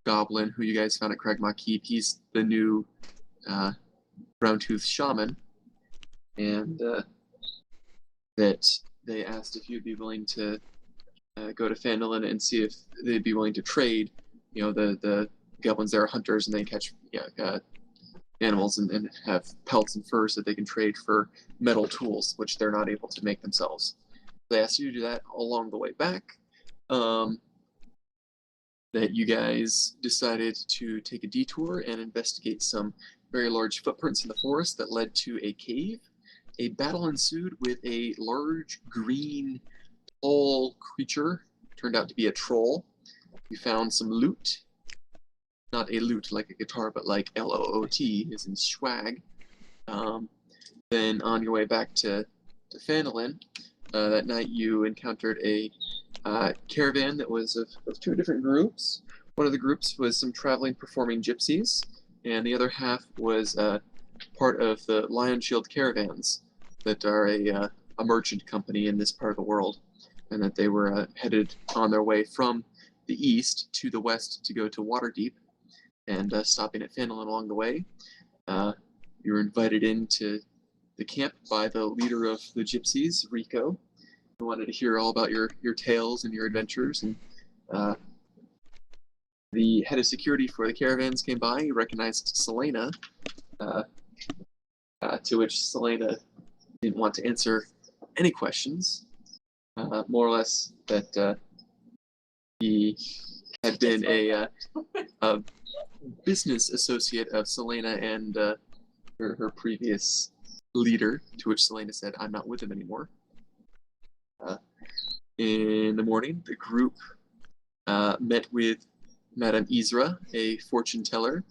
goblin who you guys found at Cragmaw Keep. He's the new Brown-Tooth Shaman, and that they asked if you'd be willing to go to Phandalin and see if they'd be willing to trade. You know, the goblins there are hunters, and they catch animals and have pelts and furs that they can trade for metal tools, which they're not able to make themselves. They asked you to do that along the way back. That you guys decided to take a detour and investigate some very large footprints in the forest that led to a cave. A battle ensued with a large green tall creature, turned out to be a troll. You found some loot. Not a lute like a guitar, but like L-O-O-T, as in swag. Then on your way back to Phandalin, that night you encountered a caravan that was of two different groups. One of the groups was some traveling performing gypsies, and the other half was part of the Lion Shield caravans that are a merchant company in this part of the world, and that they were headed on their way from the east to the west to go to Waterdeep, and stopping at Phandalin along the way. You were invited into the camp by the leader of the gypsies, Rico. I wanted to hear all about your tales and your adventures, and the head of security for the caravans came by. He recognized Selena, to which Selena didn't want to answer any questions, more or less that he had been a business associate of Selena and her previous leader, to which Selena said, "I'm not with him anymore." In the morning, the group met with Madame Isra, a fortune teller,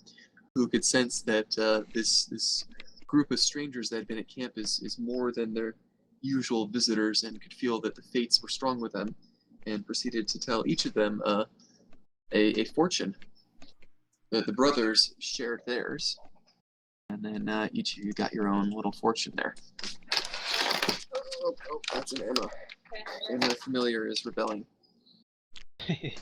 who could sense that this group of strangers that had been at camp is more than their usual visitors, and could feel that the fates were strong with them, and proceeded to tell each of them a fortune. The brothers shared theirs, and then each of you got your own little fortune there. Oh, that's an Emma. And the familiar is rebelling. Okay.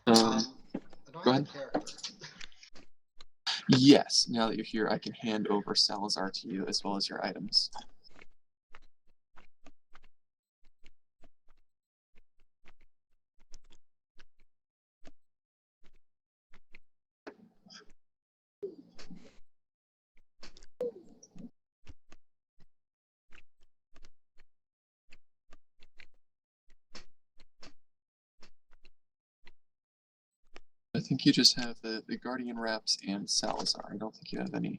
Go ahead. Yes, now that you're here, I can hand over Salazar to you as well as your items. I think you just have the Guardian Wraps and Salazar. I don't think you have any.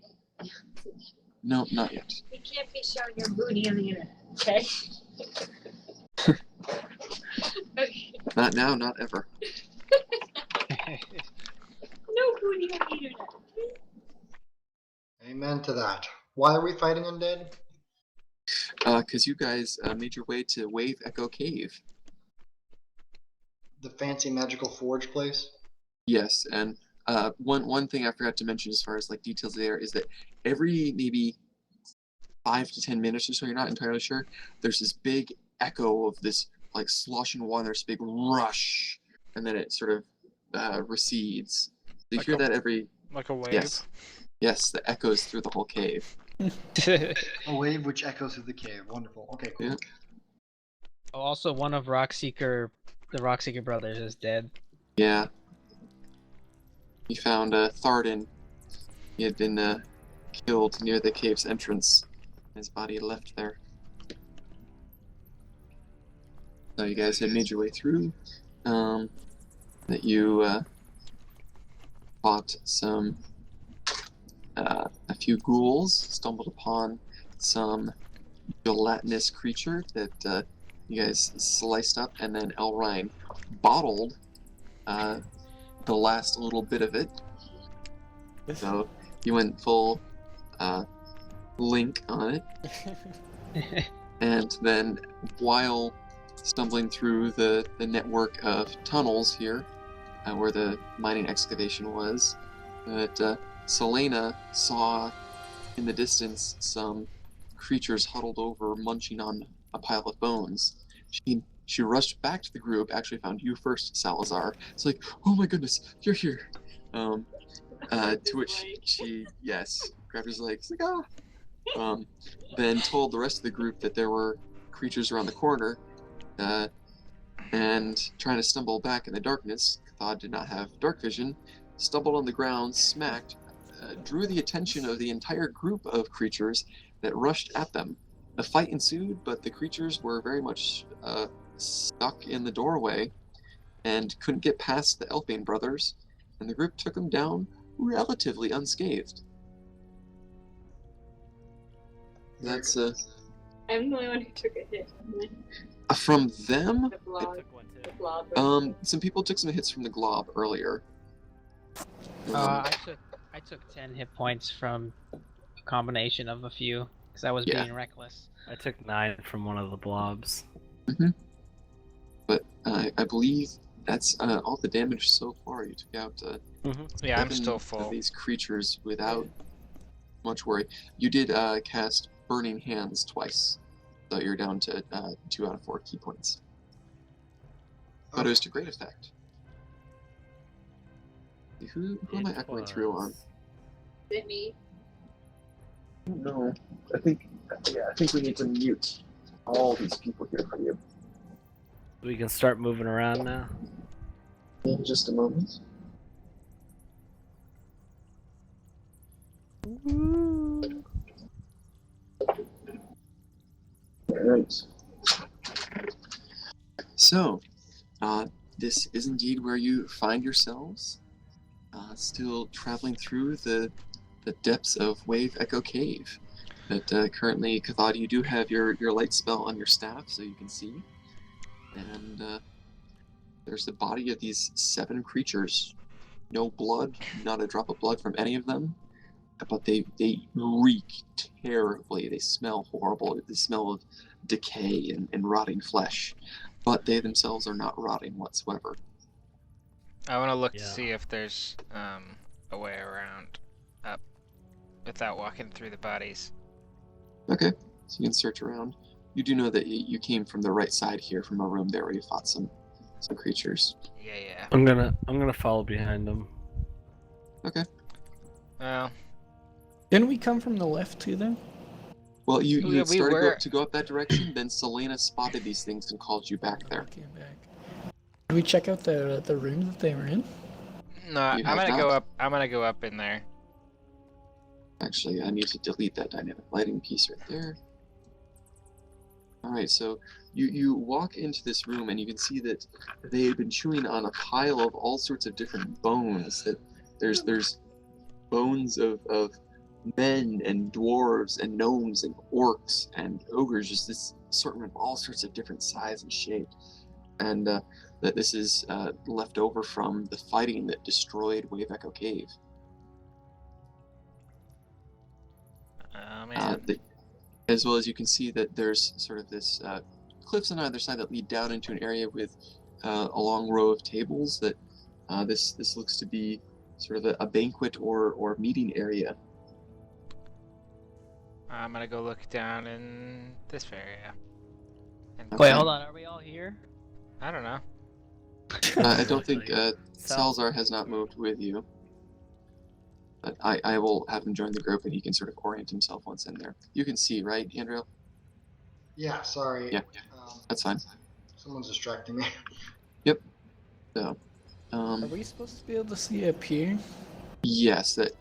No, not yet. You can't be showing your booty on the internet, okay? Okay. Not now, not ever. No booty on the internet. Amen to that. Why are we fighting undead? Because you guys made your way to Wave Echo Cave. The fancy magical forge place? Yes, and one thing I forgot to mention as far as like details there is that every maybe 5 to 10 minutes or so, you're not entirely sure, there's this big echo of this like sloshing water, this big rush, and then it sort of recedes. So you like hear that every... Like a wave? Yes, the echoes through the whole cave. A wave which echoes through the cave. Wonderful. Okay, cool. Yeah. Also, one of the Rockseeker brothers is dead. Yeah. You found Tharden. He had been killed near the cave's entrance. His body left there. So you guys had made your way through. That you fought some a few ghouls, stumbled upon some gelatinous creature that you guys sliced up, and then Elrine bottled the last little bit of it. So you went full Link on it. And then while stumbling through the network of tunnels here, where the mining excavation was, that Selena saw in the distance some creatures huddled over, munching on a pile of bones. She rushed back to the group. Actually, found you first, Salazar. It's like, oh my goodness, you're here. To which she grabbed his legs, like then told the rest of the group that there were creatures around the corner, and trying to stumble back in the darkness. Cathod did not have dark vision, stumbled on the ground, smacked, drew the attention of the entire group of creatures that rushed at them. A fight ensued, but the creatures were very much stuck in the doorway and couldn't get past the Elfbane brothers, and the group took them down relatively unscathed. That's I'm the only one who took a hit. from them. The blob. The blob. Some people took some hits from the glob earlier. I took 10 hit points from a combination of a few because I was being reckless. I took 9 from one of the blobs. But I believe that's all the damage so far. You took out Yeah, I'm 7 still of full. these creatures without much worry. You did cast Burning Hands twice, so you're down to 2 out of 4 key points. But it was to great effect. Who am I echoing through on? Is it me? No, I think we need to mute all these people here for you. We can start moving around now. In just a moment. Alright. So, this is indeed where you find yourselves, still traveling through the depths of Wave Echo Cave. But currently, Cathod, you do have your light spell on your staff, so you can see. And there's the body of these 7 creatures. No blood, not a drop of blood from any of them. But they reek terribly. They smell horrible. They smell of decay and rotting flesh. But they themselves are not rotting whatsoever. I want to look to see if there's a way around up without walking through the bodies. Okay, so you can search around. You do know that you came from the right side here, from a room there where you fought some creatures. Yeah. I'm gonna follow behind them. Okay. Well, Didn't we come from the left too, then? Well, you We had started were- to go up that direction, then Selena spotted these things and called you back there. Okay, back. Did we check out the room that they were in? no, I'm You have gonna go not? up. I'm gonna go up in there. Actually, I need to delete that dynamic lighting piece right there. Alright, so you walk into this room and you can see that they have been chewing on a pile of all sorts of different bones. That there's bones of men and dwarves and gnomes and orcs and ogres, just this assortment of all sorts of different size and shape. And that this is left over from the fighting that destroyed Wave Echo Cave. Man. As well as you can see that there's sort of this cliffs on either side that lead down into an area with a long row of tables that this looks to be sort of a banquet or meeting area. I'm gonna go look down in this area. And Wait, hold on. Are we all here? I don't know. I don't think Salazar has not moved with you. But I will have him join the group and he can sort of orient himself once in there. You can see, right, Andrew? Yeah, sorry. Yeah. That's fine. Someone's distracting me. So, Are we supposed to be able to see up here? yes, that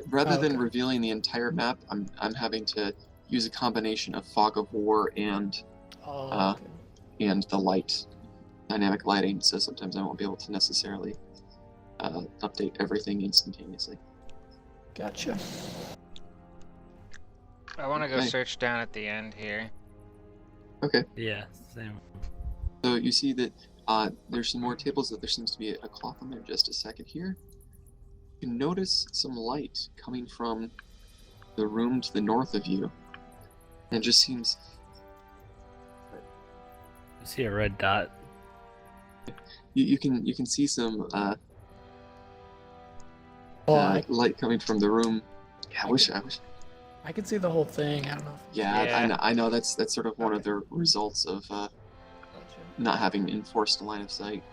rather than Okay. revealing the entire map, I'm having to use a combination of Fog of War and Oh, okay. the light, dynamic lighting, so sometimes I won't be able to necessarily update everything instantaneously. Gotcha. I want to go Okay. search down at the end here. Okay, Yeah, same. so you see that there's some more tables, that there seems to be a clock on there. Just a second here. You can notice some light coming from the room to the north of you, and it just seems You see a red dot? you can see some Oh, I light coming from the room. Yeah, I wish. I could see the whole thing. I don't know. Yeah, Yeah. I know that's sort of one of Okay. the results of Gotcha. not having enforced line of sight.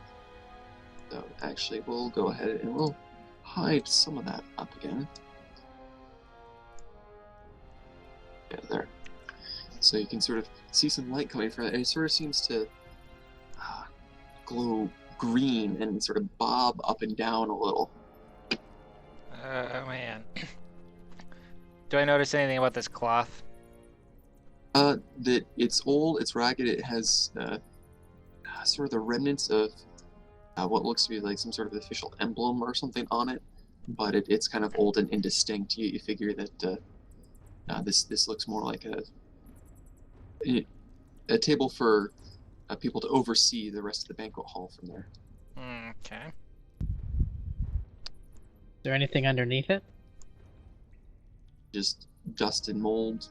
So actually, we'll go ahead and we'll hide some of that up again. Yeah, there. So you can sort of see some light coming from it, and it sort of seems to glow green and sort of bob up and down a little. Oh man. Do I notice anything about this cloth? That it's old, it's ragged, it has sort of the remnants of what looks to be like some sort of official emblem or something on it, but it's kind of old and indistinct. You figure that this looks more like a table for people to oversee the rest of the banquet hall from there. Okay. Is there anything underneath it? Just dust and mold.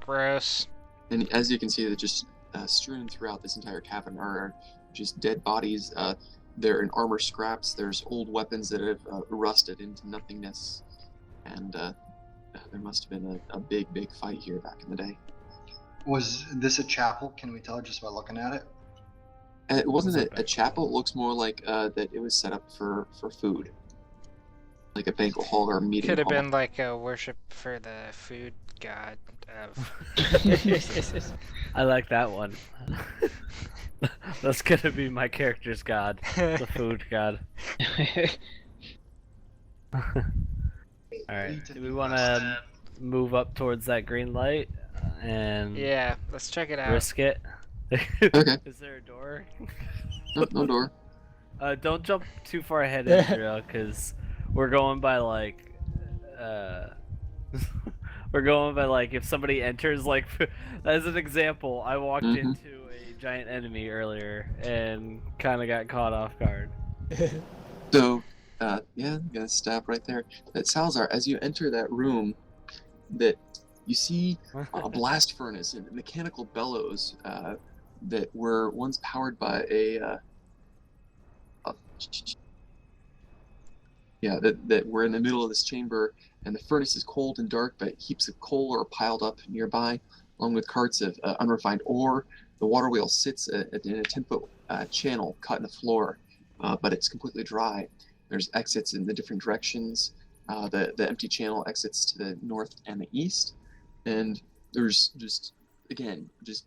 Gross. And as you can see, they're just strewn throughout this entire cavern are just dead bodies. They're in armor scraps. There's old weapons that have rusted into nothingness. And there must have been a big, big fight here back in the day. Was this a chapel? Can we tell just by looking at it? And it wasn't Sounds like a chapel. It looks more like that it was set up for food. Like a banquet hall or a meeting Could have hall. been like a worship for the food god of. I like that one. That's gonna be my character's god, the food god. Alright, do we want to move up towards that green light and Yeah, let's check it out. risk it? Okay. Is there a door? No door. Don't jump too far ahead, Israel, because we're going by like, we're going by like if somebody enters like, as an example, I walked Mhm. into a giant enemy earlier and kind of got caught off guard. So, yeah, I'm gonna stop right there. That Salazar, as you enter that room, that you see a blast furnace and mechanical bellows that were once powered by that were in the middle of this chamber, and the furnace is cold and dark, but heaps of coal are piled up nearby, along with carts of unrefined ore. The water wheel sits in a 10-foot channel cut in the floor, but it's completely dry. There's exits in the different directions. The empty channel exits to the north and the east, and there's just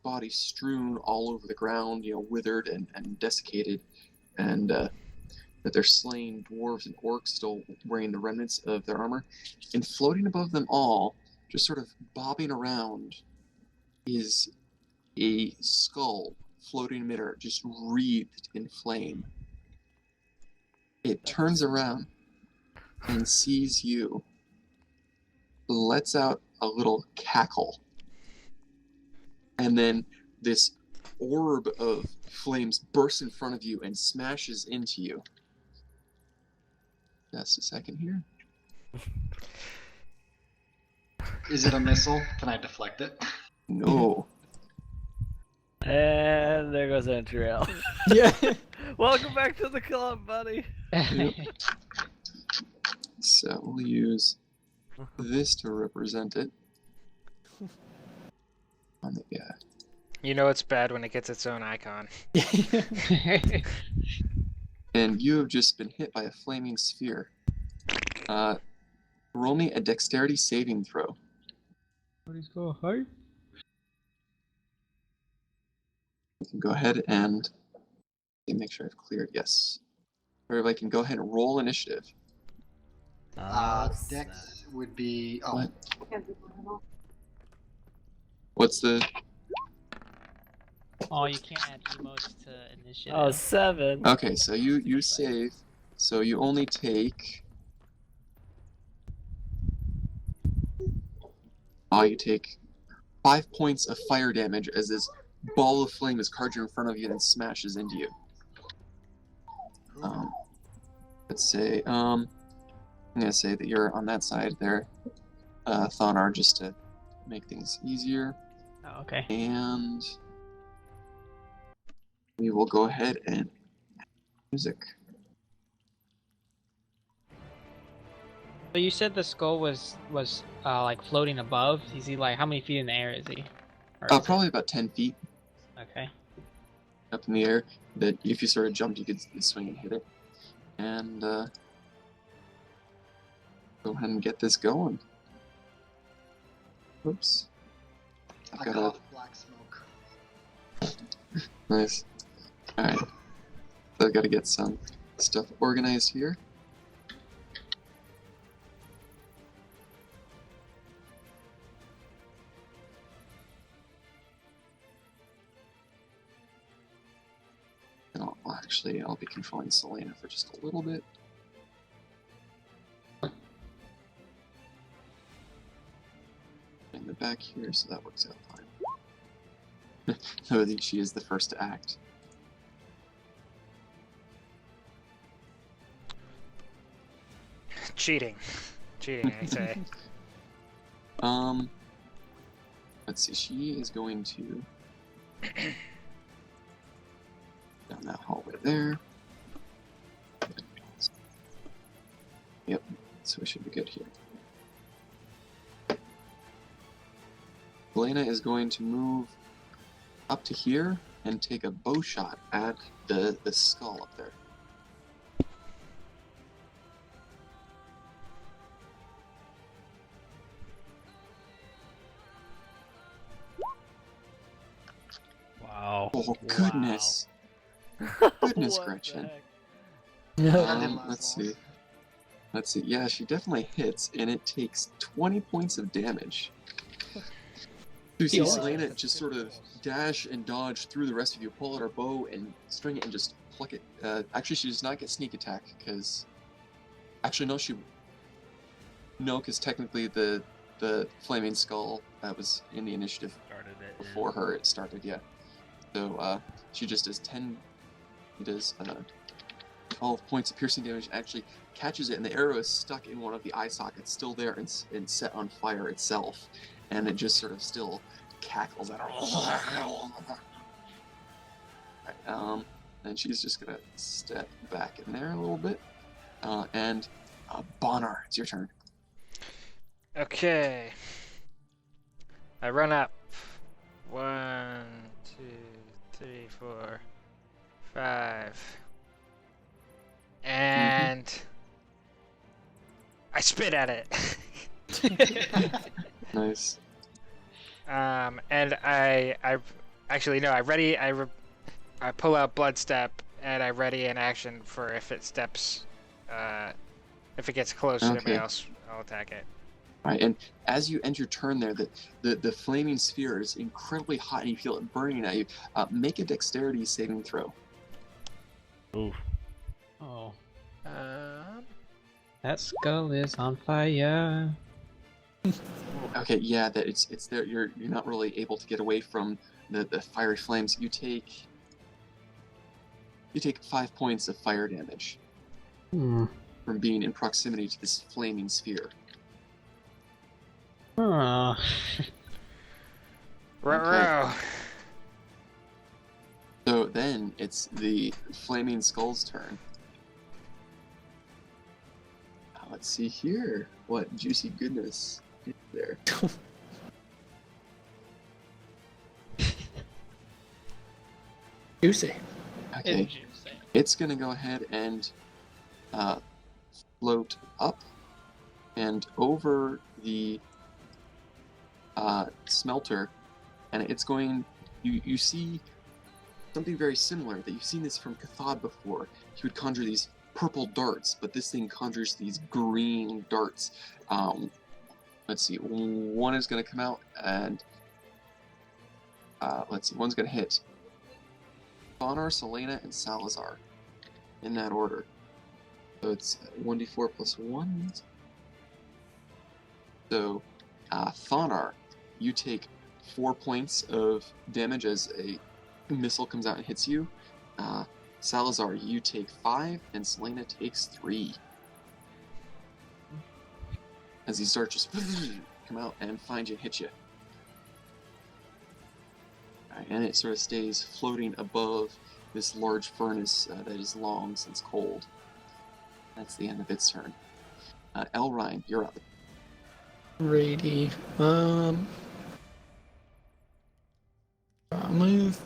bodies strewn all over the ground, withered and desiccated, and that they're slain dwarves and orcs still wearing the remnants of their armor. And floating above them all, just sort of bobbing around, is a skull floating in midair, just wreathed in flame. It turns around and sees you, lets out a little cackle, and then this orb of flames bursts in front of you and smashes into you. Just a second here. Is it a missile? Can I deflect it? No. And there goes Andriel. Yeah. Welcome back to the club, buddy. So we'll use this to represent it. Yeah. You know it's bad when it gets its own icon. And you have just been hit by a flaming sphere. Roll me a dexterity saving throw. Let's go high. You can go ahead and make sure I've cleared. Yes. Or if I can go ahead and roll initiative. Dex would be. Oh, What? What's the? Oh, you can't add emotes to initiative. Oh, 7. Okay, so you save. So you only take. You take 5 points of fire damage as this ball of flame is conjured in front of you and then smashes into you. Let's say, I'm gonna say that you're on that side there, Thonar, just to make things easier. Oh, okay. And we will go ahead and music. So you said the skull was like floating above. Is he like how many feet in the air is he? Or is it- Probably about 10 feet Okay. up in the air. That if you sort of jumped, you could swing and hit it. And go ahead and get this going. Oops. I I've got cough black smoke. Nice. Alright. So I've got to get some stuff organized here. And I'll be controlling Selena for just a little bit. In the back here, so that works out fine. No, I think she is the first to act. Cheating. Cheating, I say. Let's see, she is going to down that hallway there. Yep, so we should be good here. Elena is going to move up to here and take a bow shot at the skull up there. Wow. Oh goodness! Goodness, What the Gretchen. heck? Yeah. That didn't last Let's long. see. Let's see. Yeah, she definitely hits, and it takes 20 points of damage. You see Yeah. Selena just sort of dash and dodge through the rest of you, pull out her bow and string it and just pluck it. Actually, she does not get sneak attack, because... Actually, no, because technically the flaming skull that was in the initiative Started it. before her, it started, yeah. So, she just does 10... He does, 12 points of piercing damage, actually catches it, and the arrow is stuck in one of the eye sockets, still there and set on fire itself. And it just sort of still cackles at her. And she's just gonna step back in there a little bit. Bonnar, it's your turn. Okay. I run up. 1, 2, 3, 4, 5. And I spit at it. Nice. And I actually no, I pull out Blood Step and I ready an action for if it steps, if it gets close to anybody Okay. else, I'll attack it. Alright, and as you end your turn there, the flaming sphere is incredibly hot and you feel it burning at you. Make a dexterity saving throw. Oof. Oh, Um, that skull is on fire. Okay, yeah, that it's there. You're not really able to get away from the fiery flames. You take 5 points of fire damage Hmm. from being in proximity to this flaming sphere. Oh. Ruh-roh. So then it's the flaming skull's turn. Let's see here. What juicy goodness is there? Juicy. Okay, it's gonna go ahead and float up and over the smelter, and it's going. You see something very similar that you've seen this from Cathod before. He would conjure these purple darts, but this thing conjures these green darts. Let's see, one is going to come out, and let's see, one's going to hit Bonnar, Selena, and Salazar, in that order. So it's 1d4 plus 1. So, Thonar, you take 4 points of damage as a missile comes out and hits you. Salazar, you take 5, and Selena takes 3. As these darts just come out and find you and hit you. Alright, and it sort of stays floating above this large furnace that is long since cold. That's the end of its turn. L. Ryan, you're up. Righty. I'll move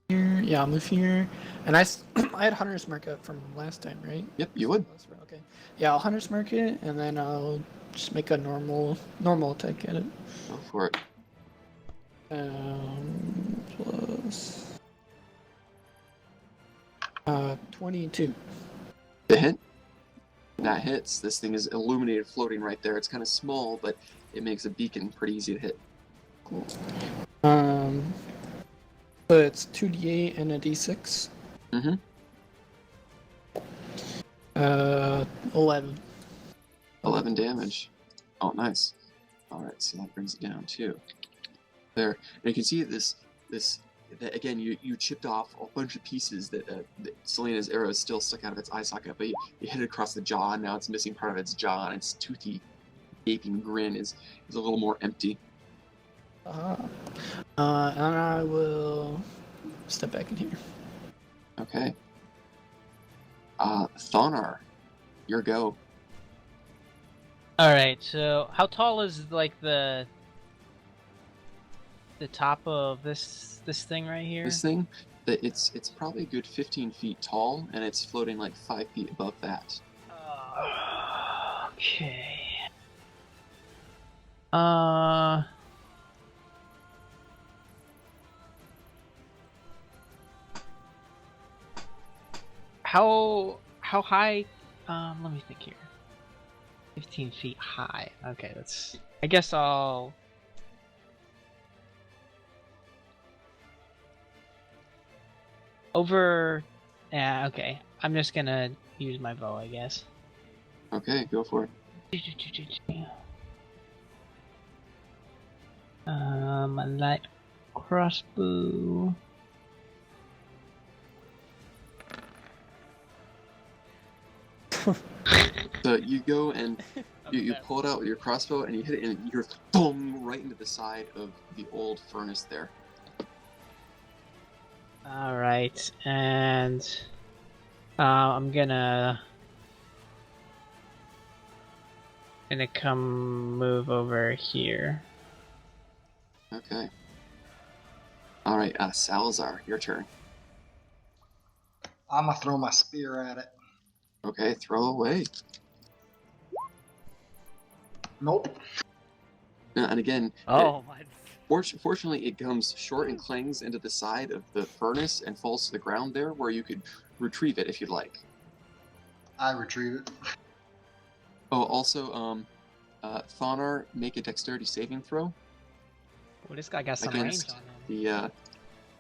here. Yeah, I'll move here. And I had Hunter's Mark up from last time, right? Yep, you would. Okay. Yeah, I'll Hunter's Mark it, and then I'll just make a normal attack at it. Go for it. Plus 22. The hit? That hits. This thing is illuminated floating right there. It's kind of small, but it makes a beacon pretty easy to hit. Cool. So it's 2d8 and a d6. Mm-hmm. 11. 11 damage. Oh, nice. Alright, so that brings it down too. There. And you can see that again, you chipped off a bunch of pieces that Selena's arrow is still stuck out of its eye socket, but you hit it across the jaw, and now it's missing part of its jaw, and its toothy, gaping grin is a little more empty. And I will step back in here. Okay. Thonar, your go. All right. So how tall is like the top of this thing right here? This thing, it's probably a good 15 feet tall, and it's floating like 5 feet above that. Okay. How high? Let me think here. 15 feet high. Okay, that's. I guess I'll. Over. Yeah. Okay. I'm just gonna use my bow, I guess. Okay, go for it. A light crossbow. So you go and you pull it out with your crossbow and you hit it and you're boom right into the side of the old furnace there. All right, and I'm gonna move over here. Okay. All right, Salazar, your turn. I'm gonna throw my spear at it. Okay, throw away. Nope. And again, Oh my. fortunately, it comes short and clangs into the side of the furnace and falls to the ground there, where you could retrieve it if you'd like. I retrieve it. Oh, also, Thonar, make a dexterity saving throw Well, this guy got some range against on him. the.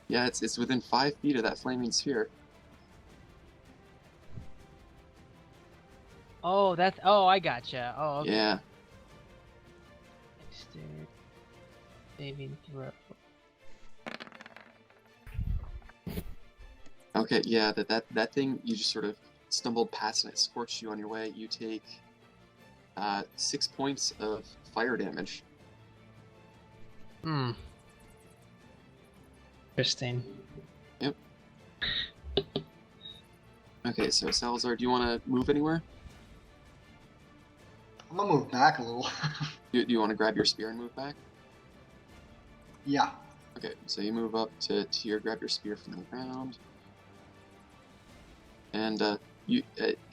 Yeah, it's within 5 feet of that flaming sphere. Oh, that's. Oh, I gotcha. Oh, okay. Yeah. Dexterity saving throw. Okay, yeah, that thing, you just sort of stumbled past and it scorched you on your way. You take 6 points of fire damage. Hmm. Interesting. Yep. Okay, so Salazar, do you want to move anywhere? I'm gonna move back a little. Do you want to grab your spear and move back? Yeah. Okay, so you move up to here, grab your spear from the ground. And you,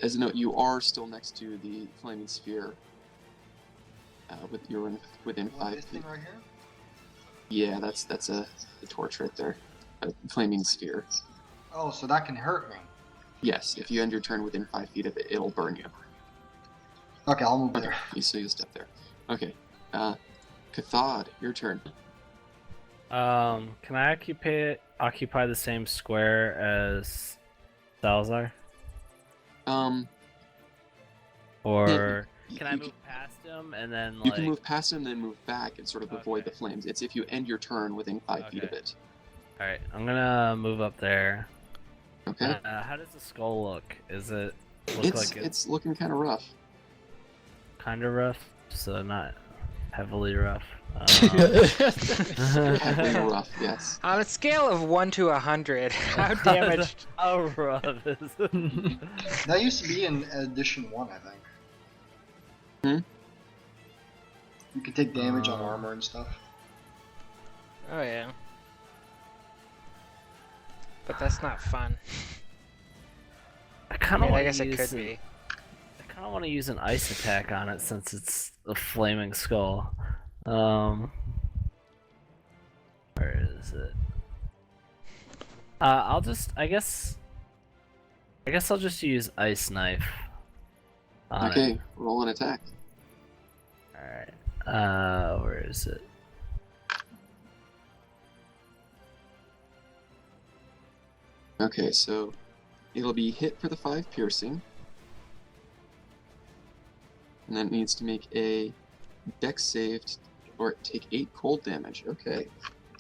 as a note, you are still next to the flaming sphere. You're within What, 5 this feet. thing right here? Yeah, that's a torch right there. A flaming sphere. Oh, so that can hurt me. Yes, if you end your turn within 5 feet of it, it'll burn you. Okay, I'll move Okay, there. so you'll step there. Okay, Cathod, your turn. Can I occupy the same square as Salazar? Or can I you move past him and then You like? can move past him, then move back and sort of avoid the Okay. flames. It's if you end your turn within 5 feet of Okay. it. All right, I'm gonna move up there. Okay. How does the skull look? Is it look It's like it's looking kind of rough. kind of rough, so not heavily rough? Heavily rough, yes. On a scale of 1 to 100, how damaged? How rough is it? That used to be in edition 1, I think. You can take damage on armor and stuff. Oh yeah. But that's not fun. I I kind of mean, I want guess to it use. could be. I kind of want to use an ice attack on it since it's a flaming skull. Where is it? I'll just. I guess I'll just use ice knife. On Okay, It. roll an attack. All right. Where is it? Okay, so it'll be hit for the 5 piercing. And then it needs to make a dex save or take 8 cold damage. Okay.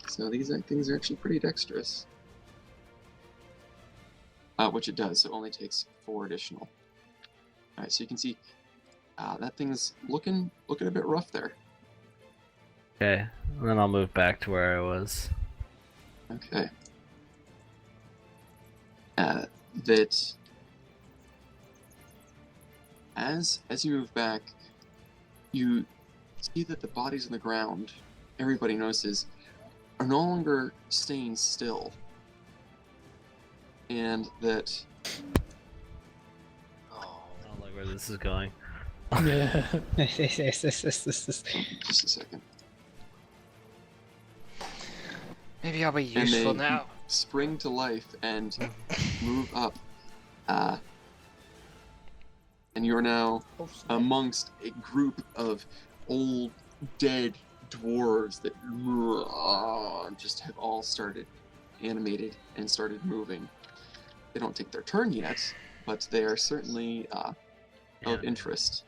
So these things are actually pretty dexterous. Which it does, so it only takes 4 additional. Alright, so you can see that thing's looking a bit rough there. Okay. And then I'll move back to where I was. Okay. That as you move back, you see that the bodies on the ground, everybody notices, are no longer staying still. And that I don't like where this is going. Yeah. just a second. Maybe I'll be And useful they now. spring to life and move up. And you're now amongst a group of old, dead dwarves that just have all started animated and started moving. They don't take their turn yet, but they are certainly of interest.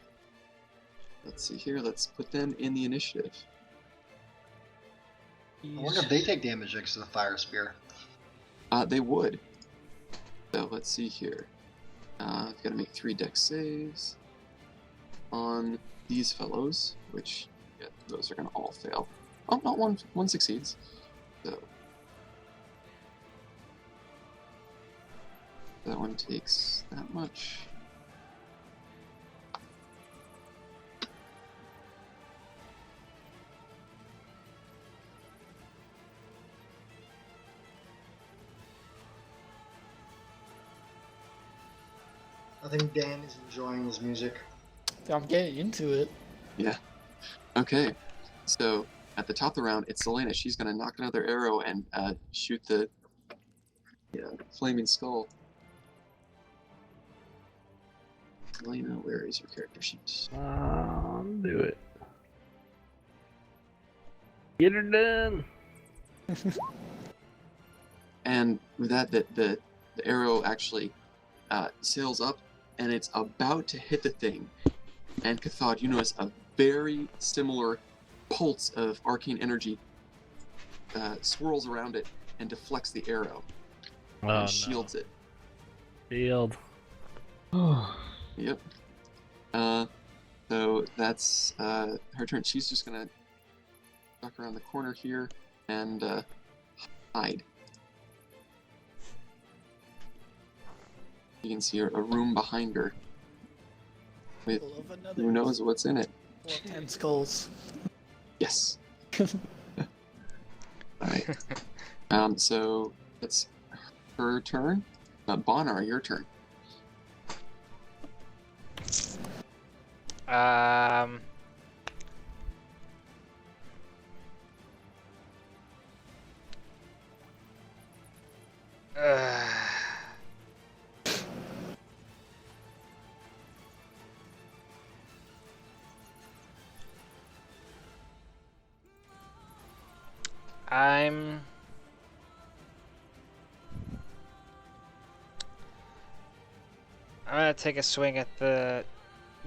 Let's see here, let's put them in the initiative. I wonder if they take damage next to the fire spear. They would. So let's see here. I've got to make 3 dex saves on these fellows, which those are going to all fail. Oh, not one succeeds. So that one takes that much. I think Dan is enjoying his music. I'm getting into it. Yeah. Okay. So at the top of the round, it's Selena. She's going to knock another arrow and shoot the flaming skull. Selena, where is your character sheet? Do it. Get her done. And with that, the arrow actually sails up, and it's about to hit the thing. And Cathod, you notice a very similar pulse of arcane energy swirls around it and deflects the arrow and shields it. Shield. Yep. So that's her turn. She's just gonna duck around the corner here and hide. You can see a room behind her with Full of another who knows what's in it. full of 10 skulls. Yes. Alright. So it's her turn. Bonar, your turn. I'm gonna take a swing at the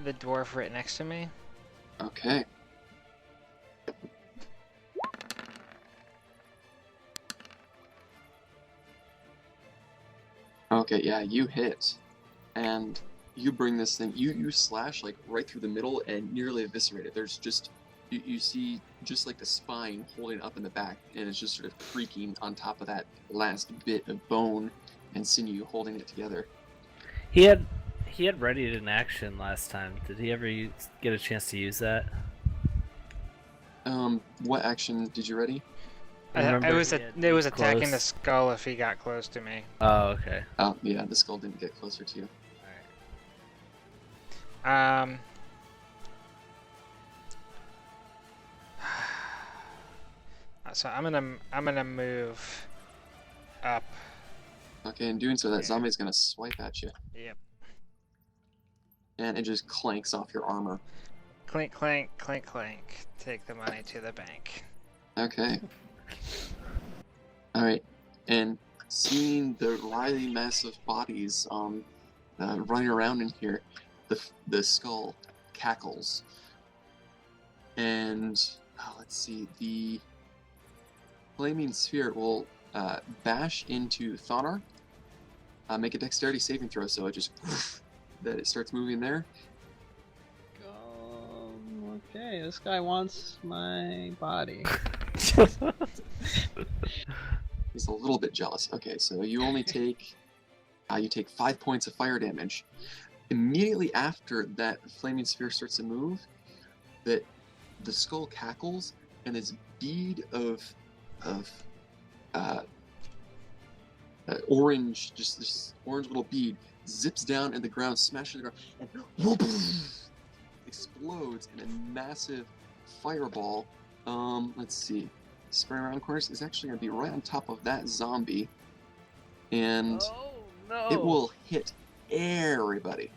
dwarf right next to me. Okay. Okay, yeah, you hit. And you bring this thing, you slash like right through the middle and nearly eviscerate it. There's just, you see just like the spine holding up in the back, and it's just sort of creaking on top of that last bit of bone and sinew holding it together. He he had readied in action last time. Did he ever get a chance to use that? What action did you ready? Remember It he was had it was attacking the close. skull if he got close to me. Oh, okay. Oh, yeah, the skull didn't get closer to you. Um. So I'm gonna move up. Okay, in doing so, that Yeah. zombie's gonna swipe at you, Yep. and it just clanks off your armor. Clink, clank, clink, clank. Take the money to the bank. Okay. Alright, and seeing the writhing mass of bodies running around in here, the skull cackles. And, let's see, the flaming sphere will bash into Thonar. Make a dexterity saving throw, so it just that it starts moving there. Okay, this guy wants my body. He's a little bit jealous. Okay, so you only take you take 5 points of fire damage. Immediately after that flaming sphere starts to move, the skull cackles, and this bead of orange, just this orange little bead, zips down in the ground, smashes the ground, and explodes in a massive fireball. Let's see. Spraying around corners is actually going to be right on top of that zombie, and Oh no! it will hit everybody.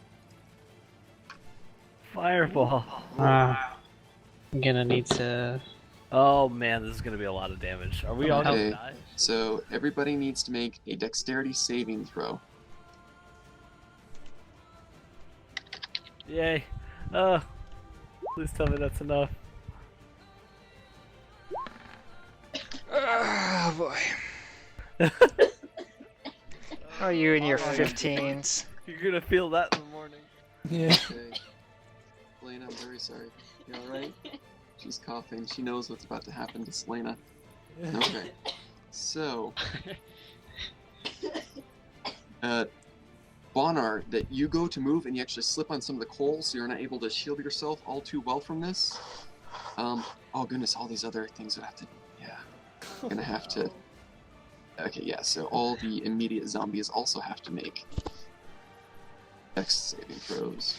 Fireball. I'm gonna need to. Oh man, this is gonna be a lot of damage. Are we all gonna Okay. die? So everybody needs to make a dexterity saving throw. Yay! Please tell me that's enough. Oh boy. Oh, you and your 15s. You're gonna feel that in the morning. Yeah. Okay. Selena, I'm very sorry. You alright? She's coughing. She knows what's about to happen to Selena. Okay. So, Bonar, that you go to move and you actually slip on some of the coal, so you're not able to shield yourself all too well from this. Oh goodness, all these other things would have to, yeah, gonna have to. Okay, yeah. So all the immediate zombies also have to make Dex saving throws.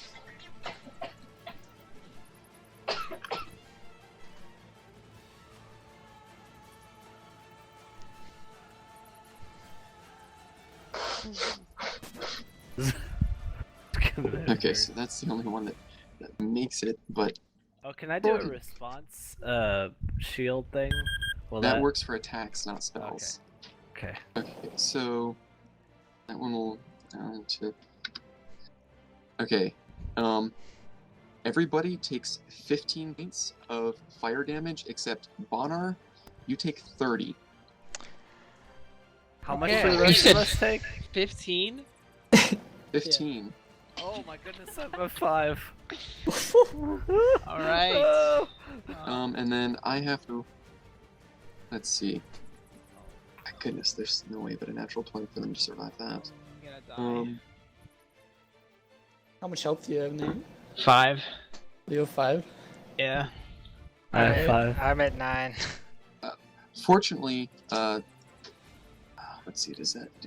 Okay, so that's the only one that makes it, but Oh, can I do a response shield thing? Will that works for attacks, not spells. Okay. Okay, so that one will down to. Okay, everybody takes 15 points of fire damage except Bonar. You take 30. How much Okay. do the You rest said- of us take? 15? 15. Oh my goodness, I'm at 5. Alright. Oh. And then I have to. Let's see. My goodness, there's no way but a natural 20 for them to survive that. I'm gonna die. How much health do you have, Nate? 5. Leo 5. Yeah. I have Alright. 5. I'm at 9. Fortunately, let's see. Do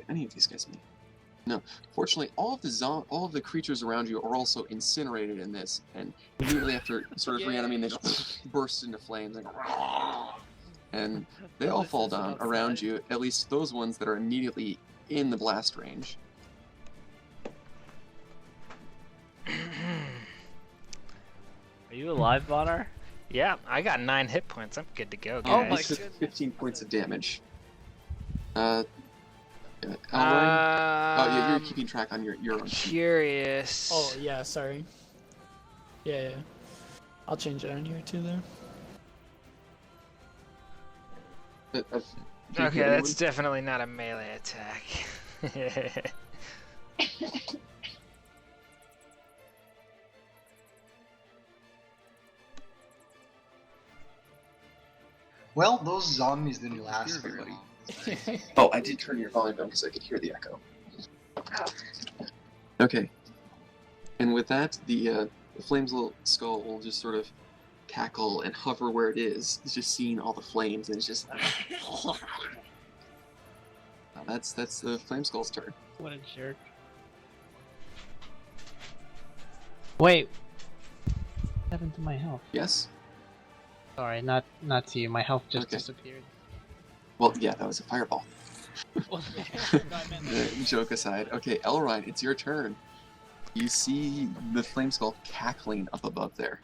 any of these guys make? No. Fortunately, all of the creatures around you are also incinerated in this, and immediately after sort of reanimating, they just burst into flames, and they all fall down around you. At least those ones that are immediately in the blast range. Are you alive, Bonar? Yeah, I got 9 hit points. I'm good to go, Oh guys. my This took goodness. 15 points of damage. Alvin? Oh, yeah, you're keeping track on your own sheet. Curious. Oh, yeah, sorry. Yeah, yeah. I'll change it on here too, though. Okay, that's definitely not a melee attack. Well, those zombies didn't last Hear very everybody. long. Oh, I did turn your volume down because I could hear the echo. Okay. And with that, the flames skull will just sort of cackle and hover where it is. It's just seeing all the flames, and it's just. That's the flame skull's turn. What a jerk. Wait. What happened to my health? Yes. Sorry, not to you. My health just Okay. disappeared. Well, yeah, that was a fireball. Well, no, I meant that. Joke aside. Okay, Elrond, it's your turn. You see the flame skull cackling up above there.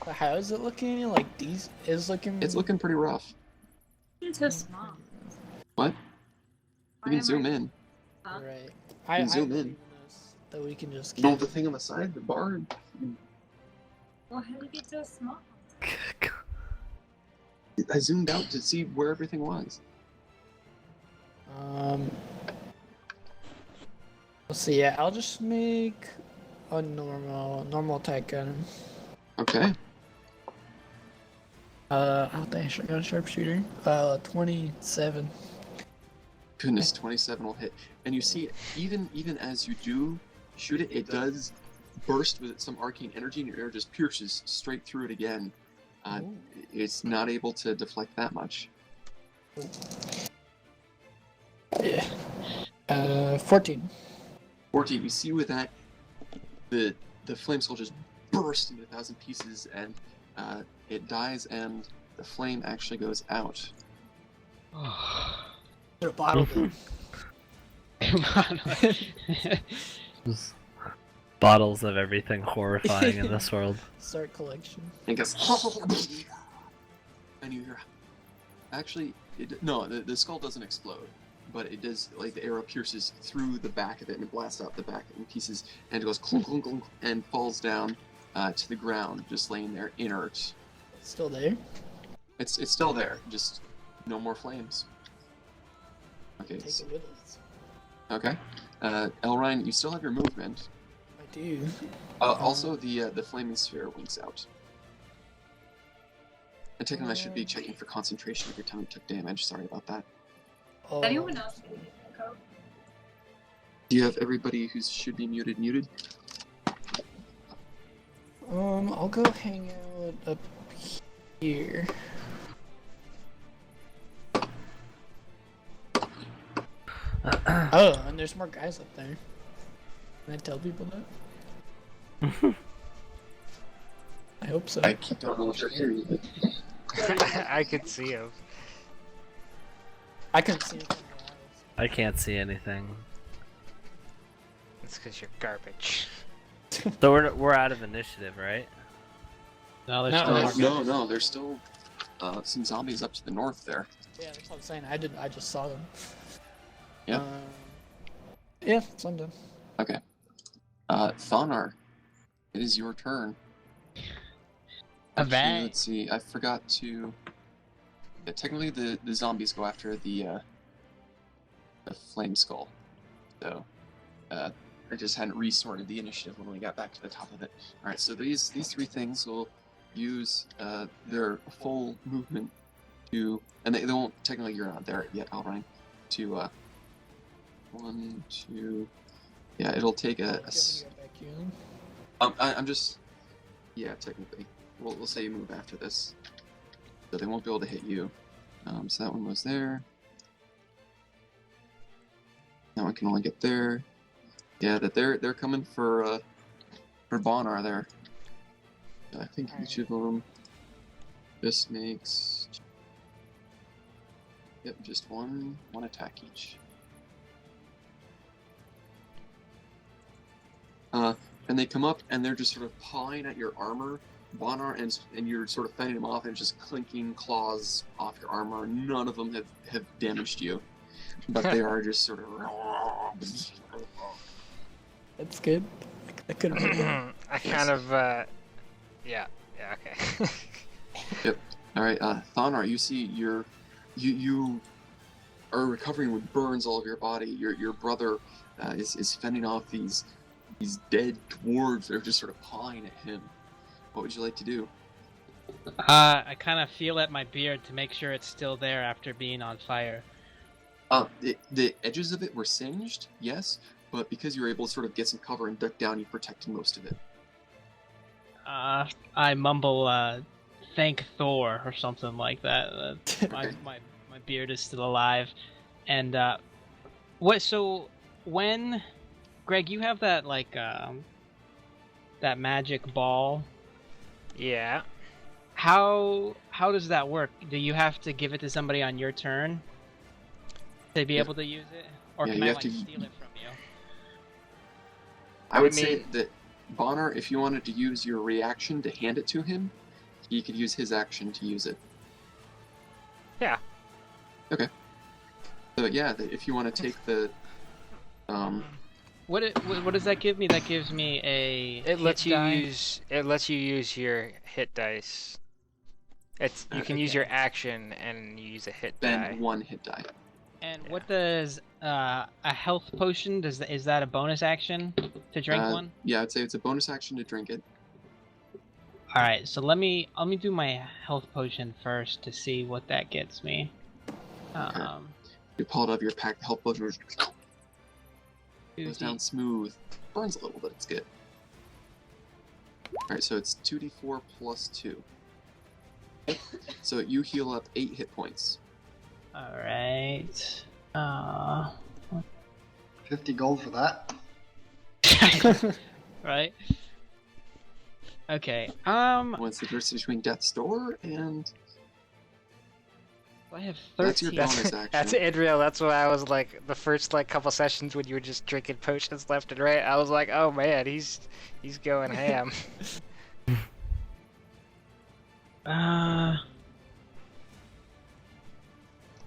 How is it looking? Like these is looking. It's looking pretty rough. It's so small. What? You Why can am zoom I- in. Huh? right. can zoom believe in. this, that we can just. No, the thing on the side, the bar. Well, how did it get so small? I zoomed out to see where everything was. Let's see. Yeah, I'll just make a normal attack gun. Okay. I'll dash. I got a sharpshooter. 27. Goodness, 27 will hit. And you see, even as you do shoot it, it does burst with some arcane energy, and your arrow just pierces straight through it again. Ooh. It's not able to deflect that much. Yeah. 14. 14, you see with that, the flame skull just bursts into 1,000 pieces, and it dies, and the flame actually goes out. Put a bottle. Just bottles of everything horrifying in this world. Start collection. And it goes, and you hear, actually, no, the skull doesn't explode, but it does, like, the arrow pierces through the back of it and blasts out the back in pieces, and it goes clunk, clunk, clunk, and falls down to the ground, just laying there inert. Still there? It's still there, just no more flames. Okay, Take it with us. okay. Elrine, you still have your movement. I do. Also, the flaming sphere winks out. And technically, I should be checking for concentration every time you took damage. Sorry about that. Oh, Anyone else need a coat? Do you have everybody who should be muted? I'll go hang out up here. Oh, and there's more guys up there. Can I tell people that? I hope so. I don't know if you're hearing you. I could see him. I couldn't see it from the aisles. I can't see anything. It's because you're garbage. So we're out of initiative, right? No, there's No, still more guys. No, there's still some zombies up to the north there. Yeah, that's what I'm saying. I just saw them. Yeah. Yeah, so I'm done. Okay. Thonar, it is your turn. Actually, Alright. let's see. I forgot to. Yeah, technically, the zombies go after the flame skull. So, I just hadn't resorted the initiative when we got back to the top of it. All right. So these three things will use their full movement to, and they won't. Technically, you're not there yet, Alrine. To 1, 2. Yeah, it'll take Do you want me to go back here? I'm just. Yeah, technically. We'll say you move after this. So they won't be able to hit you. So that one was there. That one can only get there. Yeah, that they're coming for Bonar there. I think each of them just makes. Yep, just one attack each. And they come up and they're just sort of pawing at your armor, Bonar, and you're sort of fending them off, and just clinking claws off your armor. None of them have damaged you, but they are just sort of. That's good. I could have been. I kind of, yeah, okay. All right, Thonar, you see you are recovering with burns all over your body. Your brother is fending off these dead dwarves that are just sort of pawing at him. What would you like to do? I kind of feel at my beard to make sure it's still there after being on fire. The edges of it were singed, yes, but because you were able to sort of get some cover and duck down, you protected most of it. I mumble, thank Thor or something like that. My beard is still alive, and So when, Greg, you have that like that magic ball. Yeah. How does that work? Do you have to give it to somebody on your turn to be able to use it, or Yeah, can you I have like to- steal it from you? I would I say mean- that Bonner, if you wanted to use your reaction to hand it to him, he could use his action to use it. Yeah. Okay. So yeah, if you want to take the, What does that give me? That gives me a It lets hit you die. use your hit dice. You can use Okay. your action and you use a hit spend die. 1 hit die. And Yeah. what does a health potion? Is that a bonus action to drink one? Yeah, I'd say it's a bonus action to drink it. All right, so let me do my health potion first to see what that gets me. You pull it out of your pack, the health potion goes 2d down smooth. Burns a little, but it's good. Alright, so it's 2d4 plus 2. So you heal up 8 hit points. All right. 50 gold for that. Right. Okay. What's the difference between Death's Door and... I have That's your 13. bonus action. That's it, real. That's why I was like the first couple sessions when you were just drinking potions left and right. I was like, oh man, he's going ham.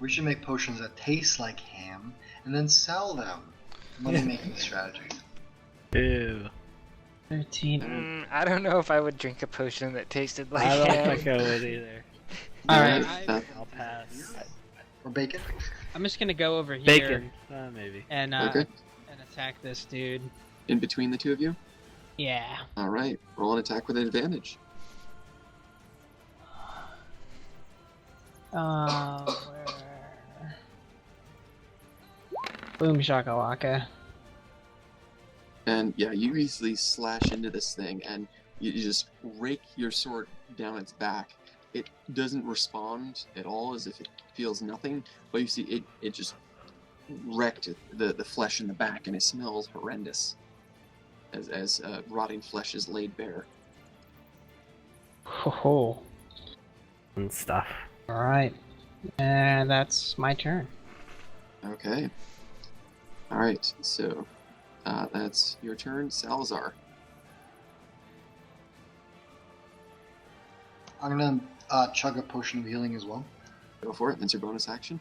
We should make potions that taste like ham and then sell them. Money making strategy. Ew. 13. I don't know if I would drink a potion that tasted like I don't ham. think I would either. All Yeah, right. that- I'll pass. Or bacon. I'm just gonna go over here Bacon. Maybe. and Okay. and attack this dude. In between the two of you? Yeah. Alright, roll an attack with an advantage. Where? Boom shakalaka. And yeah, you easily slash into this thing and you just rake your sword down its back. It doesn't respond at all, as if it feels nothing, but you see it just wrecked the flesh in the back, and it smells horrendous as rotting flesh is laid bare. Ho. And stuff. All right. And that's my turn. Okay. Alright, so that's your turn, Salazar. I'm gonna chug a potion of healing as well. Go for it, that's your bonus action.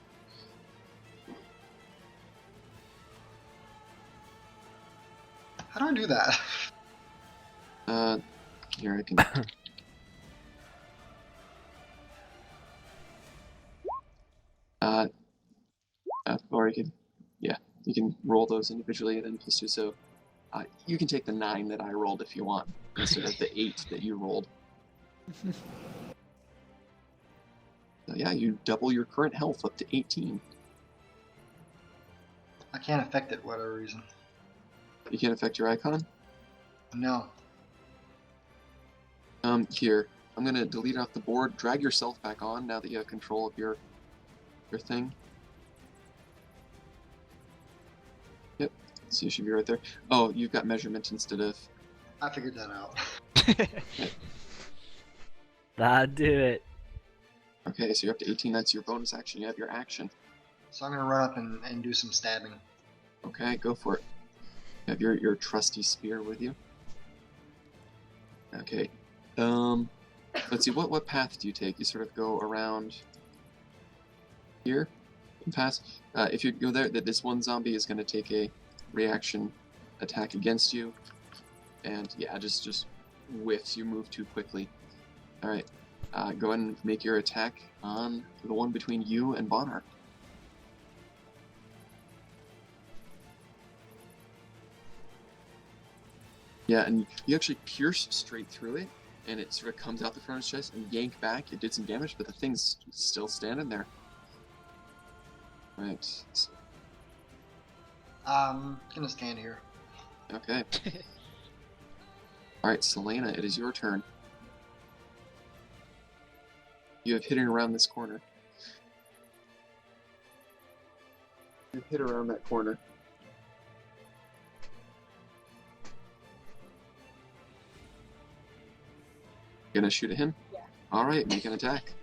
How do I do that? Here I can. Or you can roll those individually and then plus 2. So you can take the 9 that I rolled if you want, instead of the 8 that you rolled. So yeah, you double your current health up to 18. I can't affect it for whatever reason. You can't affect your icon. No. Here, I'm gonna delete it off the board. Drag yourself back on now that you have control of your thing. Yep. So you should be right there. Oh, you've got measurement instead of. I figured that out. That'd do it. Okay, so you're up to 18. That's your bonus action. You have your action. So I'm gonna run up and do some stabbing. Okay, go for it. You have your trusty spear with you. Okay. Let's see. What path do you take? You sort of go around here and pass. If you go there, this one zombie is going to take a reaction attack against you, and yeah, just whiffs. You move too quickly. All right. Go ahead and make your attack on the one between you and Bonner. Yeah, and you actually pierce straight through it, and it sort of comes out the front of his chest and yank back. It did some damage, but the thing's still standing there. Right. So, Gonna stand here. Okay. Alright, Selena, it is your turn. You have hidden around this corner. You hit around that corner. Gonna shoot at him? Yeah. Alright, make an attack.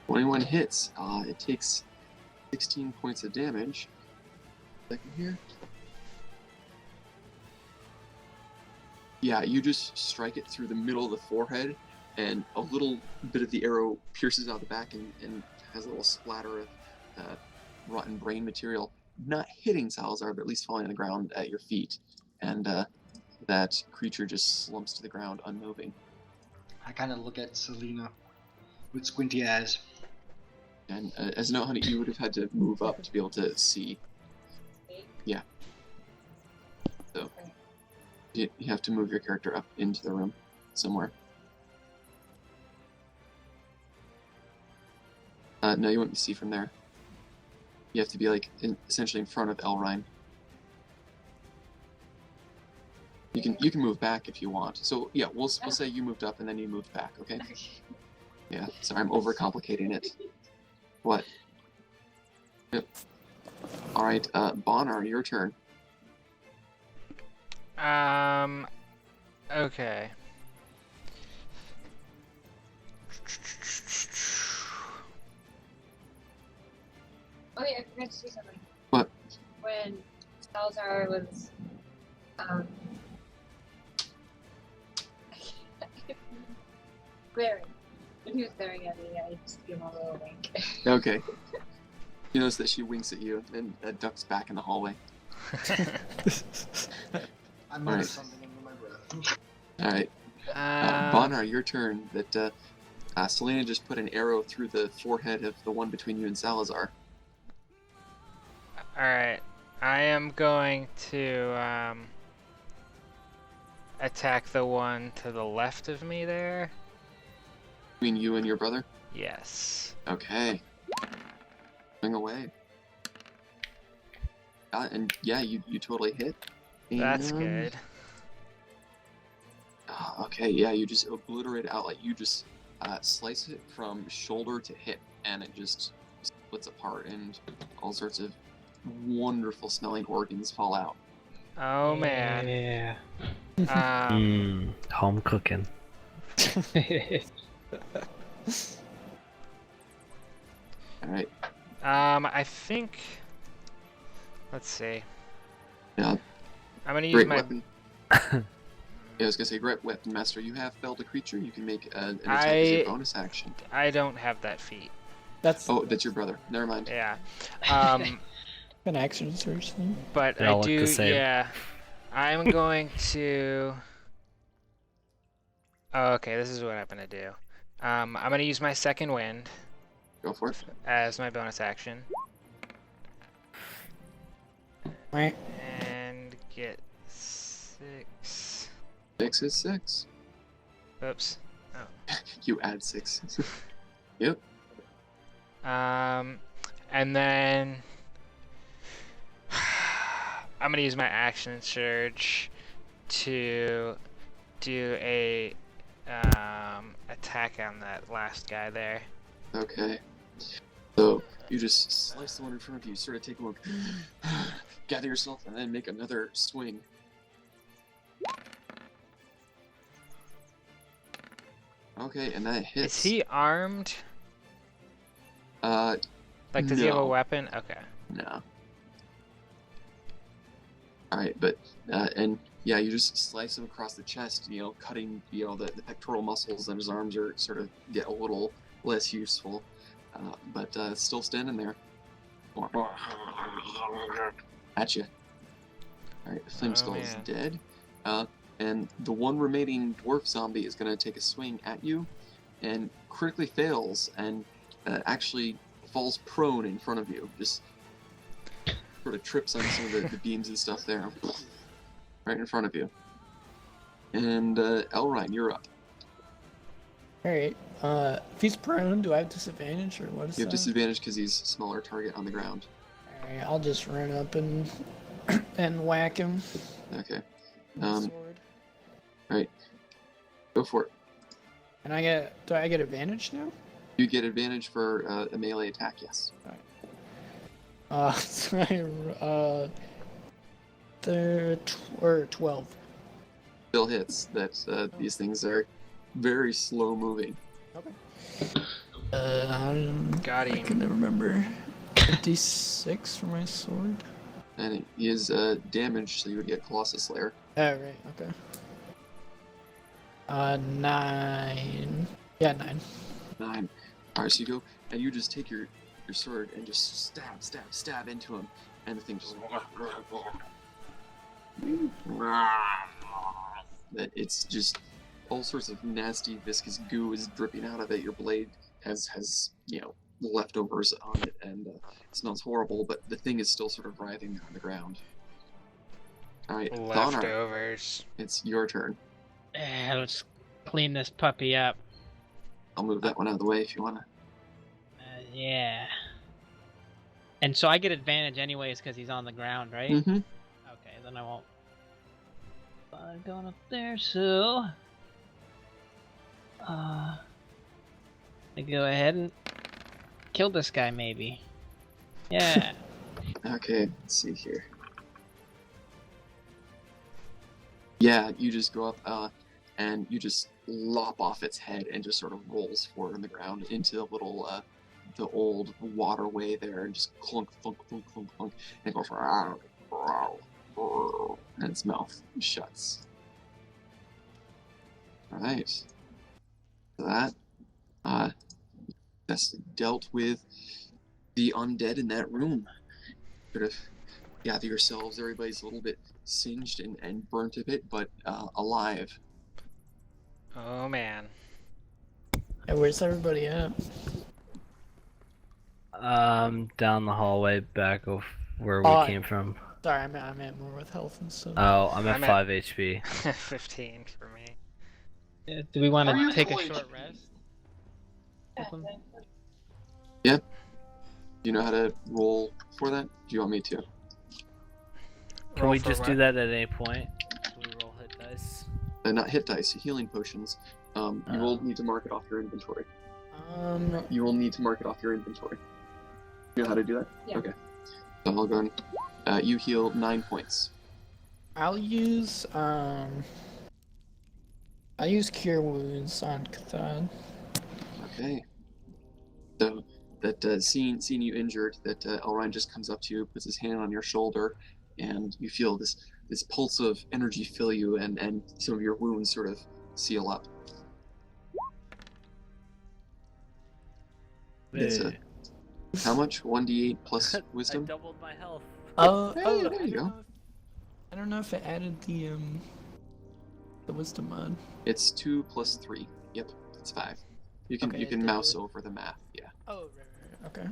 When hits, it takes 16 points of damage. Second here. Yeah, you just strike it through the middle of the forehead, and a little bit of the arrow pierces out the back and has a little splatter of rotten brain material. Not hitting Salazar, but at least falling on the ground at your feet. And that creature just slumps to the ground, unmoving. I kind of look at Selena with squinty eyes. And as no honey, you would have had to move up to be able to see. Yeah. So you have to move your character up into the room somewhere. No, you won't see from there. You have to be like essentially in front of Elrine. You can move back if you want. So yeah, we'll say you moved up and then you moved back. Okay. Yeah. Sorry, I'm overcomplicating it. What? Yep. Alright, Bonar, your turn. Okay. Oh yeah, I forgot to say something. What? When Salazar was, glaring. When he was glaring at me, I just gave him a little wink. Okay. You notice that she winks at you and ducks back in the hallway. I muttered something under my breath. Alright. Bonar, your turn. That Selena just put an arrow through the forehead of the one between you and Salazar. Alright. I am going to attack the one to the left of me there. Between you and your brother? Yes. Okay. Swing away. And yeah, you totally hit. That's And, good. Okay, yeah, you just obliterate it out. Like, you just slice it from shoulder to hip, and it just splits apart, and all sorts of wonderful smelling organs fall out. Oh man. Yeah. Home cooking. Alright. I think. Let's see. Yeah. I'm gonna use Great my. weapon. Yeah, I was gonna say, great weapon master. You have felled a creature. You can make an attack as a bonus action. I don't have that feat. That's Oh, that's your brother. Never mind. Yeah. an action search thing. But They all I look do. the same. Yeah. I'm going to. Oh, okay, this is what I'm gonna do. I'm gonna use my second wind Go for it. as my bonus action Right. and get 6. 6 is 6. Oops. You add 6. Yep. And then I'm gonna use my action surge to do a attack on that last guy there. Okay. So you just slice the one in front of you, sort of take a look, gather yourself, and then make another swing. Okay, and that hits. Is he armed? Like, Does he have a no. weapon? Okay. No. Alright, but, and yeah, you just slice him across the chest, cutting, the pectoral muscles, and his arms are sort of get a little less useful. But still standing there. At you. Alright, the Flame Skull is man. dead. And the one remaining dwarf zombie is going to take a swing at you, and critically fails, and actually falls prone in front of you, just sort of trips on some of the beams and stuff there, right in front of you. And Elrine, you're up. Alright. If he's prone, do I have disadvantage or what is You have that? disadvantage because he's a smaller target on the ground. Alright, I'll just run up and and whack him Okay, with the sword. right. Go for it. And do I get advantage now? You get advantage for a melee attack, yes. They're 12. Still hits. That these things are very slow moving. Got I him. can never remember. 56 for my sword. And he is damaged, so you would get Colossus Slayer. Oh, right, okay. 9. Yeah, 9. 9. Alright, so you go and you just take your sword and just stab into him, and the thing just that it's just all sorts of nasty viscous goo is dripping out of it. Your blade has leftovers on it, and it smells horrible, but the thing is still sort of writhing on the ground. Alright, Donar, Leftovers. it's your turn. Let's clean this puppy up. I'll move that one out of the way if you wanna. Yeah. And so I get advantage anyways because he's on the ground, right? Mm-hmm. Okay, then I won't. I'm going up there, so I go ahead and kill this guy, maybe. Yeah. Okay, let's see here. Yeah, you just go up and you just lop off its head and just sort of rolls forward on the ground into the little the old waterway there, and just clunk, clunk, clunk, clunk, clunk, and it goes and its mouth shuts. Alright. So that's dealt with the undead in that room. Sort of gather yourselves, everybody's a little bit singed and burnt a bit, but alive. Oh man. Hey, where's everybody at? Down the hallway back of where Oh, we came from. Sorry, I meant more with health and stuff. Oh, I'm at I'm at- 5 HP. 15 for me. Do we want Are you to take a going- short rest? You know how to roll for that? Do you want me to? Can Roll we for just do what? that at any point? Can we roll hit dice? Not hit dice, healing potions. You will need to mark it off your inventory. You will need to mark it off your inventory. You know how to do that? Yeah. Okay. So I'll go and you heal 9 points. I'll use Cure Wounds on Cthulhu. Okay. So that seeing you injured, that Elrine just comes up to you, puts his hand on your shoulder, and you feel this pulse of energy fill you, and some of your wounds sort of seal up. It's a, how much? 1d8 plus I wisdom? doubled my health. Hey, there you go. I don't know if it added the wisdom mod. It's 2 plus 3. Yep, it's 5. You can Okay, you can it mouse did. over the math. Yeah. Oh, right. Okay.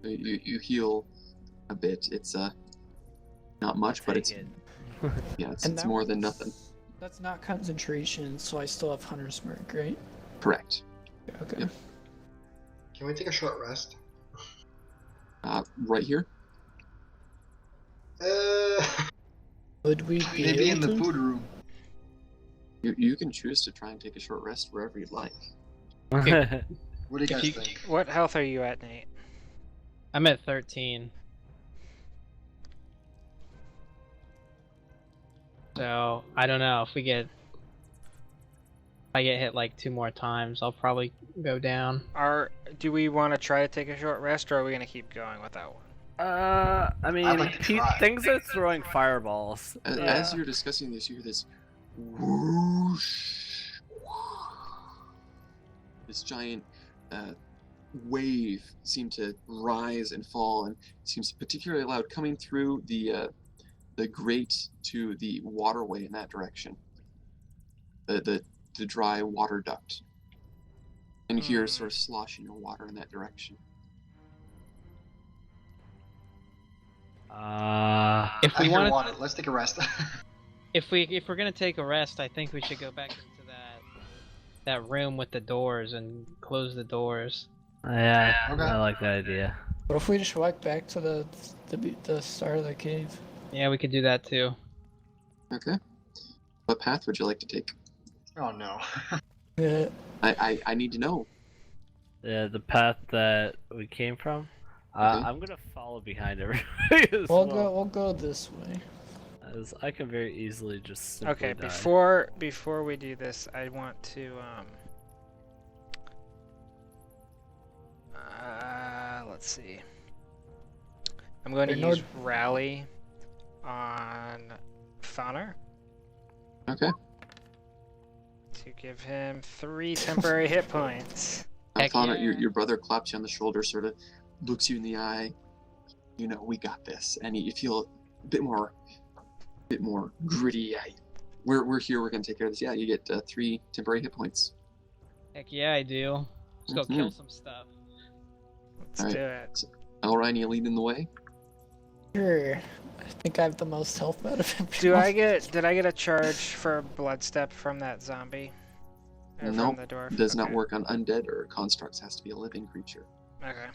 You heal a bit. It's not much, but it's Take it. yeah, it's And that more than was- nothing. That's not concentration, so I still have Hunter's Mark, right? Correct. Okay. Yep. Can we take a short rest? Right here. Would we be Maybe in able the to? food room. You can choose to try and take a short rest wherever you'd like. What do you If guys you- think? What health are you at, Nate? I'm at 13. So I don't know if I get hit like 2 more times, I'll probably go down. Do we want to try to take a short rest, or are we gonna keep going with that one? I mean, I'd like to try. things are throwing fireballs. As you're discussing this, you hear this whoosh, this giant wave seem to rise and fall, and seems particularly loud coming through the grate to the waterway in that direction. The dry water duct, and you hear sort of sloshing of water in that direction. If I we hear want water. Let's take a rest. if we're gonna take a rest, I think we should go back into that room with the doors and close the doors. Yeah, Okay. I like that idea. What if we just walk back to the start of the cave? Yeah, we could do that too. Okay. What path would you like to take? Oh no. Yeah. I need to know. Yeah, the path that we came from. Okay. I'm gonna follow behind everybody as We'll go this way. as I can very easily just simply Okay, die. before we do this, I want to let's see. I'm going to Wait, use rally on Fauner Okay. to give him 3 temporary hit points. Heck Fauna, yeah. your brother claps you on the shoulder, sort of looks you in the eye. You know, we got this, and you feel a bit more gritty. We're here. We're gonna take care of this. Yeah, you get 3 temporary hit points. Heck yeah, I do. Let's go kill some stuff. Let's Alright. do it. Elrine, you leading the way. Sure. I think I have the most health out of Did everyone. I get a charge for blood step from that zombie? Or Nope, from the dwarf? Does not Okay. work on undead or constructs. Has to be a living creature. Okay.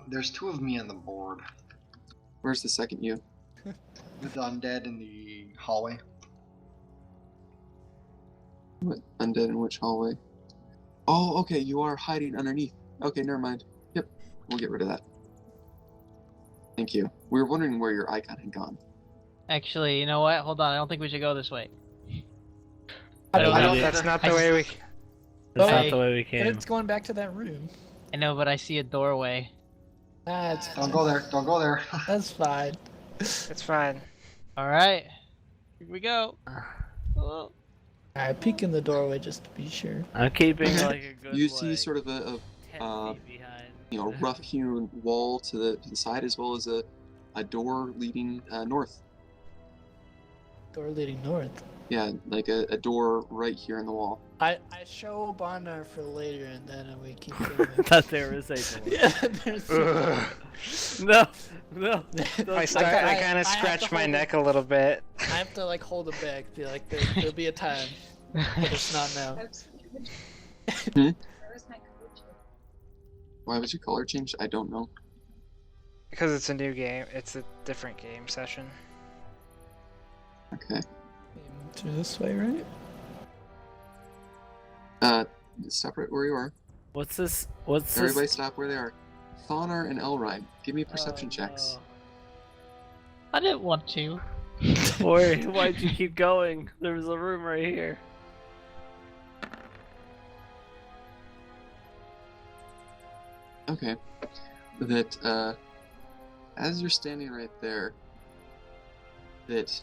There's 2 of me on the board. Where's the second you? With the undead in the hallway. What undead in which hallway? Oh, okay. You are hiding underneath. Okay, never mind. Yep, we'll get rid of that. Thank you. We were wondering where your icon had gone. Actually, you know what? Hold on. I don't think we should go this way. I don't I know. don't- That's not the I way we. That's Hey. not the way we But came. it's going back to that room. I know, but I see a doorway. It's Don't go there. Don't go there. That's fine. It's fine. All right, here we go. Oh. Alright, peek in the doorway just to be sure. I'm keeping like a good. You see like, sort of a 10 feet behind. rough hewn wall to the side, as well as a door leading north. Door leading north. Yeah, like a door right here in the wall. I show Bonnar for later and then we keep going. That there is a door. Yeah, there's No, no. I I kind of have scratched to my hold neck a little bit. I have to like hold it back, be like, there'll be a time, but it's not now. Where's my coach? Why was your color changed? I don't know. Because it's a new game. It's a different game session. Okay. Through this way, right? Stop right where you are. What's this? What's Everybody this? stop where they are. Thonar and Elrine, give me perception Oh, checks. I didn't want to. no. Why'd you keep going? There was a room right here. Okay. That, as you're standing right there, that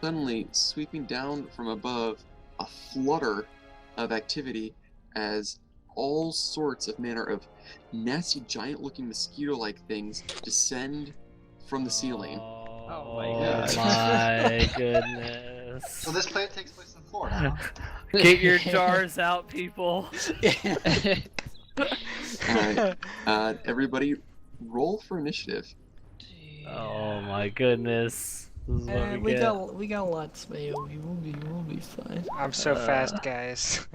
suddenly sweeping down from above, a flutter of activity as all sorts of manner of nasty, giant-looking mosquito-like things descend from the ceiling. Oh my God. my goodness. So this play takes place in Florida. Huh? Get your jars out, people. Alright, everybody roll for initiative. Oh my goodness. This is what we get. we got lots, man. We'll be fine. I'm so fast, guys.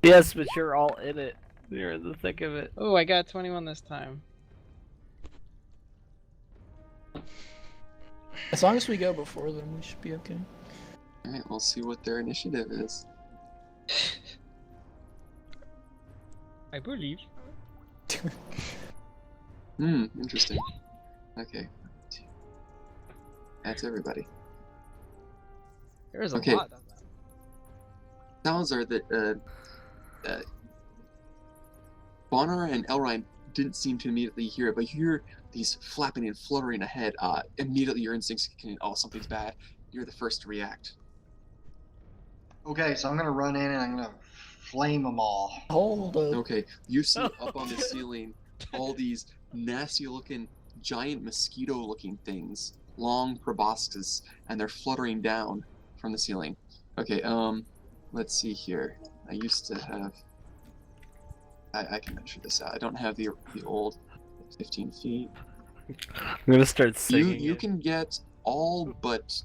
Yes, but you're all in it. You're in the thick of it. Oh, I got 21 this time. As long as we go before them, we should be okay. Alright, we'll see what their initiative is. I believe. Interesting. Okay. That's everybody. There is a Okay. lot of them. Sounds are that Bonnar and Elrine didn't seem to immediately hear it, but you hear these flapping and fluttering ahead. Immediately your instincts can, oh, something's bad. You're the first to react. Okay, so I'm gonna run in and I'm gonna flame them all. Hold up. Okay, you see up on the ceiling all these nasty-looking, giant mosquito-looking things, long proboscis, and they're fluttering down from the ceiling. Okay, let's see here. I used to have. I can measure this out. I don't have the old 15 feet. I'm gonna start singing. You it. can get all but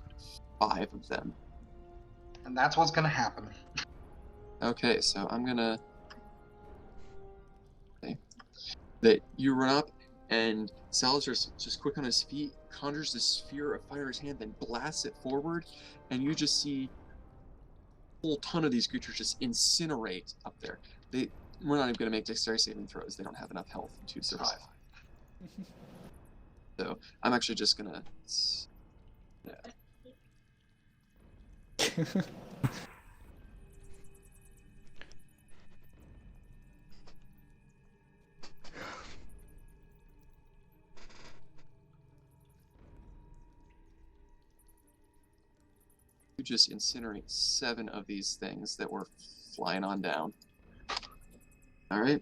5 of them. And that's what's gonna happen. Okay, so I'm gonna. Okay. That you run up, and Salazar's just quick on his feet, conjures this sphere of fire in his hand, then blasts it forward, and you just see a whole ton of these creatures just incinerate up there. We're not even gonna make dexterity saving throws. They don't have enough health to survive. So I'm actually just gonna. Yeah. You just incinerate 7 of these things that were flying on down. All right.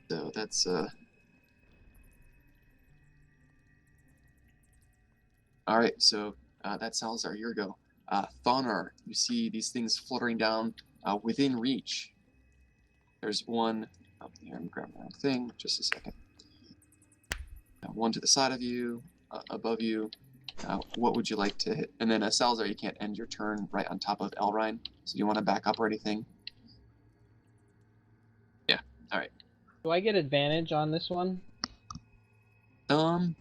So that's All right. So that's Salazar. Your go. Thonar, you see these things fluttering down within reach. There's one up here. I'm grabbing the wrong thing. Just a second. One to the side of you, above you. What would you like to hit? And then Salazar, you can't end your turn right on top of Elrine. So do you want to back up or anything? Yeah. All right. Do I get advantage on this one? I'd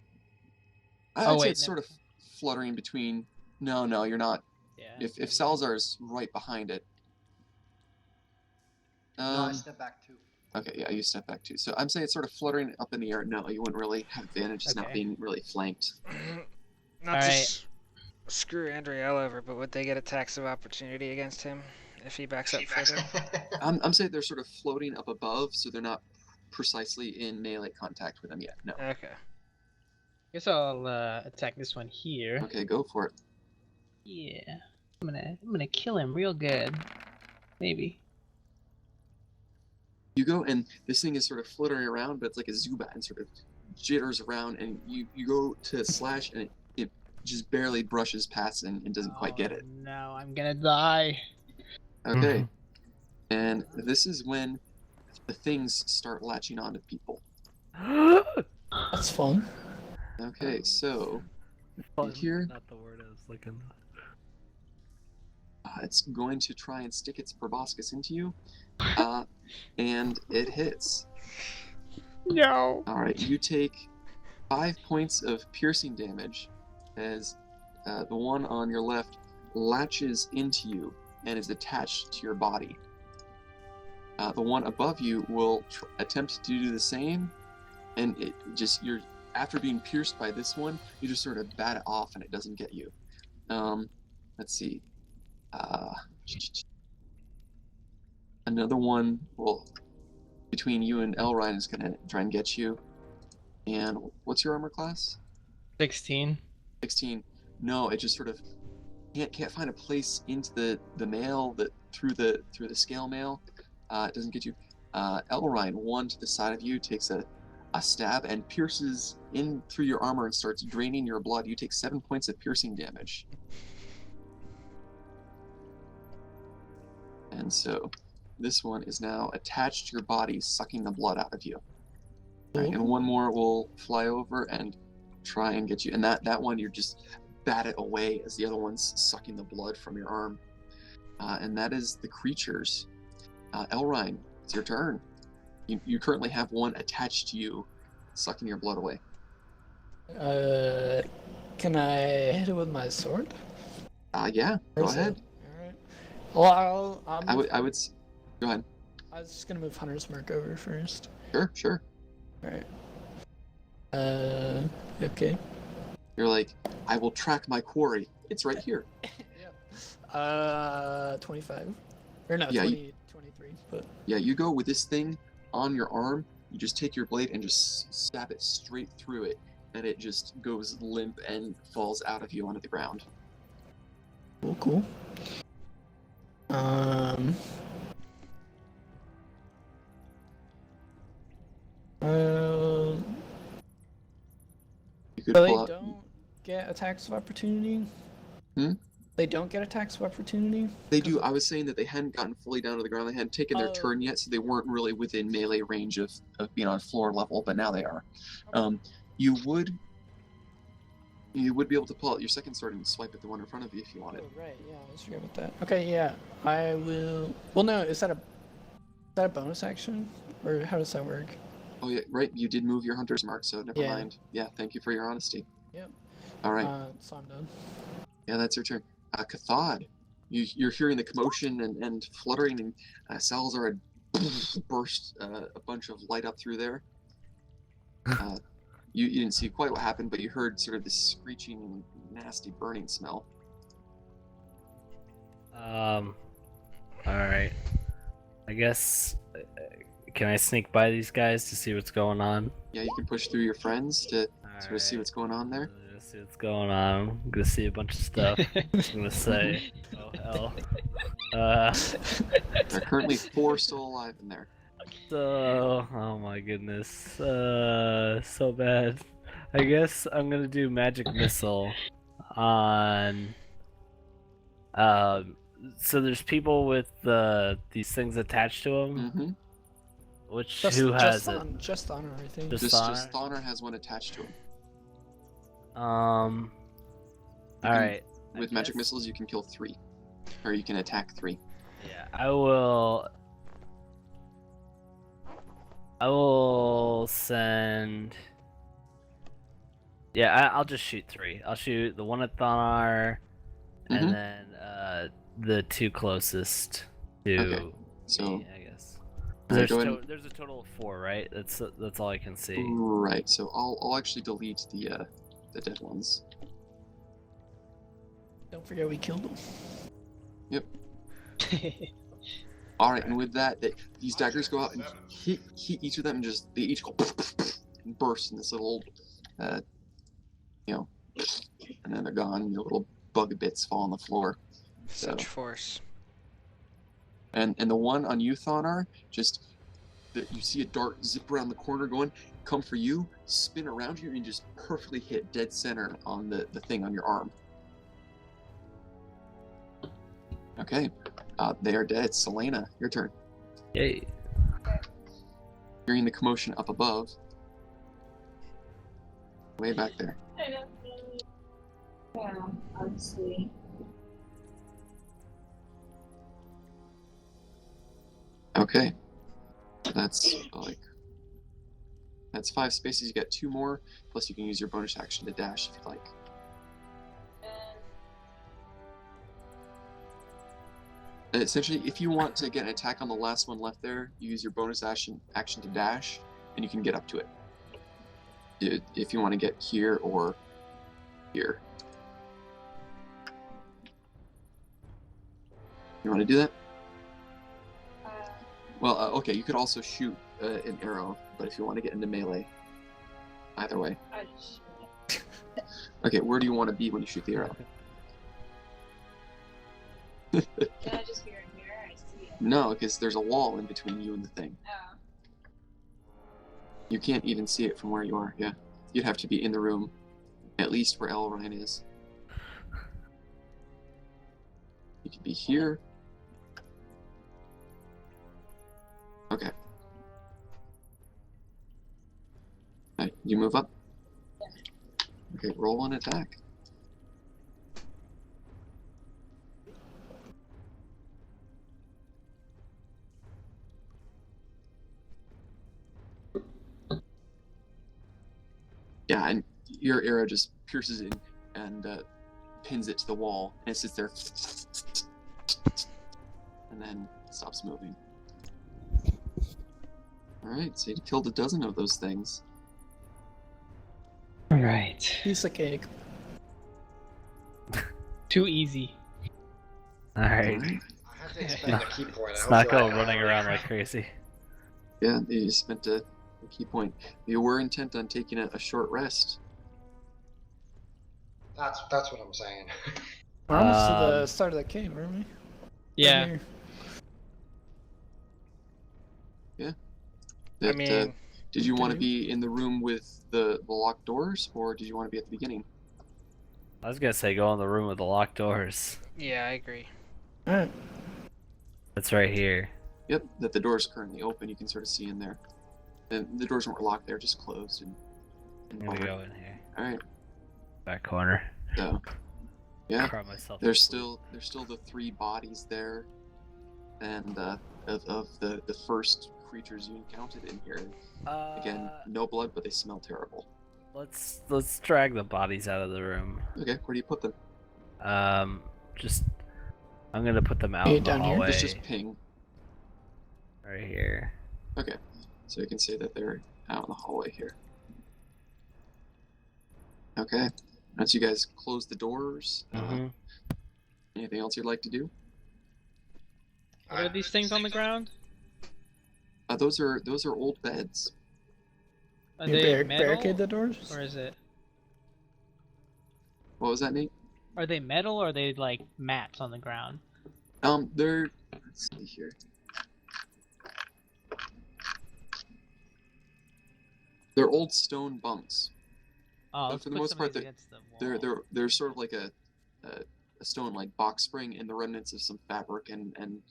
Oh, say wait, it's no. sort of fluttering between. No, you're not. Yeah. If Salazar is right behind it. No, I step back too. Okay, yeah, you step back too. So I'm saying it's sort of fluttering up in the air. No, you wouldn't really have advantage. It's not Okay. being really flanked. Not All to right. screw Andriel over, but would they get attacks of opportunity against him if he backs up further? I'm saying they're sort of floating up above, so they're not precisely in melee contact with them yet. No. Okay. Guess I'll attack this one here. Okay, go for it. Yeah. I'm gonna kill him real good. Maybe. You go, and this thing is sort of fluttering around, but it's like a Zubat and sort of jitters around, and you go to slash, and it just barely brushes past and doesn't quite get it. No, I'm gonna die. Okay. And this is when the things start latching onto people. That's fun. Okay, so Fun, here Not the word I was looking. it's going to try and stick its proboscis into you, and it hits. No. All right, you take 5 points of piercing damage as the one on your left latches into you and is attached to your body. The one above you will attempt to do the same, and it just after being pierced by this one, you just sort of bat it off and it doesn't get you. Let's see. Another one will between you and Elrine is gonna try and get you. And what's your armor class? 16. 16. No, it just sort of can't find a place into the mail that through the scale mail. It doesn't get you. Elrine, one to the side of you, takes a stab and pierces in through your armor and starts draining your blood. You take 7 points of piercing damage. And so this one is now attached to your body, sucking the blood out of you. All right, and one more will fly over and try and get you. And that one, you're just bat it away as the other one's sucking the blood from your arm. And that is the creatures. Elrine, it's your turn. You currently have one attached to you, sucking your blood away. Can I hit it with my sword? Yeah, go Or is it- ahead. Alright. Well, I would. Go ahead. I was just gonna move Hunter's Mark over first. Sure. Alright. Okay. You're like, I will track my quarry. It's right here. 25. Or no, Yeah, 23. But Yeah, you go with this thing on your arm. You just take your blade and just stab it straight through it, and it just goes limp and falls out of you onto the ground. cool. You could So they pull out. don't get attacks of opportunity? Hmm? They don't get attacks of opportunity? They do. I was saying that they hadn't gotten fully down to the ground. They hadn't taken their Oh. turn yet, so they weren't really within melee range of being on floor level. But now they are. You would You would be able to pull out your second sword and swipe at the one in front of you if you Oh, wanted. right, yeah, let's forget about that. Okay, yeah, I will. Well, no, is that a bonus action? Or how does that work? Oh yeah, right. You did move your hunter's mark, so never Yeah. mind. Yeah, thank you for your honesty. Yep. All right. So I'm done. Yeah, that's your turn. Cathod, you're hearing the commotion and fluttering, and Salazar burst a bunch of light up through there. You didn't see quite what happened, but you heard sort of this screeching, nasty burning smell. All right. I guess. Can I sneak by these guys to see what's going on? Yeah, you can push through your friends to All sort of see what's going on there. Let's see what's going on. I'm gonna see a bunch of stuff. I'm gonna say, oh hell. There are currently 4 still alive in there. So, oh my goodness, so bad. I guess I'm gonna do magic missile on. So there's people with these things attached to them. Mm-hmm. Which Just, who has just it? on, just honor, I think. Just- Just Thonar has one attached to him. All right. I With magic guess- missiles, you can kill 3, or you can attack 3. Yeah, I will send. Yeah, I'll just shoot 3. I'll shoot the one at Thonar, Mhm. and then the 2 closest to Okay, so- me, I guess. Alright, There's, go ahead. there's a total of 4, right? That's all I can see. Right. So I'll actually delete the dead ones. Don't forget we killed him. All right, and with that, these daggers go out and hit each of them, and they each go and burst in this little, and then they're gone. And the little bug bits fall on the floor. Such So- force. And the one on you, Thonar, you see a dart zip around the corner, come for you, spin around you, and just perfectly hit dead center on the thing on your arm. Okay, they are dead. Selena, your turn. Yay. Hearing the commotion up above, way back there. I don't know. Yeah, honestly. Okay, that's 5 spaces. You got 2 more, plus you can use your bonus action to dash if you'd like. Essentially, if you want to get an attack on the last one left there, you use your bonus action to dash, and you can get up to it. If you want to get here or here. You want to do that? Well, okay, you could also shoot an arrow, but if you want to get into melee, either way. I just Okay, where do you want to be when you shoot the arrow? can I just be right here? I see it. No, because there's a wall in between you and the thing. Oh. You can't even see it from where you are. Yeah, you'd have to be in the room, at least where Elrine is. You could be here. Okay. Alright, you move up. Okay, roll an attack. Yeah, and your arrow just pierces in and pins it to the wall, and it sits there, and then stops moving. Alright, so you killed a dozen of those things. Right. Piece of cake. Too easy. Alright. Alright. I have to expend a key point. It's I not don't feel going like I running already around have. like crazy. Yeah, you spent a key point. You were intent on taking a short rest. That's what I'm saying. We're almost to the Um, start of the cave, aren't we? Right Yeah. here. I That, mean, did you want to okay. be in the room with the locked doors, or did you want to be at the beginning? I was gonna say go in the room with the locked doors. yeah, I agree. Alright. It's right here. Yep, that the door is currently open. You can sort of see in there. And the doors weren't locked; they're just closed. And I'm gonna go in here. all right. Back corner. So, yeah, Cry myself. there's still the 3 bodies there, and of the first creatures you encountered in here. Again, no blood, but they smell terrible. Let's drag the bodies out of the room. Okay, where do you put them? Just I'm gonna put them out Hey, in the down here? hallway. Just ping. Right here. Okay, so you can say that they're out in the hallway here. Okay, once you guys close the doors, Mhm. anything else you'd like to do? What are these things on the ground? Those are old beds. Are You they metal, barricade the doors? or is it? What was that, Nate? Are they metal or are they like mats on the ground? They're, let's see here. They're old stone bunks. Oh, let's for the put most some part, against the wall. They're sort of like a stone like box spring and the remnants of some fabric and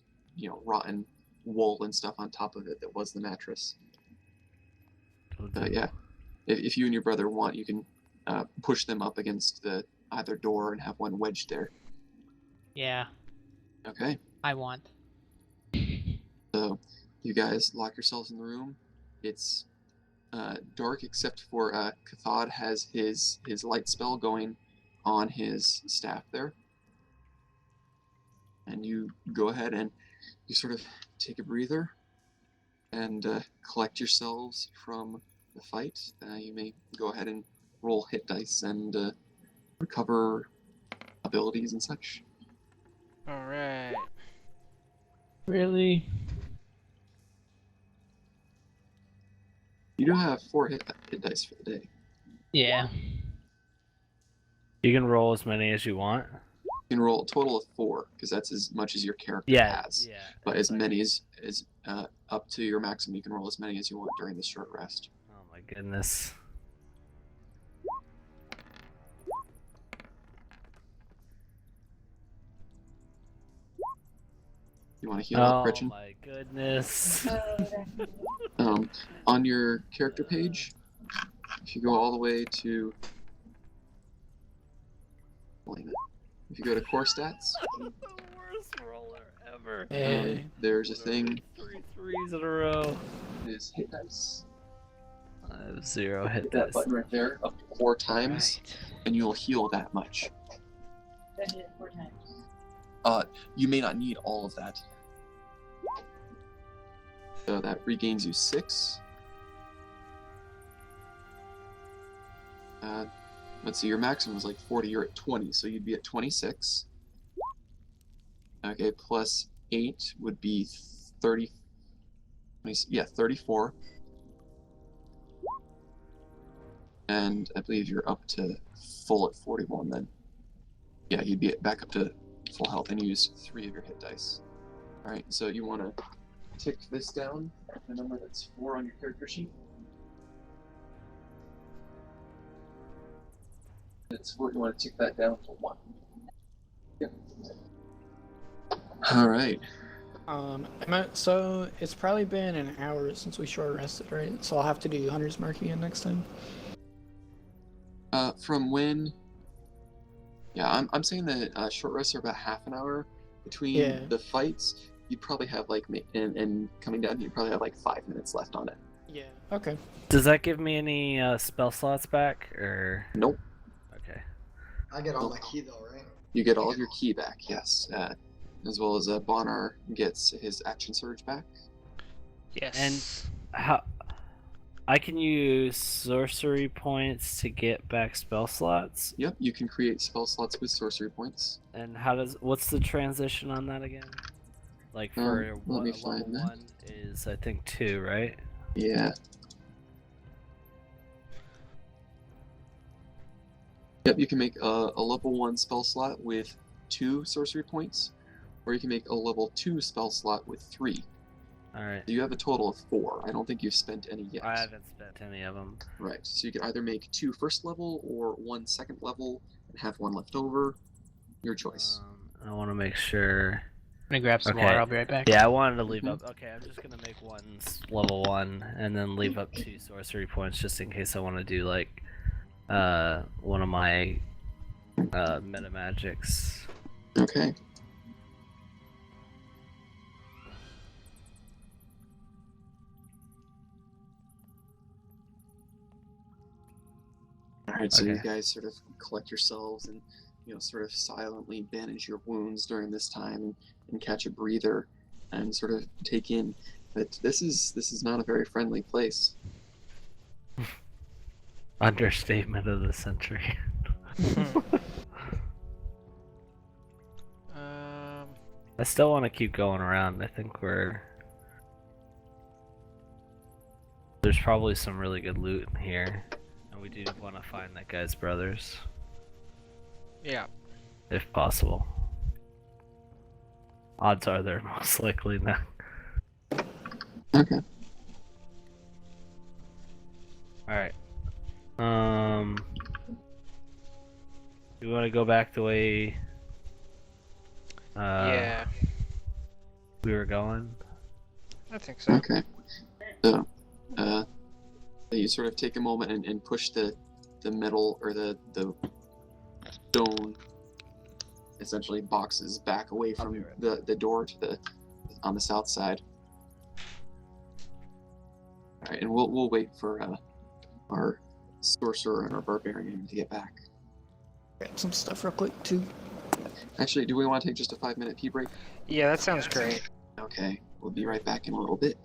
rotten wool and stuff on top of it that was the mattress. Yeah, if you and your brother want, you can push them up against either door and have one wedged there. Yeah, Okay, I want. so you guys lock yourselves in the room. It's dark except for Cathod has his light spell going on his staff there. And you go ahead and you sort of take a breather and collect yourselves from the fight. You may go ahead and roll hit dice and recover abilities and such. All right. Really? You do have 4 hit dice for the day. Yeah. You can roll as many as you want. You can roll a total of 4 because that's as much as your character has. Yeah. But as many as up to your maximum, you can roll as many as you want during this short rest. Oh my goodness. You want to heal up, Oh Gretchen? my goodness. On your character page, if you go all the way to, if you go to core stats, The worst roller ever. Hey. there's a thing 3 threes in a row. that is hit dice. I have 0 hit Hit that dice. button right there up to 4 times, Right. and you'll heal that much. I did it 4 times. You may not need all of that. So that regains you 6. Let's see, your maximum was like 40, you're at 20, so you'd be at 26. Okay, plus 8 would be 30. 34. And I believe you're up to full at 41 then. Yeah, you'd be back up to full health and use 3 of your hit dice. Alright, so you want to tick this down, the number that's 4 on your character sheet. It's 4, you want to tick that down to 1. Yep. Alright. So it's probably been an hour since we short rested, right? So I'll have to do Hunter's Mark again next time. From when? Yeah, I'm saying that short rests are about half an hour between Yeah. the fights. You'd probably have like, and coming down, you'd probably have like 5 minutes left on it. Yeah. Okay. Does that give me any spell slots back, or? Nope. Okay. I get all my key though, right? You get all of your ki back, yes. As well as Bonar gets his action surge back. Yes. And how? I can use sorcery points to get back spell slots. Yep, you can create spell slots with sorcery points. And what's the transition on that again? Like for let me level find that. 1 is I think 2, right? Yeah. Yep, you can make a level 1 spell slot with 2 sorcery points, or you can make a level 2 spell slot with 3. Alright. You have a total of 4. I don't think you've spent any yet. I haven't spent any of them. Right, so you can either make 2 first level or 1 second level and have 1 left over. Your choice. I want to make sure. I'm gonna grab some Okay. more. I'll be right back. Yeah, I wanted to leave Mhm. up. Okay, I'm just gonna make level 1 and then leave up 2 sorcery points just in case I want to do like one of my meta magics. Okay. Alright, so you Okay. guys sort of collect yourselves and, sort of silently bandage your wounds during this time and catch a breather and sort of take in that this is not a very friendly place. Understatement of the century. I still want to keep going around. I think there's probably some really good loot in here, and we do want to find that guy's brothers, Yeah. if possible. Odds are they're most likely not. Okay. Alright. You want to go back the way Yeah. we were going? I think so. Okay. So, you sort of take a moment and push the metal or the stone essentially boxes back away from the door to on the south side. All right, and we'll wait for our sorcerer and our barbarian to get back. Grab some stuff real quick too. Actually, do we want to take just a 5-minute pee break? Yeah, that sounds great. Okay, we'll be right back in a little bit.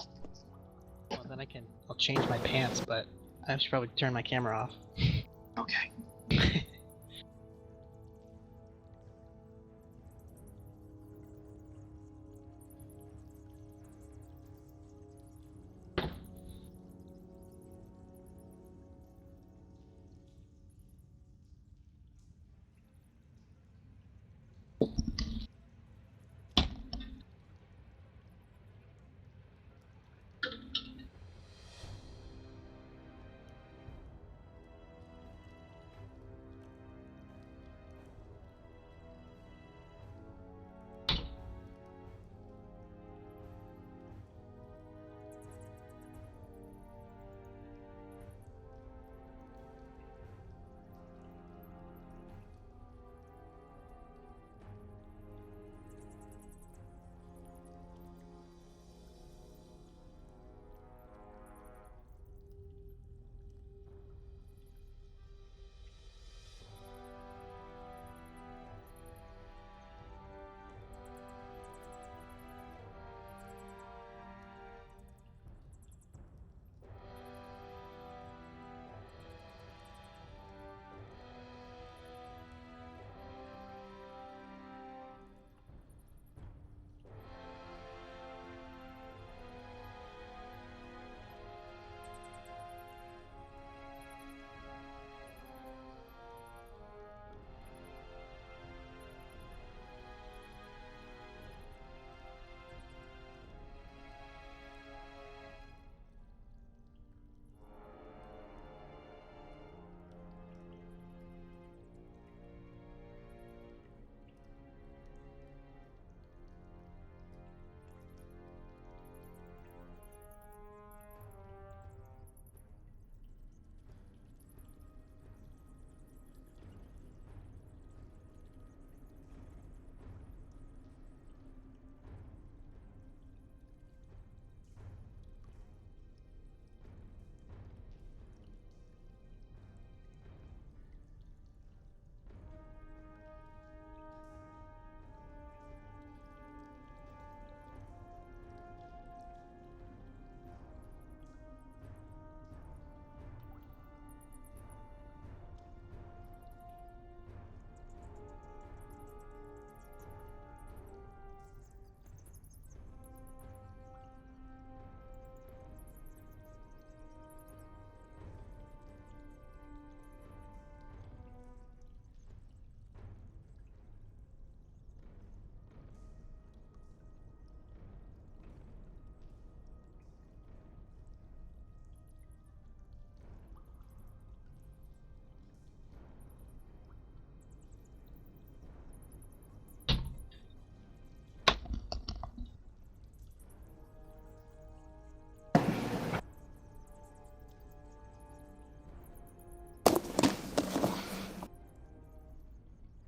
Well, then I'll change my pants, but I should probably turn my camera off. Okay.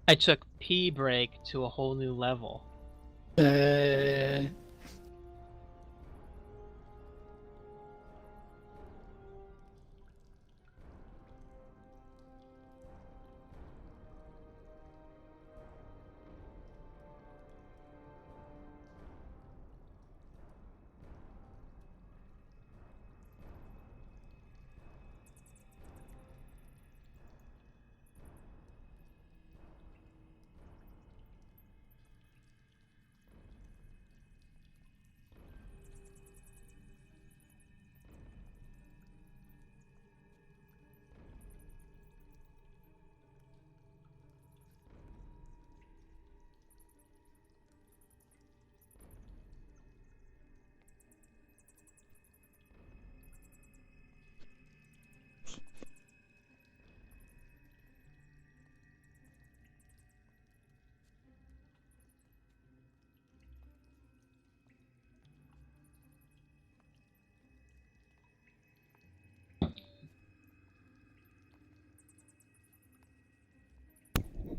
I took P break to a whole new level. Uh,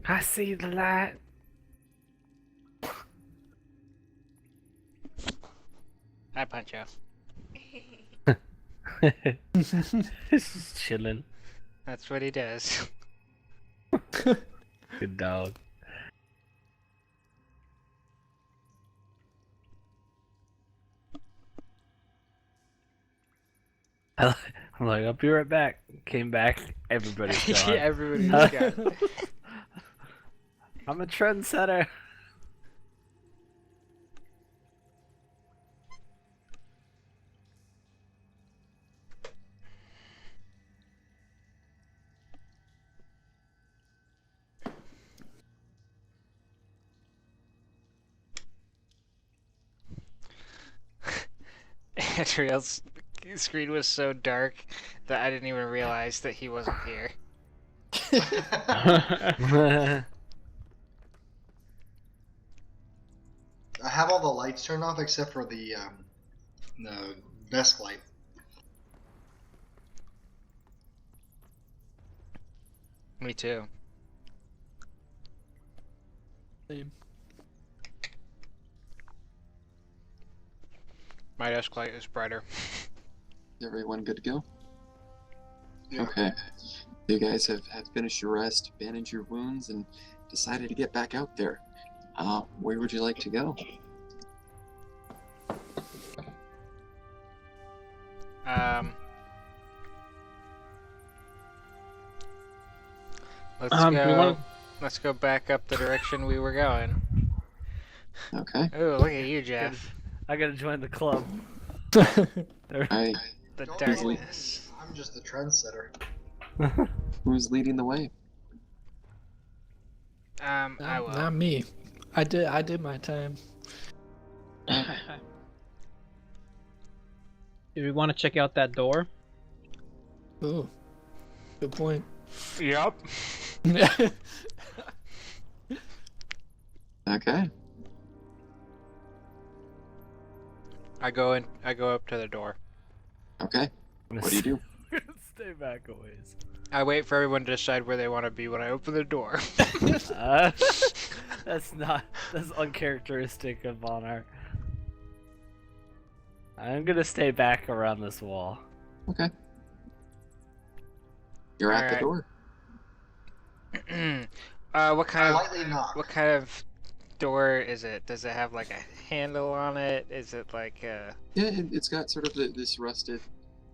I see the light. Hi, Pancho. Just chilling. That's what he does. Good dog. I'm like, I'll be right back. Came back, everybody's Yeah, gone. everybody's gone. I'm a trendsetter. Adriel's screen was so dark that I didn't even realize that he wasn't here. I have all the lights turned off except for the desk light. Me too. Same. My desk light is brighter. Is everyone good to go? Yeah. Okay. You guys have finished your rest, bandaged your wounds, and decided to get back out there. Where would you like to go? Let's We go. wanna- Let's go back up the direction we were going. Okay. Oh, look at you, Jeff. I gotta join the club. I, The Don't darkness. I'm just a trendsetter. who's leading the way? I will. Not me. I did my time. Do we want to check out that door? Oh, good point. Yup. Okay. I go in. I go up to the door. Okay. What do you do? Stay back a ways. I wait for everyone to decide where they want to be when I open the door. That's uncharacteristic of Honor. I'm gonna stay back around this wall. Okay. You're at the Alright. door. What kind of Lightly knock. what kind of door is it? Does it have like a handle on it? Is it like a? Yeah, it's got sort of this rusted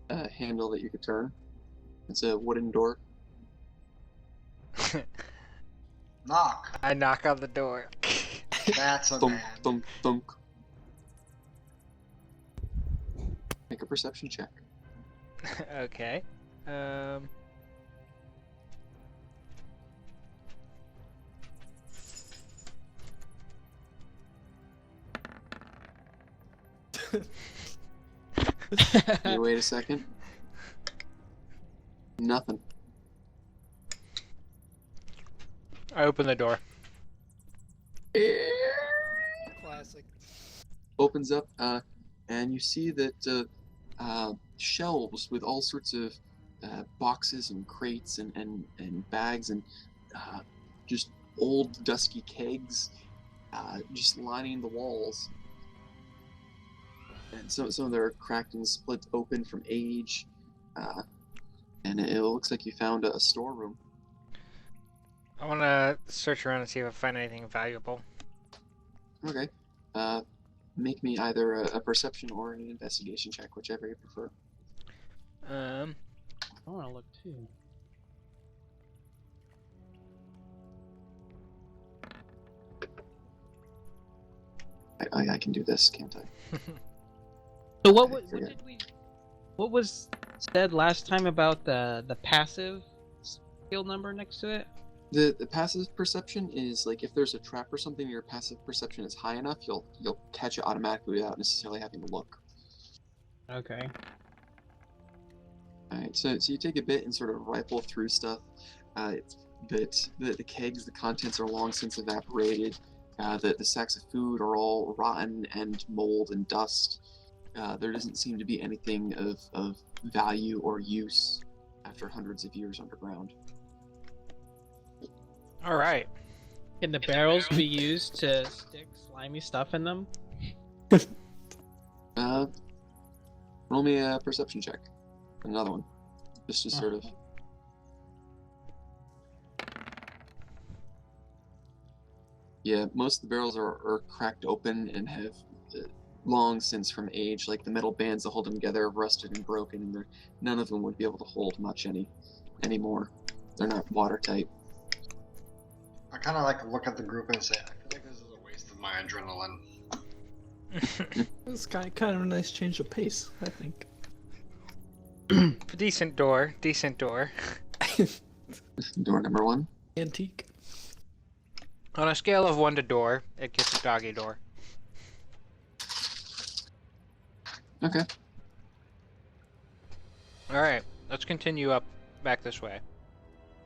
handle that you could turn. It's a wooden door. Knock. I knock on the door. That's a Thunk, man. thunk, thunk. Make a perception check. Okay. You wait a second. Nothing. I open the door. Classic. Opens up, and you see that shelves with all sorts of boxes and crates and bags and just old dusky kegs just lining the walls. And some of them are cracked and split open from age. And it looks like you found a storeroom. I want to search around and see if I find anything valuable. Okay. Make me either a perception or an investigation check, whichever you prefer. I want to look too. I can do this, can't I? So what was said last time about the passive skill number next to it? The passive perception is like if there's a trap or something, your passive perception is high enough, you'll catch it automatically without necessarily having to look. Okay. Alright, so you take a bit and sort of rifle through stuff. The kegs, the contents are long since evaporated. The sacks of food are all rotten and mold and dust. There doesn't seem to be anything of value or use after hundreds of years underground. All right. Can the barrels be used to stick slimy stuff in them? Roll me a perception check. Another one. Just to sort of... Yeah, most of the barrels are cracked open and have long since from age. Like the metal bands that hold them together have rusted and broken, and none of them would be able to hold much anymore. They're not watertight. I kind of like look at the group and say, I feel like this is a waste of my adrenaline. It's kind of a nice change of pace, I think. Decent door. Decent door. Door number one. Antique. On a scale of 1 to door, it gets a doggy door. Okay. All right, let's continue up back this way.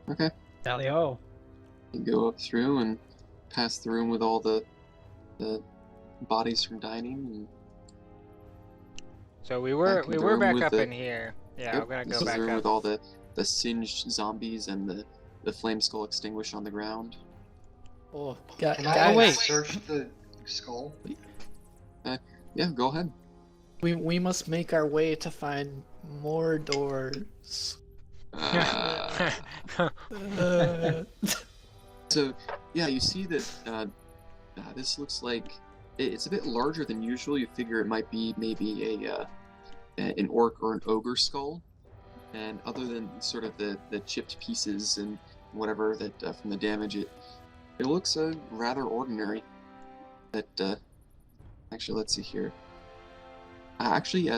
Okay. Tally-ho. You go up through and past the room with all the bodies from dining. And So we were Back in the back room up with in here. Yeah, Yep, I'm gonna this go is back the room up. with all the singed zombies and the flame skull extinguished on the ground. Oh, Can I wait. search the skull? Yeah, go ahead. we must make our way to find more doors. Uh, Uh, So, yeah, you see that this looks like it's a bit larger than usual. You figure it might be maybe an orc or an ogre skull, and other than sort of the chipped pieces and whatever that from the damage, it looks rather ordinary. That actually, let's see here.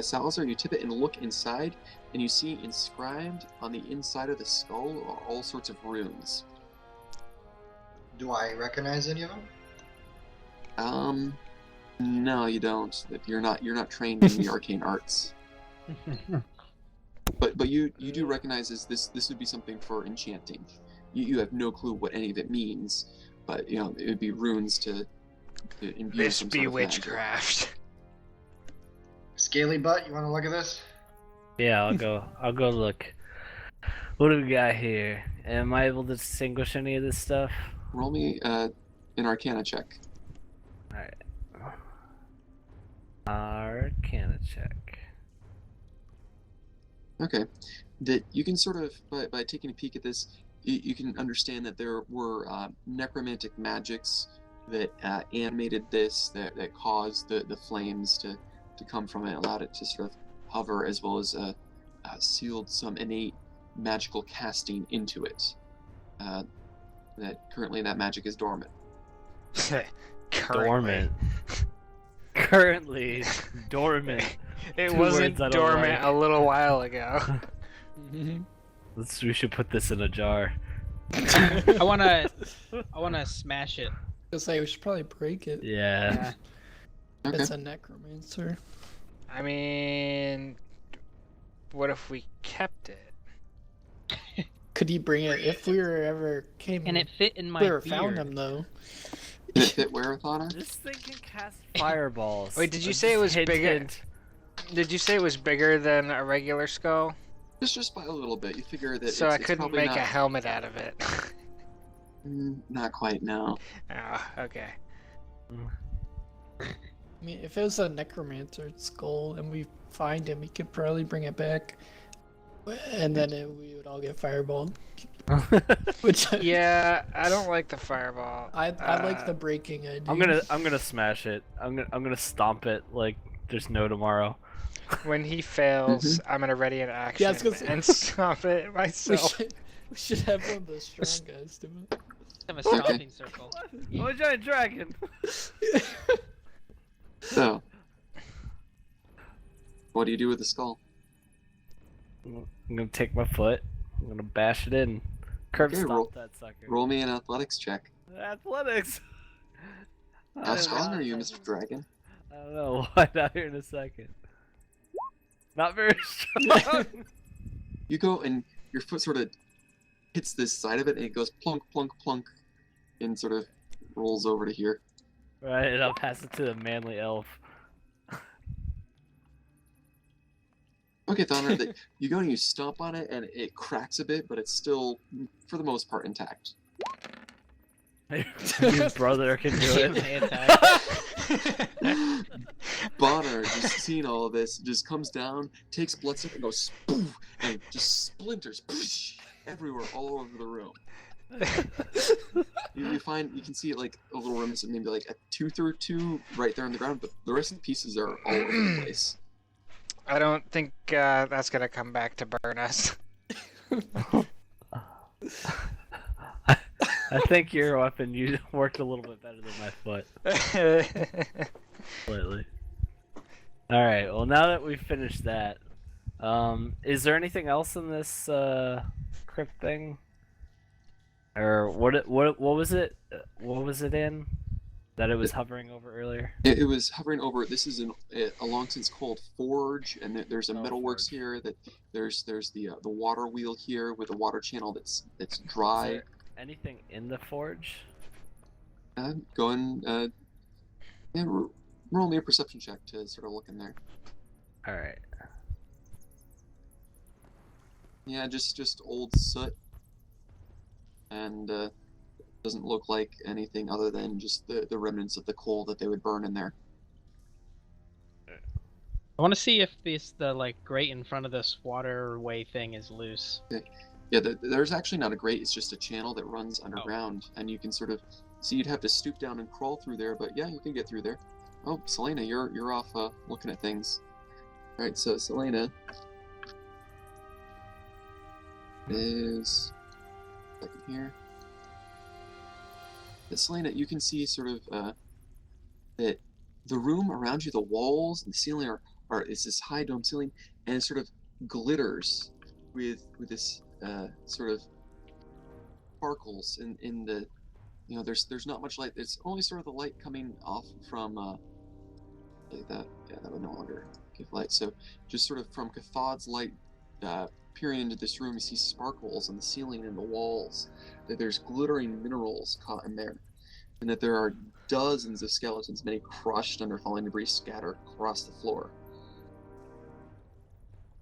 Salazar, you tip it and look inside, and you see inscribed on the inside of the skull are all sorts of runes. Do I recognize any of them? No, you don't. You're not trained in the arcane arts. But you do recognize this would be something for enchanting. You have no clue what any of it means, but you know it would be runes to imbue This some be sort of magic. witchcraft. Scaly butt, you want to look at this? Yeah, I'll go look. What do we got here? Am I able to distinguish any of this stuff? Roll me an Arcana check. Alright. Arcana check. Okay, that you can sort of by taking a peek at this, you can understand that there were necromantic magics that animated this, that caused the flames to come from it, allowed it to sort of hover, as well as sealed some innate magical casting into it. That currently that magic is dormant. Dormant. Currently dormant. It Two wasn't words I don't dormant like. a little while ago. We should put this in a jar. I wanna smash it. I say we should probably break it. Yeah. Okay. It's a necromancer. I mean, what if we kept it? Could he bring it if we were ever came? Can it fit in my we ever beard? found him though. Did it fit where, Athana? This thing can cast fireballs. Wait, did you Just say it was hint, bigger? hint. Did you say it was bigger than a regular skull? Just by a little bit. You figure that So it's, I it's couldn't probably make not, a helmet out of it. Not quite, no. Oh, okay. I mean, if it was a necromancer skull and we find him, we could probably bring it back, and then we would all get fireballed. Which Yeah, I don't like the fireball. I like the breaking idea. I'm gonna smash it. I'm gonna stomp it like there's no tomorrow. When he fails, I'm gonna ready an action Yeah, I was gonna say- and stop it We myself. should have one of the strong guys do it. Have a stomping circle. Oh, a giant dragon! So, what do you do with the skull? I'm gonna take my foot. I'm gonna bash it in. Curb Okay, stomp roll- that sucker. Roll me an athletics check. Athletics. I How am strong not- are you, Mr. Dragon? I don't know. We'll find out here in a second. Not very strong. You go and your foot sort of hits this side of it, and it goes plunk, plunk, plunk, and sort of rolls over to here. Right, and I'll pass it to the manly elf. Okay, Thonra, you go and you stomp on it, and it cracks a bit, but it's still, for the most part, intact. Your brother can do it. Bonner, just seeing all of this, just comes down, takes Bloodstep, and goes spoof, and just splinters everywhere, all over the room. You can see like a little remnants of maybe like a tooth or two right there on the ground, but the rest of the pieces are all over the place. I don't think that's gonna come back to burn us. I think your weapon you worked a little bit better than my foot lately. Alright, well now that we've finished that, is there anything else in this crypt thing? Or what was it? What was it in? That it was hovering over earlier? It was hovering over. This is a long since cold forge, and there's a metalworks forge. here. That there's the water wheel here with a water channel that's Is dry. there anything in the forge? Go and roll me a perception check to sort of look in there. Alright. Yeah, just old soot, and doesn't look like anything other than just the remnants of the coal that they would burn in there. I want to see if the like grate in front of this waterway thing is loose. Yeah, there's actually not a grate. It's just a channel that runs underground, and you can sort of see. You'd have to stoop down and crawl through there, but yeah, you can get through there. Oh, Selena, you're off looking at things. All right, so Selena is second here. Selena, you can see sort of that the room around you, the walls and the ceiling are it's this high dome ceiling, and it sort of glitters with this sort of sparkles in the, you know, there's not much light. It's only sort of the light coming off from like that. Yeah, that would no longer give light. So just sort of from Cathod's light peering into this room, you see sparkles on the ceiling and the walls. That there's glittering minerals caught in there, and that there are dozens of skeletons, many crushed under falling debris, scattered across the floor.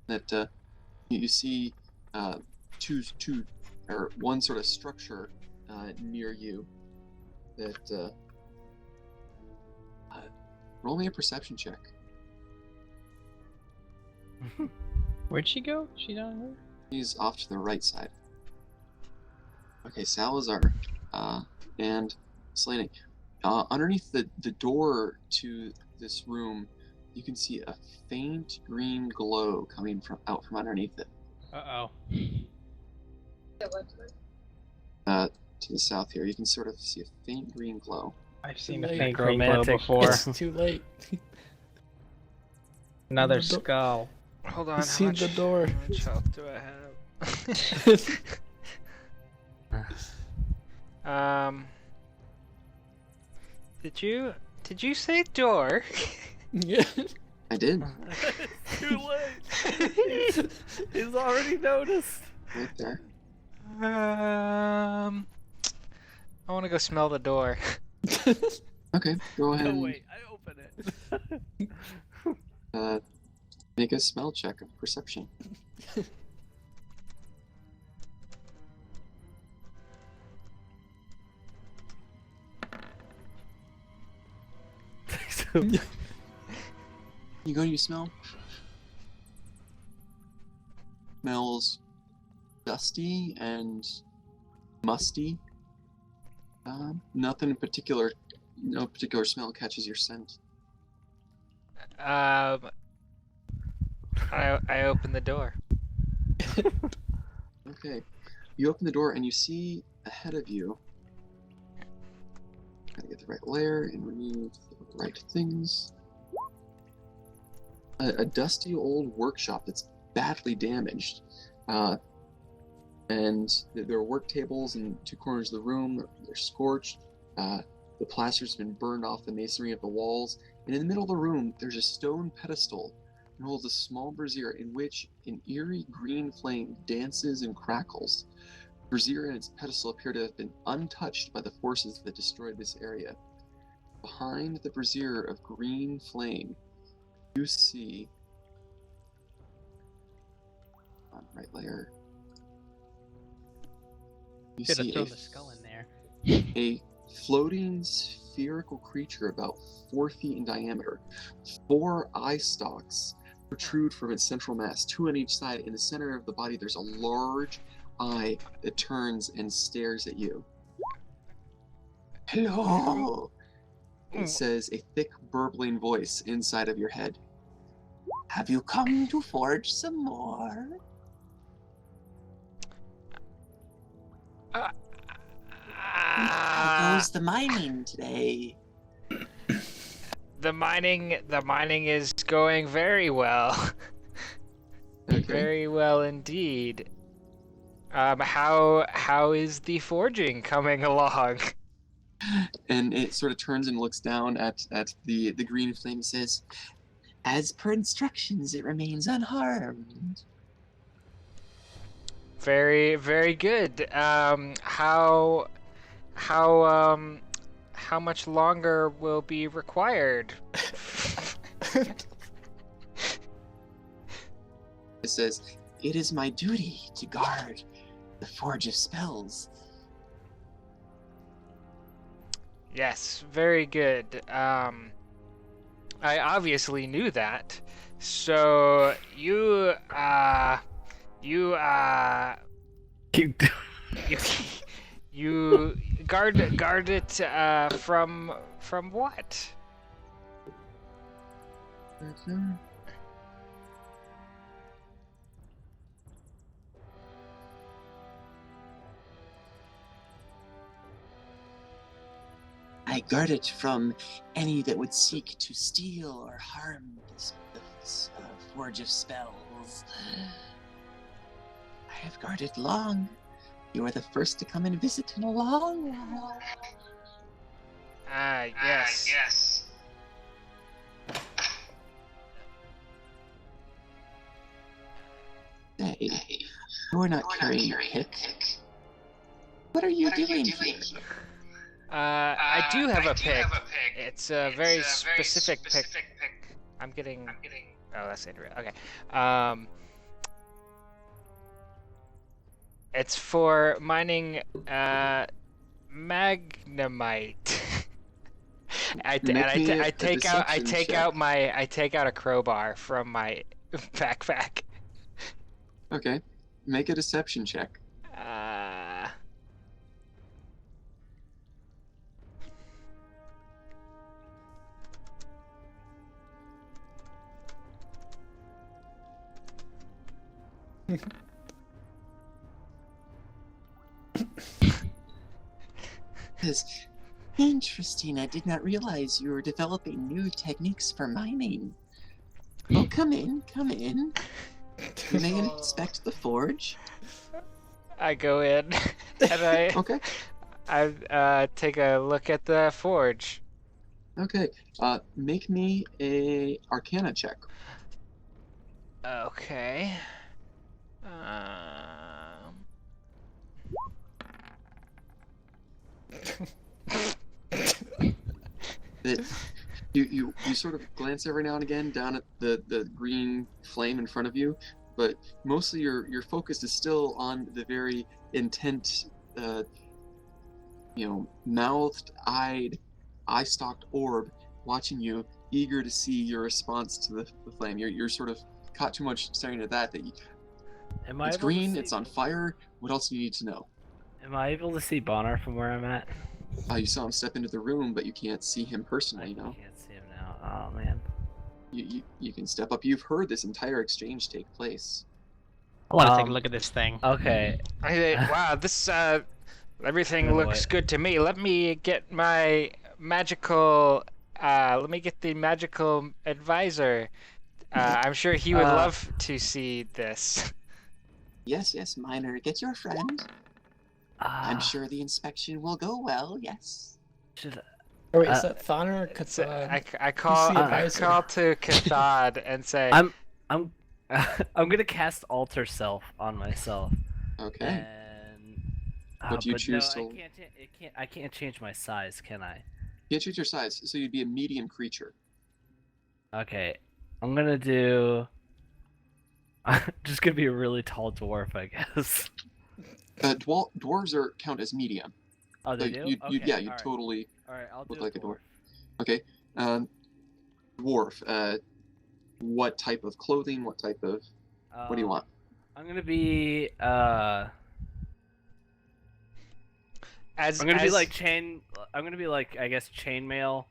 That you see two or one sort of structure near you. That roll me a perception check. Where'd she go? She down here? He's off to the right side. Okay, Salazar and Selene. Underneath the door to this room, you can see a faint green glow coming out from underneath it. Uh-oh. To the south here, you can sort of see a faint green glow. I've seen a Like faint green glow romantic. before. It's too late. Another The do- skull. Hold on. You How see much, the door. how much health do I have? Did you say door? Yeah. I did, It's too late. He's already noticed. right there. I want to go smell the door. Okay, go ahead No, and wait, I open it. make a smell check of perception. You go and you smell. Smells dusty and musty. Nothing in particular. No particular smell catches your scent. I open the door. Okay. You open the door and you see ahead of you. Gotta get the right layer and remove the right things. A dusty old workshop that's badly damaged. And there are work tables in two corners of the room. They're scorched. The plaster's been burned off the masonry of the walls. And in the middle of the room, there's a stone pedestal that holds a small brazier in which an eerie green flame dances and crackles. The brazier and its pedestal appear to have been untouched by the forces that destroyed this area. Behind the brazier of green flame, you see... right layer. You Should have see thrown the skull in there. a floating spherical creature about 4 feet in diameter. 4 eye stalks protrude from its central mass, 2 on each side. In the center of the body, there's a large eye that turns and stares at you. Hello! It says, a thick, burbling voice inside of your head. Have you come to forge some more? How goes the mining today? The mining is going very well. Okay. Very well indeed. How is the forging coming along? And it sort of turns and looks down at the green flame and says, as per instructions, it remains unharmed. Very, very good. How much longer will be required? It says, it is my duty to guard the Forge of Spells. Yes, very good. I obviously knew that. So you you guard it from what? I guard it from any that would seek to steal or harm this Forge of Spells. I have guarded long. You are the first to come and visit in a long while. Yes. Say, you're not carrying your pick. What are you doing here? I do have a pick. It's a very specific pick. I'm getting. Oh, that's it. Okay. It's for mining magnemite. I take out a crowbar from my backpack. Okay, make a deception check. Interesting. I did not realize you were developing new techniques for mining. Oh, come in. You may inspect the forge. I go in and Okay. I take a look at the forge. Okay. Make me a Arcana check. Okay. You sort of glance every now and again down at the green flame in front of you, but mostly your focus is still on the very intent, mouthed-eyed, eye-stalked orb watching you eager to see your response to the flame. You're sort of caught too much staring at that you, Am I it's able to green, see- it's on fire. What else do you need to know? Am I able to see Bonner from where I'm at? You saw him step into the room, but you can't see him I personally. can't see him now. Oh man. You can step up. You've heard this entire exchange take place. I want to take a Um, look at this thing. Okay. Wow, this everything No, looks wait. good to me. Let me get my magical. Let me get the magical advisor. I'm sure he would love to see this. Yes, yes, Miner, get your friend. I'm sure the inspection will go well. Yes. Should Oh wait, Uh, is that Thana or So Kathad? I call the I advisor. call to Cathod and say, I'm I'm gonna cast Alter Self on myself. Okay. And What do you but choose no, to- I can't change my size, can I? You choose your size, so you'd be a medium creature. Okay. I'm gonna do I'm just gonna be a really tall dwarf, I guess. Dwarves count as medium. Oh, they So do? you'd, Okay, you'd alright. totally Alright, I'll look do like a dwarf. Okay. Dwarf. What type of clothing? What type of? What do you want? I'm gonna be as I'm gonna be as- like I'm gonna be like, I guess, chainmail,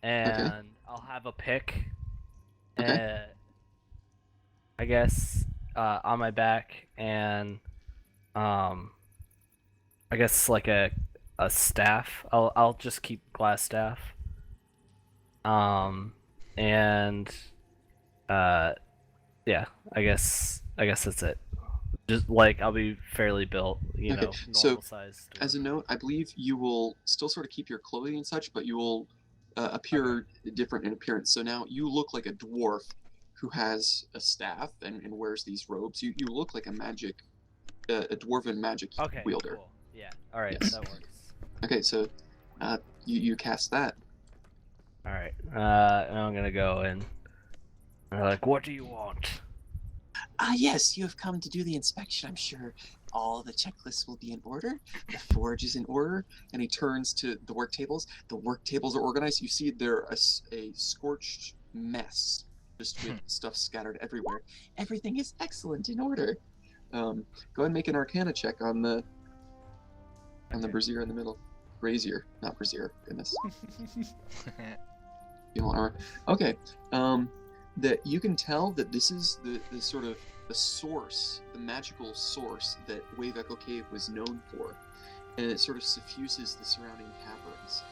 and I'll have a pick. Okay. I guess on my back, and I guess like a staff. I'll just keep glass staff. And yeah, I guess that's it. Just like I'll be fairly built, you Okay, know, so, normal sized. As a note, I believe you will still sort of keep your clothing and such, but you will appear different in appearance. So now you look like a dwarf who has a staff and wears these robes. You look like a dwarven magic Okay, wielder. cool. Yeah. All right, Yes. that works. Okay, so you cast that. All right. Now I'm gonna go and they're like, "What do you want?" Yes, you have come to do the inspection. I'm sure all the checklists will be in order. The forge is in order. And he turns to the work tables. The work tables are organized. You see they're a scorched mess, just with stuff scattered everywhere. Everything is excellent in order. Go ahead and make an Arcana check on the brazier in the middle. Brazier, not brazier. Goodness. Steel armor. Okay. That you can tell that this is the sort of the source, the magical source that Wave Echo Cave was known for, and it sort of suffuses the surrounding caverns.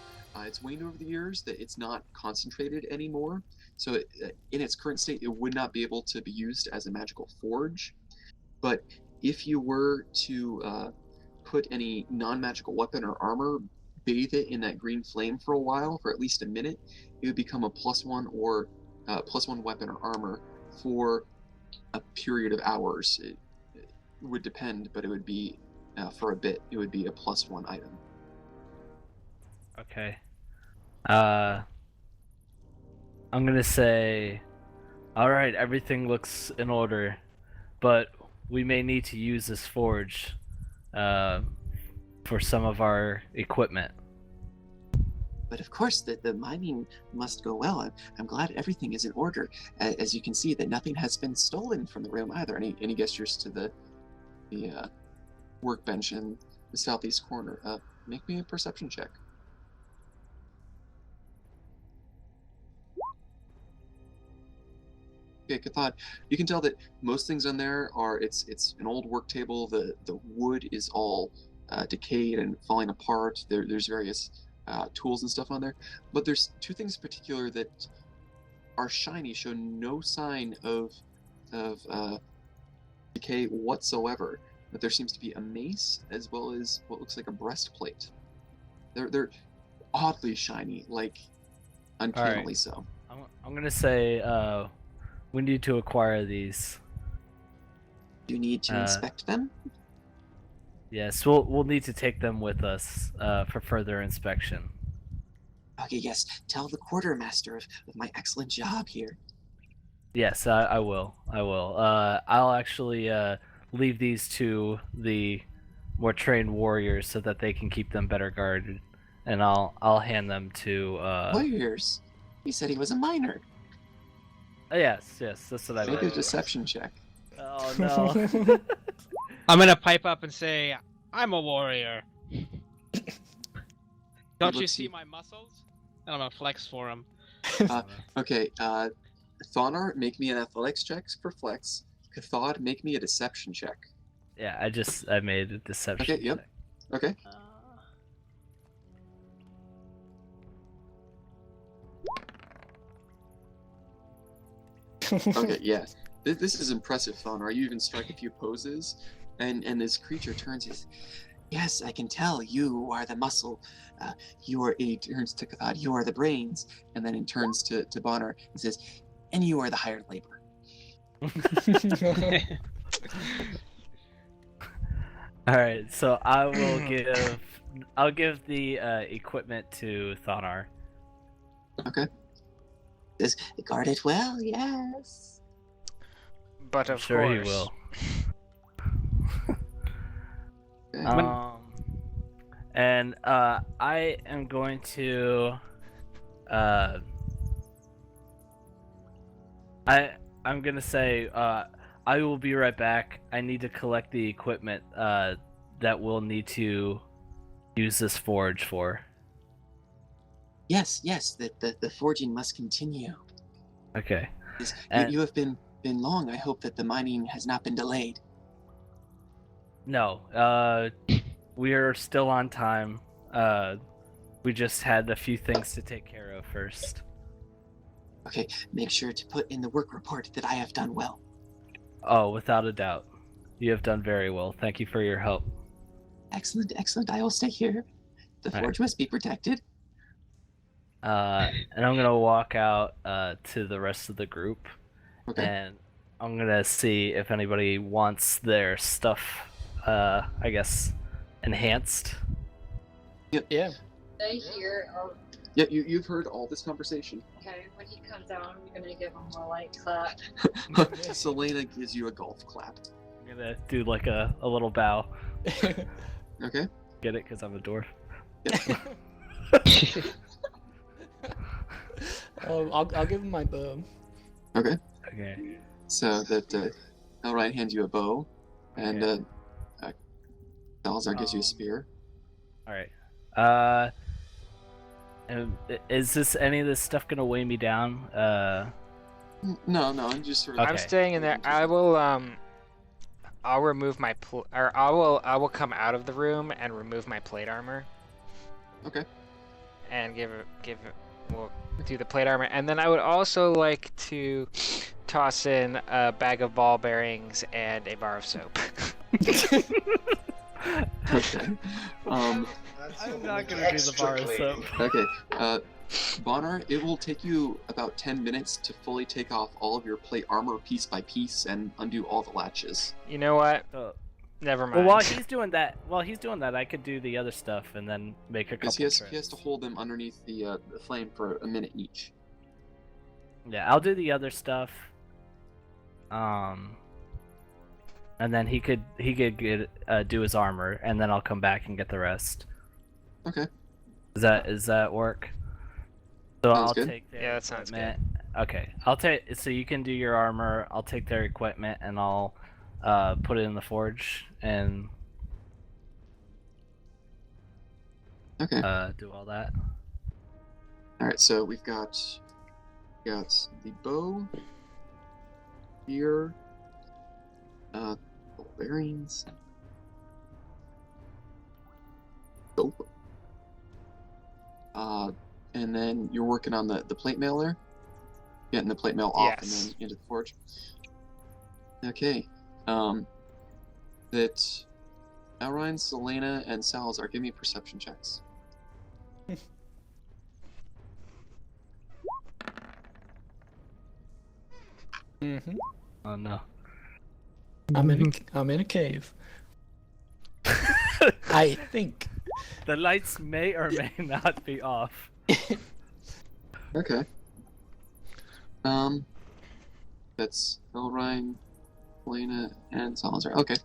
It's waned over the years that it's not concentrated anymore, so in its current state, it would not be able to be used as a magical forge. But if you were to put any non-magical weapon or armor, bathe it in that green flame for a while, for at least a minute, it would become a +1 or +1 weapon or armor for a period of hours. It would depend, but it would be for a bit. It would be a +1 item. Okay. I'm gonna say, all right, everything looks in order, but we may need to use this forge for some of our equipment. But of course, the mining must go well. I'm glad everything is in order. As you can see, that nothing has been stolen from the room either. Any gestures to the workbench in the southeast corner. Make me a perception check. Okay, Cathod, you can tell that most things on there are it's an old work table. The wood is all decayed and falling apart. There's various tools and stuff on there, but there's two things in particular that are shiny, show no sign of decay whatsoever. But there seems to be a mace as well as what looks like a breastplate. They're oddly shiny, like uncannily so. I'm gonna say we need to acquire these. You need to inspect them. Yes, we'll need to take them with us for further inspection. Okay, yes. Tell the quartermaster of my excellent job here. Yes, I will. I'll actually leave these to the more trained warriors so that they can keep them better guarded, and I'll hand them to Warriors. He said he was a minor. Yes, that's what I Make a meant. deception check. Oh no. I'm gonna pipe up and say, I'm a warrior. Don't you Let's see see. my muscles? And I'm gonna flex for him. Okay, Thonar, make me an athletics check for flex. Cathod, make me a deception check. Yeah, I made a deception. Okay, yep. check. Okay. Okay, yeah. This is impressive, Thonar. You even strike a few poses, and this creature turns his. Yes, I can tell you are the muscle. He turns to Cathod, you are the brains, and then it turns to Bonner and says, and you are the hired labor. All right, so I'll give the equipment to Thonar. Okay. Says, guard it well, yes. But I'm of sure course. he will. Okay. And I am going to I'm gonna say I will be right back. I need to collect the equipment that we'll need to use this forge for. Yes, the forging must continue. Okay. You, you have been long. I hope that the mining has not been delayed. No, we are still on time. We just had a few things to take care of first. Okay, make sure to put in the work report that I have done well. Oh, without a doubt. You have done very well. Thank you for your help. Excellent. I will stay here. The All right. forge must be protected. And I'm gonna walk out to the rest of the group, Okay. and I'm gonna see if anybody wants their stuff, I guess, enhanced. Yeah. I hear. Oh, Yeah, you've heard all this conversation. okay. When he comes out, I'm gonna give him a light clap. Selena gives you a golf clap. I'm gonna do like a little bow. Okay. Get it? Because I'm a dwarf. I'll give him my bow. Okay. Okay. So that Elrond hands you a bow, and Okay. Salazar gives you a spear. All right. And is this any of this stuff gonna weigh me down? No, I'm just sort of. Okay. I'm staying in there. I will I'll remove my I will come out of the room and remove my plate armor. Okay. And we'll do the plate armor, and then I would also like to toss in a bag of ball bearings and a bar of soap. Okay. I'm not gonna do the bar of soap. Okay. Bonnar, it will take you about 10 minutes to fully take off all of your plate armor piece by piece and undo all the latches. You know what? So, Never well, mind. while he's doing that, I could do the other stuff and then make a couple Because trips. he has to hold them underneath the flame for a minute each. Yeah, I'll do the other stuff. And then he could get do his armor, and then I'll come back and get the rest. Okay. Does that work? So Sounds I'll good. take their Yeah, that sounds equipment. Okay, I'll take. So you can do your armor. I'll take their equipment, and I'll put it in the forge and Okay. do all that. All right. So we've got the bow, spear, ball bearings, soap. And then you're working on the plate mail there? Getting the plate mail off and Yes. then into the forge. Okay. That Elrond, Selena, and Salazar, give me perception checks. Mm-hmm. Oh no. I'm in a cave. I think. The lights may or may not be off. Okay. That's Elrond, Selena, and Salazar. Okay.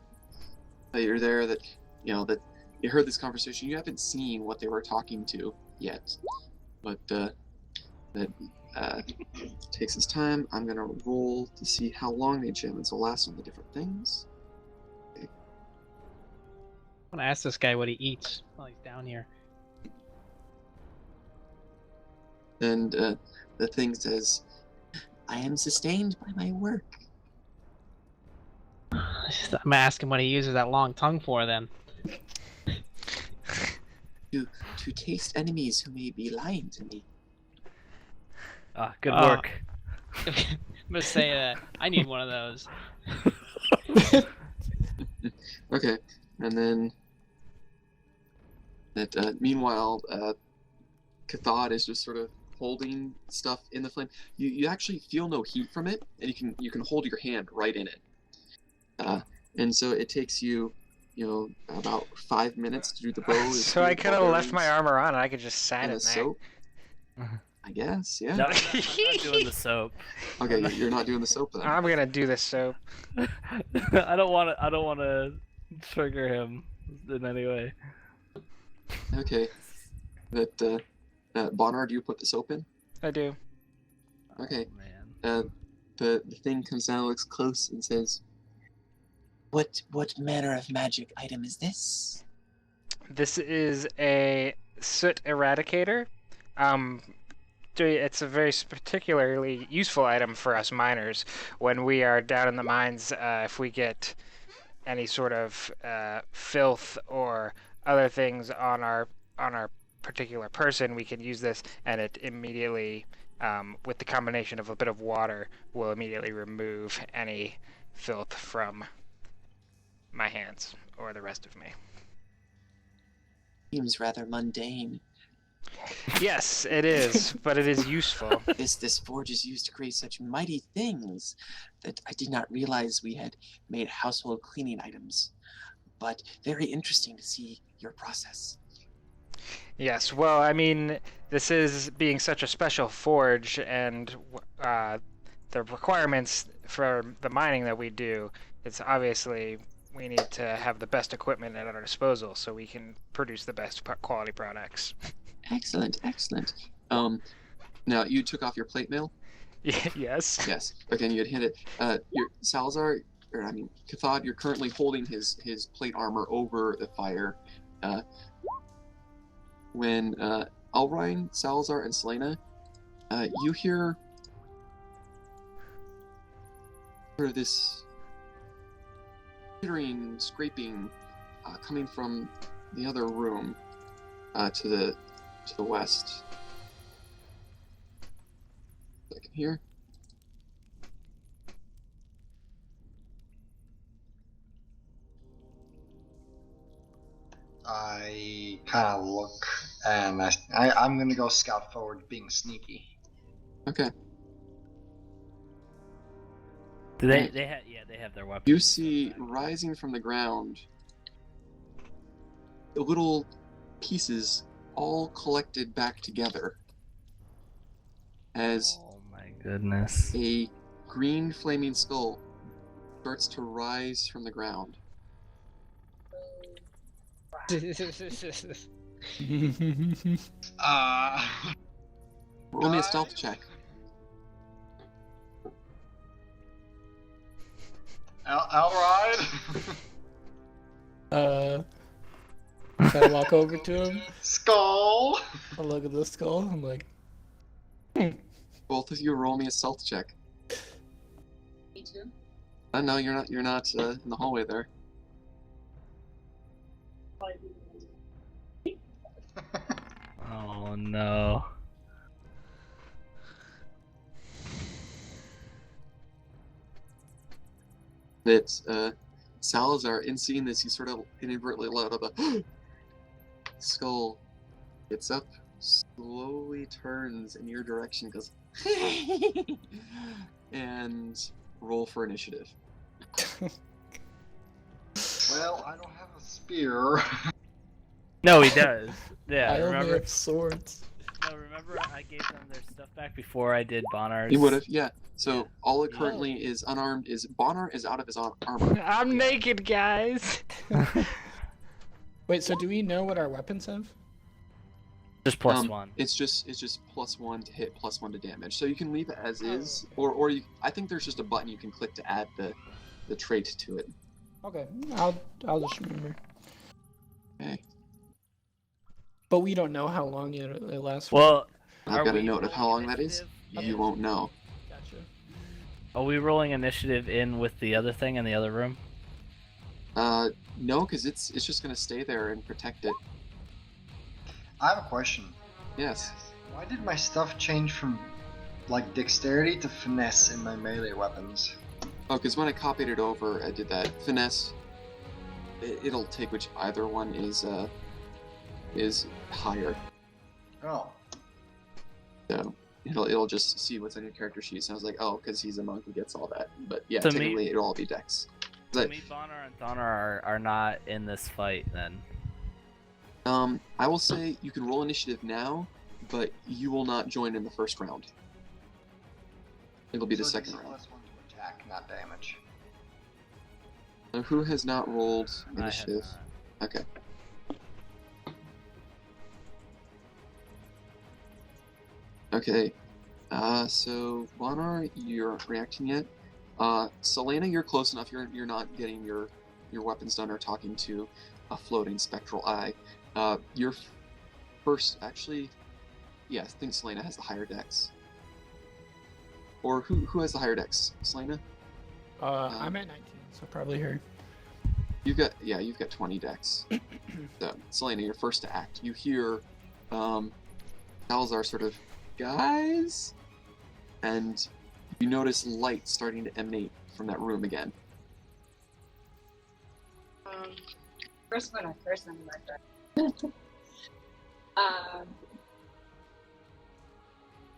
So you're there. That you heard this conversation. You haven't seen what they were talking to yet, but that takes his time. I'm gonna roll to see how long the enchantments will last on the different things. I'm gonna ask this guy what he eats while he's down here. And the thing says, "I am sustained by my work." I'm gonna ask him what he uses that long tongue for then. To taste enemies who may be lying to me. Ah, good Ah. work. I'm gonna say I need one of those. Okay, and then meanwhile, Cathod is just sort of holding stuff in the flame. You actually feel no heat from it, and you can hold your hand right in it. And so it takes you, about 5 minutes to do the bow. So I could have left my armor on and I could just sat and in the there. soap. I guess, yeah. No, I'm not doing the soap. Okay, you're not doing the soap then. I'm gonna do this soap. I don't want to trigger him in any way. Okay. Bonar, do you put the soap in? I do. Okay. Oh, man. The thing comes down, looks close, and says, "What manner of magic item is this?" This is a soot eradicator. It's a very particularly useful item for us miners when we are down in the mines. If we get any sort of filth or other things on our particular person, we can use this, and it immediately, with the combination of a bit of water, will immediately remove any filth from my hands or the rest of me. Seems rather mundane. Yes, it is, but it is useful. This forge is used to create such mighty things that I did not realize we had made household cleaning items. But very interesting to see your process. Yes, well, I mean, this is being such a special forge, and the requirements for the mining that we do, it's obviously we need to have the best equipment at our disposal so we can produce the best quality products. Excellent. Now you took off your plate mail? Yes. Yes. Okay, and you had hit it. Cathod, you're currently holding his plate armor over the fire. When Alrine, Salazar, and Selena, you hear sort of this chittering, scraping coming from the other room to the west. Second here. I kind of look, and I'm gonna go scout forward, being sneaky. Okay. Do they have their weapons. You see rising from the ground the little pieces all collected back together as Oh my goodness. a green flaming skull starts to rise from the ground. Roll me a stealth check. Alride. Can I walk over to him? Skull. I look at the skull. I'm like, Both of you roll me a stealth check. Me too. No, you're not. You're not in the hallway there. Oh no. That Salazar, in seeing this, he sort of inadvertently let out a skull. Gets up, slowly turns in your direction, goes, and roll for initiative. Well, I don't have a spear. No, he does. Yeah, I only remember? have swords. No, remember I gave them their stuff back before I did Bonar's. He would have, yeah. So all it currently is unarmed is Bonar is out of his armor. I'm naked, guys. Wait, so do we know what our weapons have? Just +1. It's just +1 to hit, +1 to damage. So you can leave it as is, okay. or you. I think there's just a button you can click to add the trait to it. Okay, I'll just remember. Okay. But we don't know how long it lasts. For. Well, I've are got a we note of rolling how long that is. initiative? You won't know. Gotcha. Are we rolling initiative in with the other thing in the other room? No, because it's just gonna stay there and protect it. I have a question. Yes. Why did my stuff change from like dexterity to finesse in my melee weapons? Oh, because when I copied it over, I did that finesse. It'll take which either one is higher. Oh. So it'll just see what's on your character sheet. So I was like, oh, because he's a monk, he gets all that. But yeah, To me- technically it'll all be dex. So But me, Bonar, and Thonar are not in this fight then. I will say you can roll initiative now, but you will not join in the first round. It'll be the So second DC round. +1 to attack, not damage. Now, who has not rolled I have initiative? not. Okay. Okay. So Bonar, you're not reacting yet. Selena, you're close enough. You're not getting your weapons done or talking to a floating spectral eye. Your first, actually, yeah, I think Selena has the higher dex. Or who has the higher dex? Selena? I'm at 19, so probably her. You've got 20 dex. So, Selena, you're first to act. You hear Salazar sort of, guys? And you notice light starting to emanate from that room again. First I'm gonna curse him, my friend.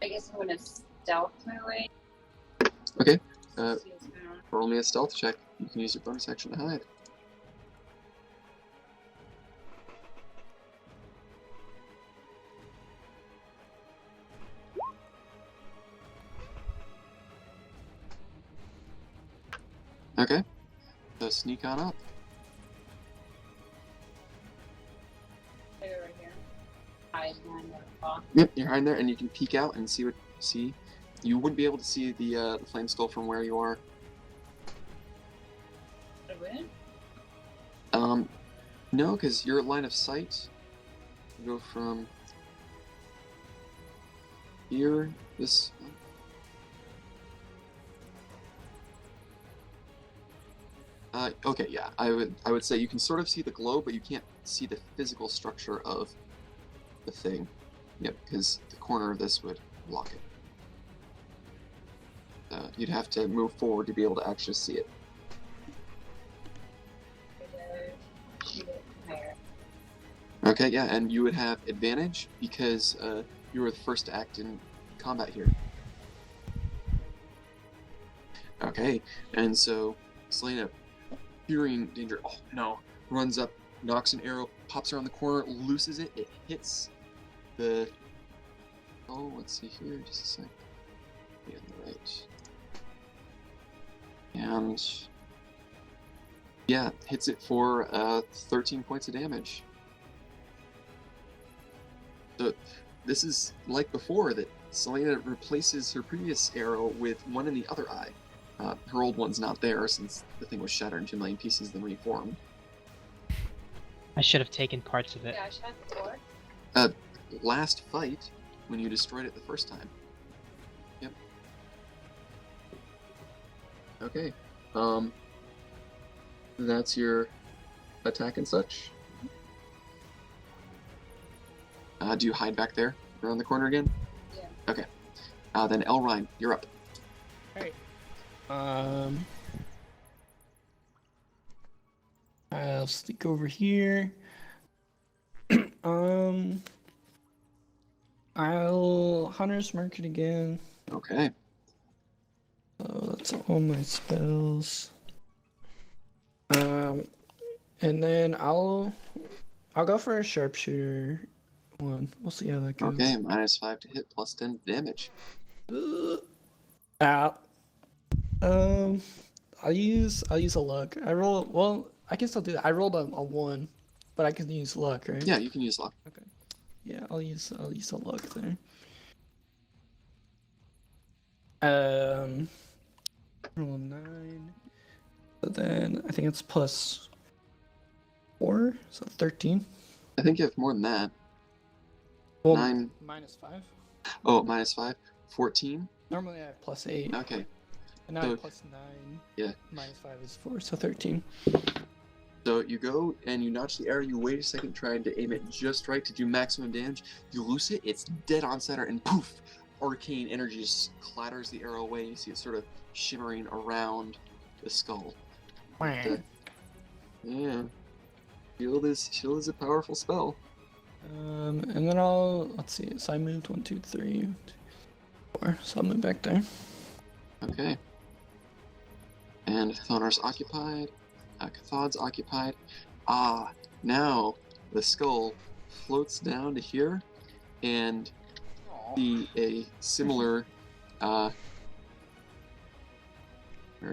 I guess I'm gonna stealth my way. Okay. See what's going on. Roll me a stealth check. You can use your bonus action to hide. Okay. So sneak on up. Stay right here. Hide behind the wall. Yep, you're hiding there, and you can peek out and see what you see. You wouldn't be able to see the flame skull from where you are. Did I win? No, because your line of sight. You go from here, this. Okay, yeah, I would say you can sort of see the glow, but you can't see the physical structure of the thing. Yep, because the corner of this would block it. You'd have to move forward to be able to actually see it. Shoot it higher. Okay, yeah, and you would have advantage because you were the first to act in combat here. Okay, and so Selena, fearing danger, oh no, runs up, knocks an arrow, pops around the corner, looses it, it hits the... Oh, let's see here, just a sec. Be on the right. And... yeah, hits it for 13 points of damage. So this is like before that Selena replaces her previous arrow with one in the other eye. Her old one's not there since the thing was shattered into a million pieces then reformed. I should have taken parts of it. Yeah, I should have 4. Last fight, when you destroyed it the first time. Yep. Okay. That's your attack and such. Do you hide back there around the corner again? Yeah. Okay. Then Elrine, you're up. Alright. I'll sneak over here. I'll Hunter's Market again. Okay. So that's all my spells. And then I'll go for a sharpshooter one. We'll see how that goes. Okay, -5 to hit, plus 10 damage. I'll use a luck. I can still do that. I rolled a 1, but I can use luck, right? Yeah, you can use luck. Yeah, I'll use a luck there. Roll 9. So then I think it's +4, so 13. I think you have more than that. Well, 9. -5. Oh, -5. 14. Normally I have +8. Okay. And now I So- have +9. Yeah. -5 is 4, so 13. So you go and you notch the arrow. You wait a second, trying to aim it just right to do maximum damage. You loose it. It's dead on center, and poof! Arcane energy just clatters the arrow away. You see it sort of shimmering around the skull. Yeah. Shield is a powerful spell. And then let's see. So I moved 1, 2, 3, 4. So I'll move back there. Okay. And Thonar's occupied. Cathod's occupied. Now the skull floats down to here, and a similar where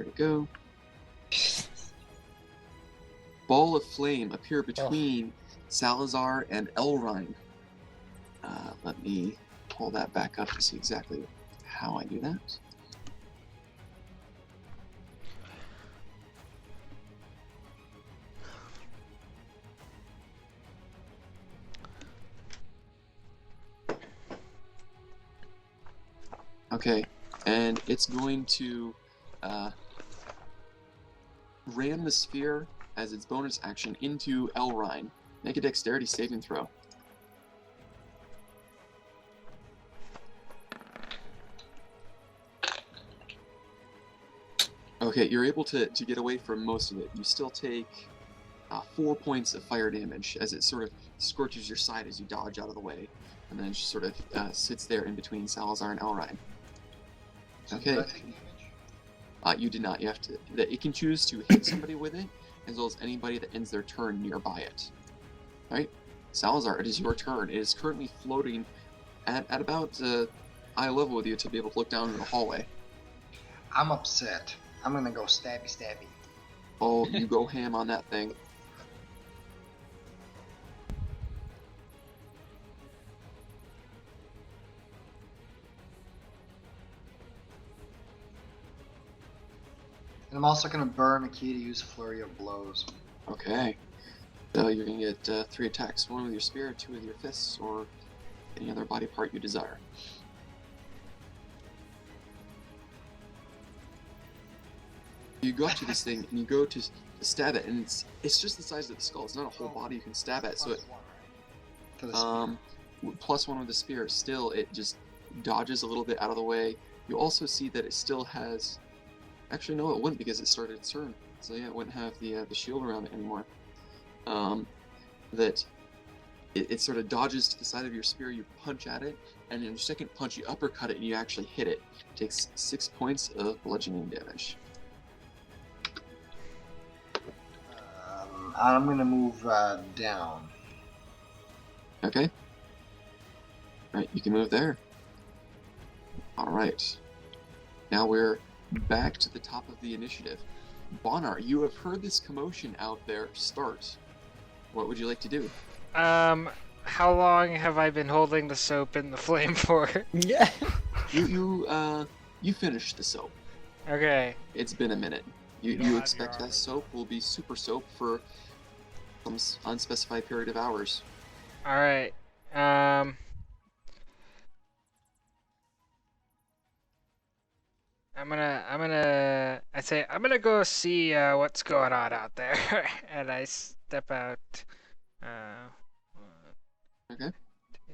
to go? Ball of flame appear between Salazar and Elrine. Let me pull that back up to see exactly how I do that. Okay, and it's going to ram the sphere as its bonus action into Elrine. Make a dexterity saving throw. Okay, you're able to get away from most of it. You still take 4 points of fire damage as it sort of scorches your side as you dodge out of the way, and then just sort of sits there in between Salazar and Elrine. Okay. Did I take damage? You did not. You have to. It can choose to hit somebody with it, as well as anybody that ends their turn nearby it. All right, Salazar, it is your turn. It is currently floating at about eye level with you to be able to look down in the hallway. I'm upset. I'm gonna go stabby stabby. Oh, you go ham on that thing. And I'm also gonna burn a key to use Flurry of Blows. Okay. So you're gonna get 3 attacks: 1 with your spear, 2 with your fists, or any other body part you desire. You go up to this thing and you go to stab it, and it's just the size of the skull. It's not a whole body you can stab at. So it, To the spear. +1 with the spear. Still, it just dodges a little bit out of the way. You also see that it still has. Actually, no, it wouldn't, because it started its turn. So yeah, it wouldn't have the shield around it anymore. That it sort of dodges to the side of your spear. You punch at it, and in your second punch, you uppercut it, and you actually hit it. Takes 6 points of bludgeoning damage. I'm gonna move down. Okay. Alright, you can move there. Alright. Now we're back to the top of the initiative. Bonar, you have heard this commotion out there start. What would you like to do? How long have I been holding the soap in the flame for? Yeah. You finished the soap. Okay. It's been a minute. don't You have expect your that armor. soap will be super soap for some unspecified period of hours. All right. I'm gonna go see what's going on out there, and I step out. Okay. 2,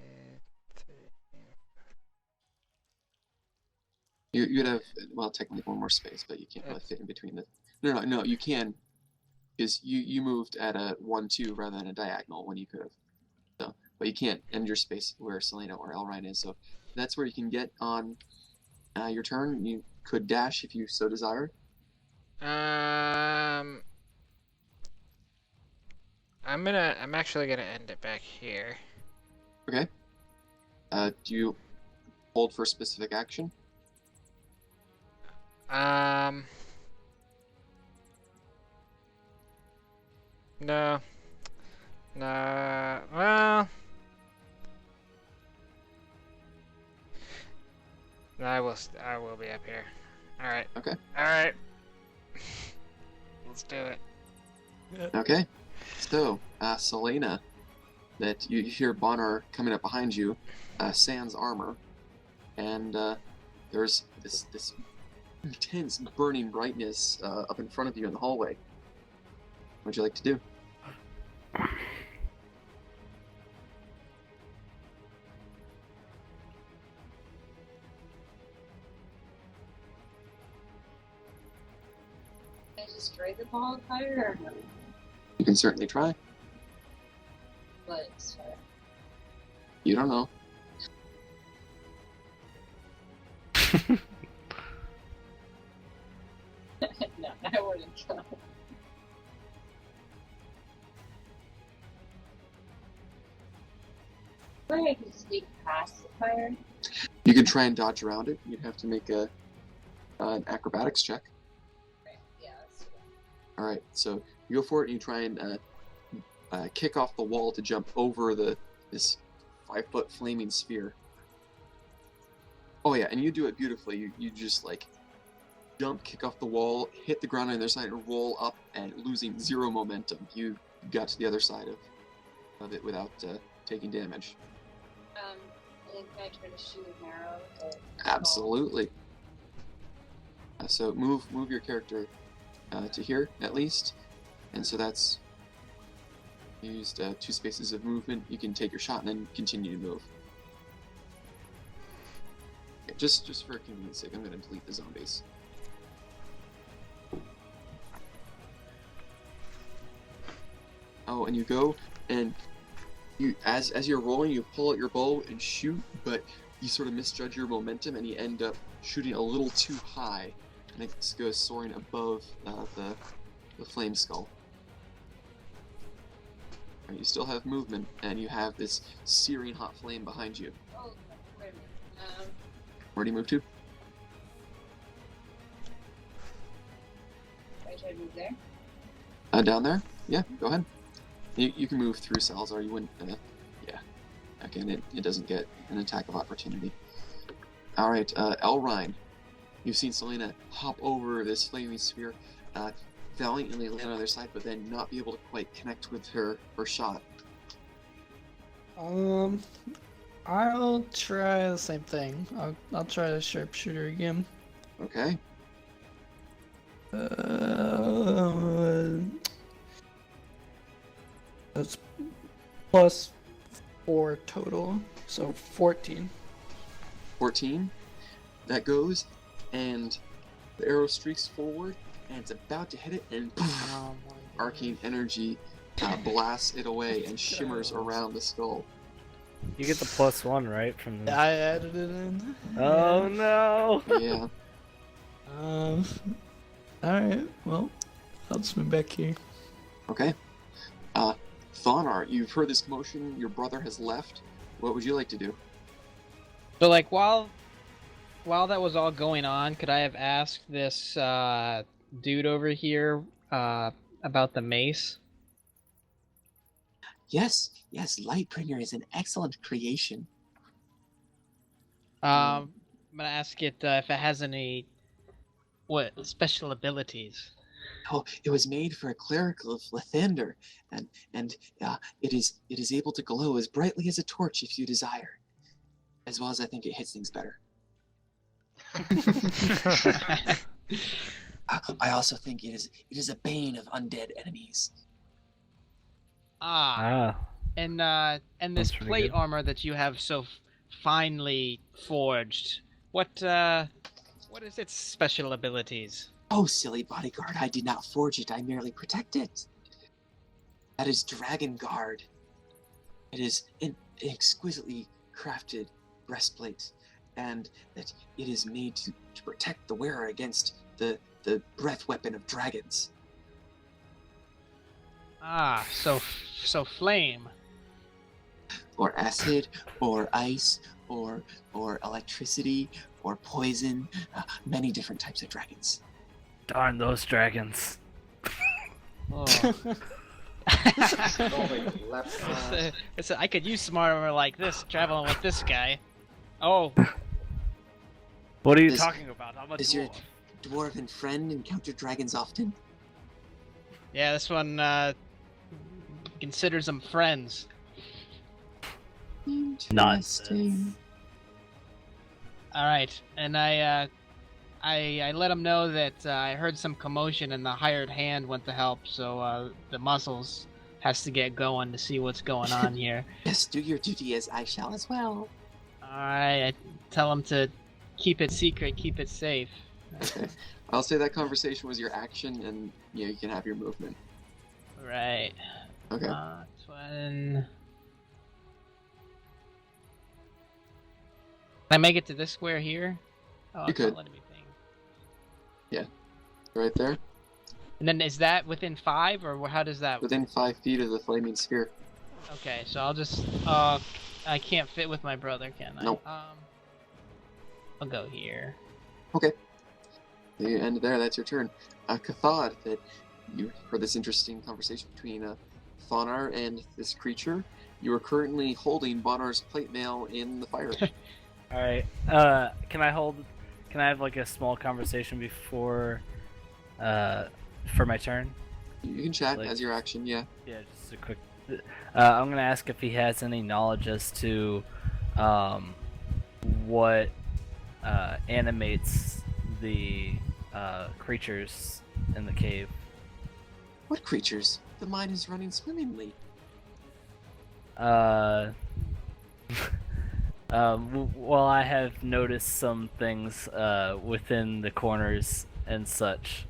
3. You'd have, well, technically one more space, but you can't really fit in between the. No, you can, because you moved at a 1-2 rather than a diagonal when you could have. So, but you can't end your space where Selena or Elrine is. So that's where you can get on your turn. You could dash if you so desired. I'm actually gonna end it back here. Okay. Do you hold for a specific action? No. No. Well, I will be up here. All right. Okay. All right. Let's do it. Okay. So, Selena, that you hear Bonner coming up behind you, sans armor, and there's this intense burning brightness up in front of you in the hallway. What'd you like to do? Can I destroy the ball of fire or no? You can certainly try. But it's fire. You don't know. No, I wouldn't go. Or I can sneak past the fire. You can try and dodge around it. You'd have to make an acrobatics check. Right, yeah, that's All right, so you go for it and you try and kick off the wall to jump over this 5-foot flaming sphere. Oh yeah, and you do it beautifully. You just like jump, kick off the wall, hit the ground on the other side, and roll up, and losing 0 momentum. You got to the other side of it without taking damage. and can I try to shoot an arrow? To Absolutely. So move your character to here at least, and so that's used 2 spaces of movement. You can take your shot and then continue to move. Okay, just for convenience sake, I'm going to delete the zombies. Oh, and you go and you as you're rolling, you pull out your bow and shoot, but you sort of misjudge your momentum and you end up shooting a little too high, and it goes soaring above the flame skull. Right, you still have movement, and you have this searing hot flame behind you. Oh, wait a minute. Where do you move to? I try to move there. Down there? Yeah, go ahead. You can move through cells, or you wouldn't. Yeah. Again, it doesn't get an attack of opportunity. All right, Elrine. You've seen Selena hop over this flaming sphere, valiantly land on the other side, but then not be able to quite connect with her shot. I'll try the same thing. I'll try the sharpshooter again. Okay. That's +4 total, so 14. 14. That goes, and the arrow streaks forward, and it's about to hit it, and poof, Oh my arcane energy blasts it away and shimmers around the skull. You get the +1, right? From the... I added it in. Oh no! Yeah. Alright, well, I'll just move back here. Okay. Thonar, you've heard this commotion. Your brother has left. What would you like to do? So like while that was all going on, could I have asked this dude over here about the mace? Yes, Lightbringer is an excellent creation. I'm gonna ask it if it has any special abilities. Oh, it was made for a cleric of Lathander, and it is able to glow as brightly as a torch if you desire. As well as I think it hits things better. I also think it is a bane of undead enemies. And this That's pretty plate good. armor that you have so finely forged, what is its special abilities? Oh, silly bodyguard, I did not forge it, I merely protect it. That is Dragon Guard. It is an exquisitely crafted breastplate, and that it is made to protect the wearer against the breath weapon of dragons. So flame. Or acid, or ice, or electricity, or poison, many different types of dragons. Darn those dragons. Oh. Left I could use smart armor like this traveling with this guy. Oh, What are you Does- talking about? I'm a does your dwarf. dwarven friend encounter dragons often? Yeah, this one considers them friends. Interesting. All right, and I let him know that I heard some commotion and the hired hand went to help, so the muscles has to get going to see what's going on here. Yes, do your duty as I shall as well. All right, I tell him to keep it secret, keep it safe. Okay. I'll say that conversation was your action, and you can have your movement. Right. Okay. When... Can I make it to this square here? Oh, You it's not could. letting me ping. Right there, And then is that within 5, or how does that? within 5 feet of the flaming sphere. Okay, so I'll just. I can't fit with my brother, can I? Nope. I'll go here. You end there. That's your turn. Cathod, that you heard this interesting conversation between Thonar and this creature. You are currently holding Bonar's plate mail in the fire. All right. Can I have like a small conversation before, for my turn? You can chat Like- as your action. Yeah. Yeah, just a quick. I'm gonna ask if he has any knowledge as to, what, animates the creatures in the cave. What creatures? The mine is running swimmingly. Well, I have noticed some things within the corners and such.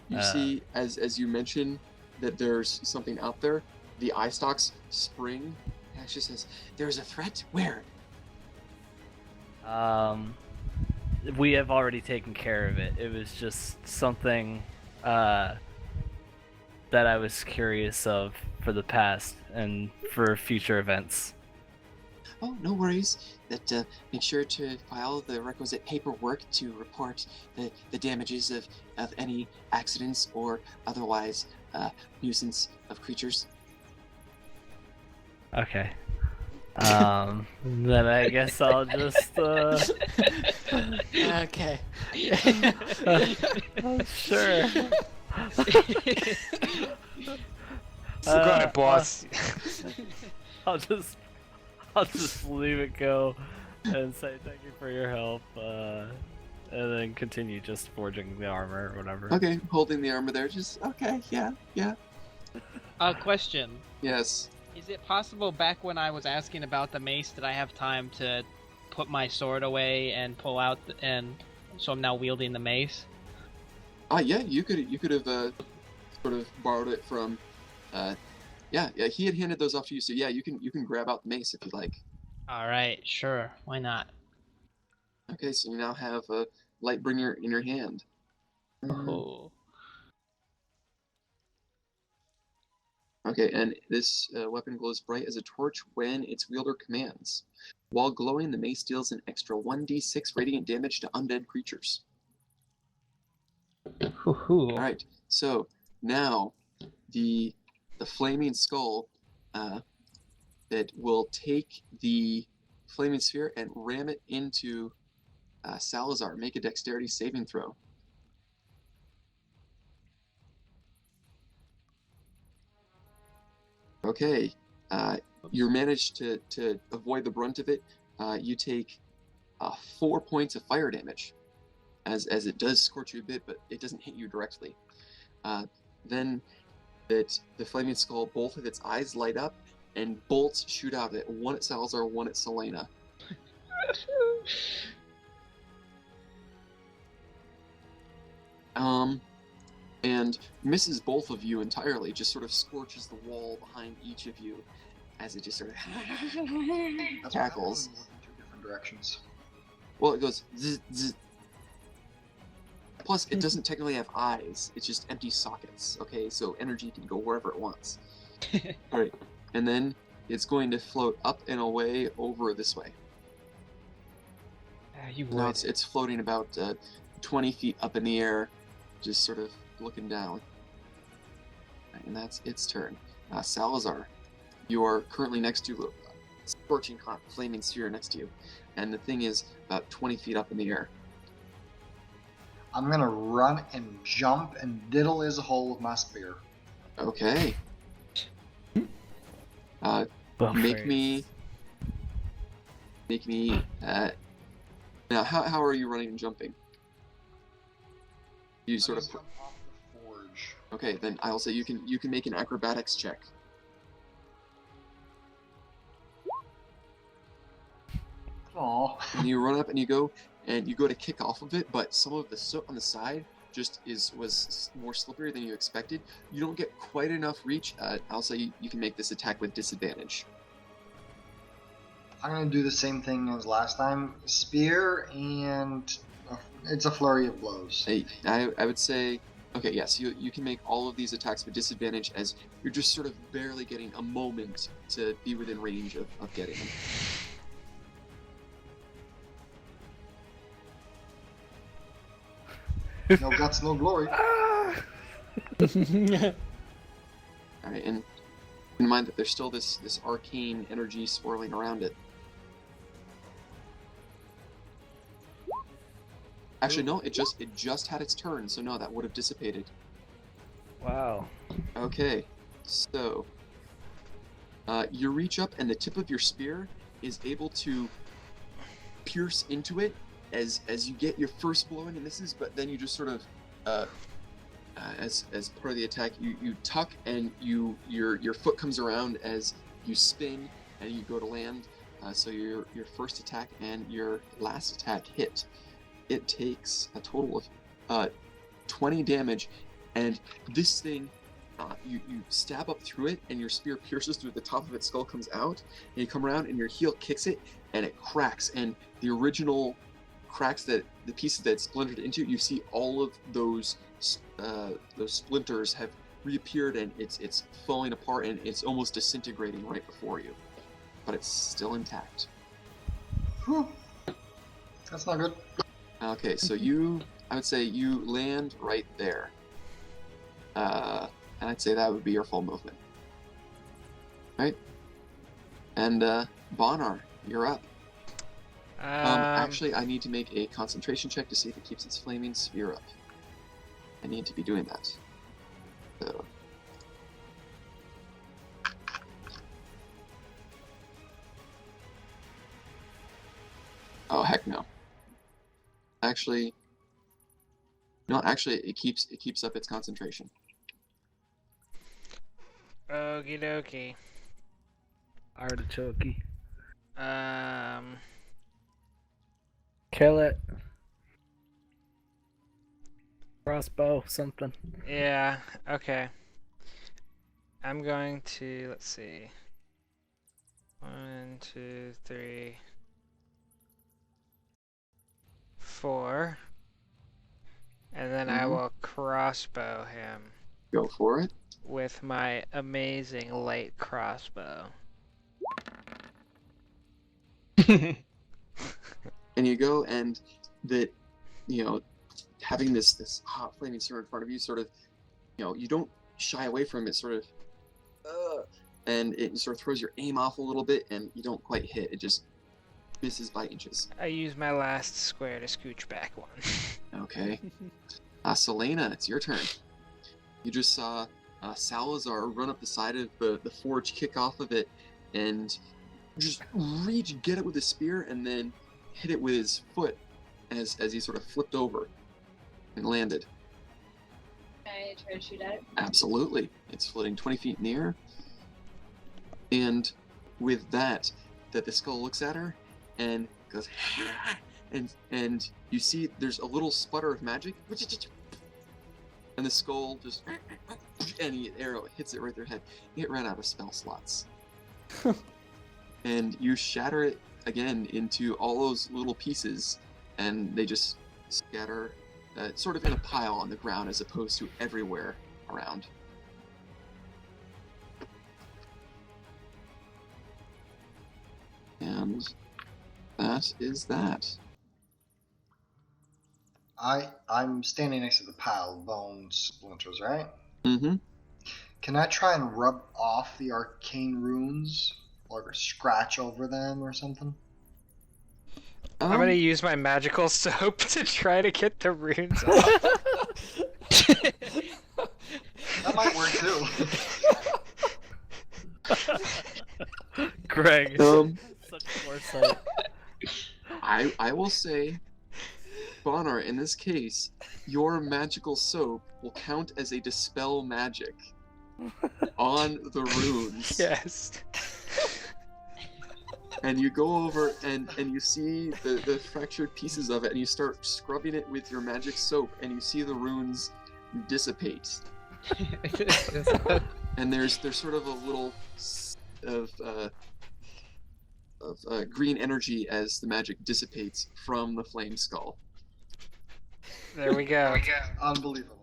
You see, as you mentioned, that there's something out there. The eye stalks spring. Asha says, "There's a threat. Where?" We have already taken care of it. It was just something that I was curious of for the past and for future events. Oh, no worries. That make sure to file the requisite paperwork to report the damages of any accidents or otherwise nuisance of creatures. Okay. Then I guess I'll just Okay. sure. We're going to boss. I'll just leave it go and say thank you for your help, and then continue just forging the armor or whatever. Okay, holding the armor there. Just okay. Yeah. Question. Yes. Is it possible back when I was asking about the mace, did I have time to put my sword away and pull out, and so I'm now wielding the mace? Yeah. You could have sort of borrowed it from. Yeah. He had handed those off to you, so yeah, you can grab out the mace if you like. All right, sure. Why not? Okay, so you now have a Lightbringer in your hand. Oh. Okay, and this weapon glows bright as a torch when its wielder commands. While glowing, the mace deals an extra 1d6 radiant damage to undead creatures. Hoo-hoo. All right, so now the flaming skull that will take the flaming sphere and ram it into Salazar. Make a dexterity saving throw. Okay, you managed to avoid the brunt of it. You take 4 points of fire damage, as it does scorch you a bit, but it doesn't hit you directly. Then that the flaming skull, both of its eyes light up, and bolts shoot out of it. One at Salazar, one at Selena. And misses both of you entirely. Just sort of scorches the wall behind each of you, as it just sort of That's what happens cackles. when we look in 2 different directions. Well, it goes zzz, zzz. Plus, it doesn't technically have eyes. It's just empty sockets. Okay, so energy can go wherever it wants. All right, and then it's going to float up and away over this way. You Now would. it's floating about 20 feet up in the air, just sort of looking down. And that's its turn. Salazar, you are currently next to a scorching hot flaming sphere next to you, and the thing is about 20 feet up in the air. I'm gonna run and jump and diddle his hole with my spear. Okay. Make me. Now, how are you running and jumping? You sort of. Jump off the forge. Okay, then I'll say you can make an acrobatics check. Aw. And you run up and you go to kick off of it, but some of the soot on the side just was more slippery than you expected. You don't get quite enough reach. I'll say you can make this attack with disadvantage. I'm gonna do the same thing as last time. Spear and it's a flurry of blows. I would say, okay, yes, you can make all of these attacks with disadvantage as you're just sort of barely getting a moment to be within range of getting them. No guts, no glory. All right, and keep in mind that there's still this arcane energy swirling around it. Actually, no, it just had its turn, so no, that would have dissipated. Wow. Okay, so you reach up, and the tip of your spear is able to pierce into it as you get your first blow in, and but then you just sort of as part of the attack, you tuck, and your foot comes around as you spin and you go to land. So your first attack and your last attack hit. It takes a total of 20 damage, and this thing, you stab up through it, and your spear pierces through the top of its skull, comes out, and you come around, and your heel kicks it, and it cracks, and the original cracks that the pieces that it splintered into, you see all of those splinters have reappeared, and it's falling apart, and it's almost disintegrating right before you, but it's still intact. Whew. That's not good. Okay, so I would say you land right there. And I'd say that would be your full movement. Right? And Bonar, you're up. Actually, I need to make a concentration check to see if it keeps its flaming sphere up. I need to be doing that. So. Oh, heck no. Actually, no. Actually, it keeps up its concentration. Okie dokie. Artichoke. Kill it. Crossbow, something. Yeah, okay. I'm going to, let's see. 1, 2, 3, 4. And then I will crossbow him Go for it. with my amazing light crossbow. And you go, and having this hot flaming spear in front of you, sort of, you don't shy away from it, sort of, and it sort of throws your aim off a little bit, and you don't quite hit. It just misses by inches. I use my last square to scooch back one. Okay. Selena, it's your turn. You just saw Salazar run up the side of the forge, kick off of it, and just reach, get it with his spear, and then hit it with his foot as he sort of flipped over and landed. Can I try to shoot at it? Absolutely. It's floating 20 feet in the air. And with that the skull looks at her and goes, and you see there's a little sputter of magic, and the skull just, and the arrow hits it right their head. It ran out of spell slots. And you shatter it again into all those little pieces, and they just scatter sort of in a pile on the ground as opposed to everywhere around. And that is that. I'm standing next to the pile of bone splinters, right? Mm-hmm. Can I try and rub off the arcane runes, or scratch over them or something? I'm gonna use my magical soap to try to get the runes off. That might work too. Greg. Such foresight. I will say, Bonar, in this case, your magical soap will count as a dispel magic on the runes. Yes. And you go over and you see the fractured pieces of it, and you start scrubbing it with your magic soap, and you see the runes dissipate. And there's sort of a little of green energy as the magic dissipates from the flame skull. There we go. Unbelievable.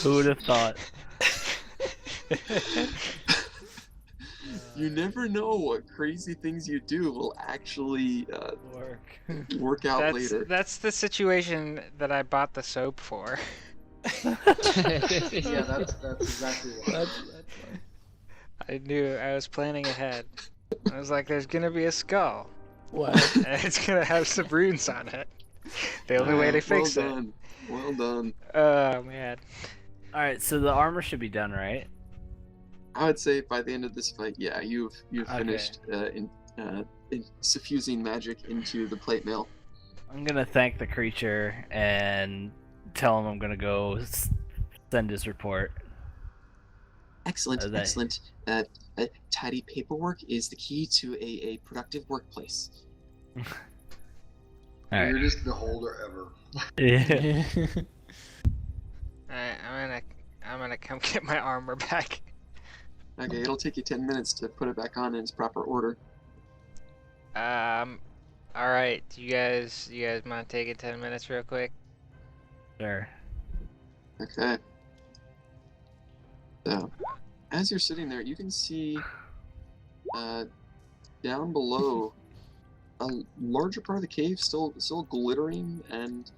Who would have thought? You never know what crazy things you do will actually work out later. That's the situation that I bought the soap for. Yeah, that's exactly what. That's fine. I knew I was planning ahead. I was like, there's gonna be a skull, Wow. and it's gonna have some runes on it. The only way to fix well it. done. Well done. Oh man. All right, so the armor should be done, right? I would say by the end of this fight, yeah, you've Okay. finished in suffusing magic into the plate mail. I'm gonna thank the creature and tell him I'm gonna go send his report. Excellent, Are they- excellent. Tidy paperwork is the key to a productive workplace. All right. Weirdest beholder ever. Yeah. Alright, I'm gonna come get my armor back. Okay, it'll take you 10 minutes to put it back on in its proper order. Alright, do you guys mind taking 10 minutes real quick? Sure. Okay. So, as you're sitting there, you can see down below a larger part of the cave still glittering and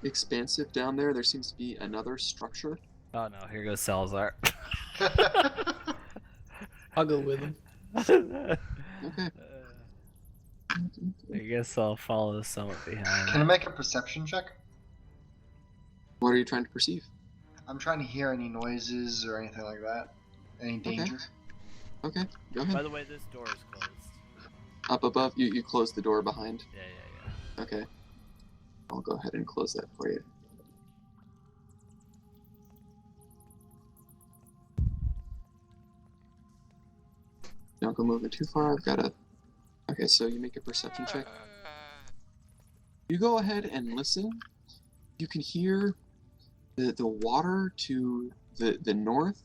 expansive down there. There seems to be another structure. Oh no, here goes Salazar. I'll go with him. Okay. I guess I'll follow somewhat behind. Can I make a perception check? What are you trying to perceive? I'm trying to hear any noises or anything like that. Any danger? Okay, go By ahead. the way, this door is closed. Up above, you close the door behind. Yeah. Okay. I'll go ahead and close that for you. Don't go moving too far. I've got a... Okay, so you make a perception check. You go ahead and listen. You can hear the water to the north.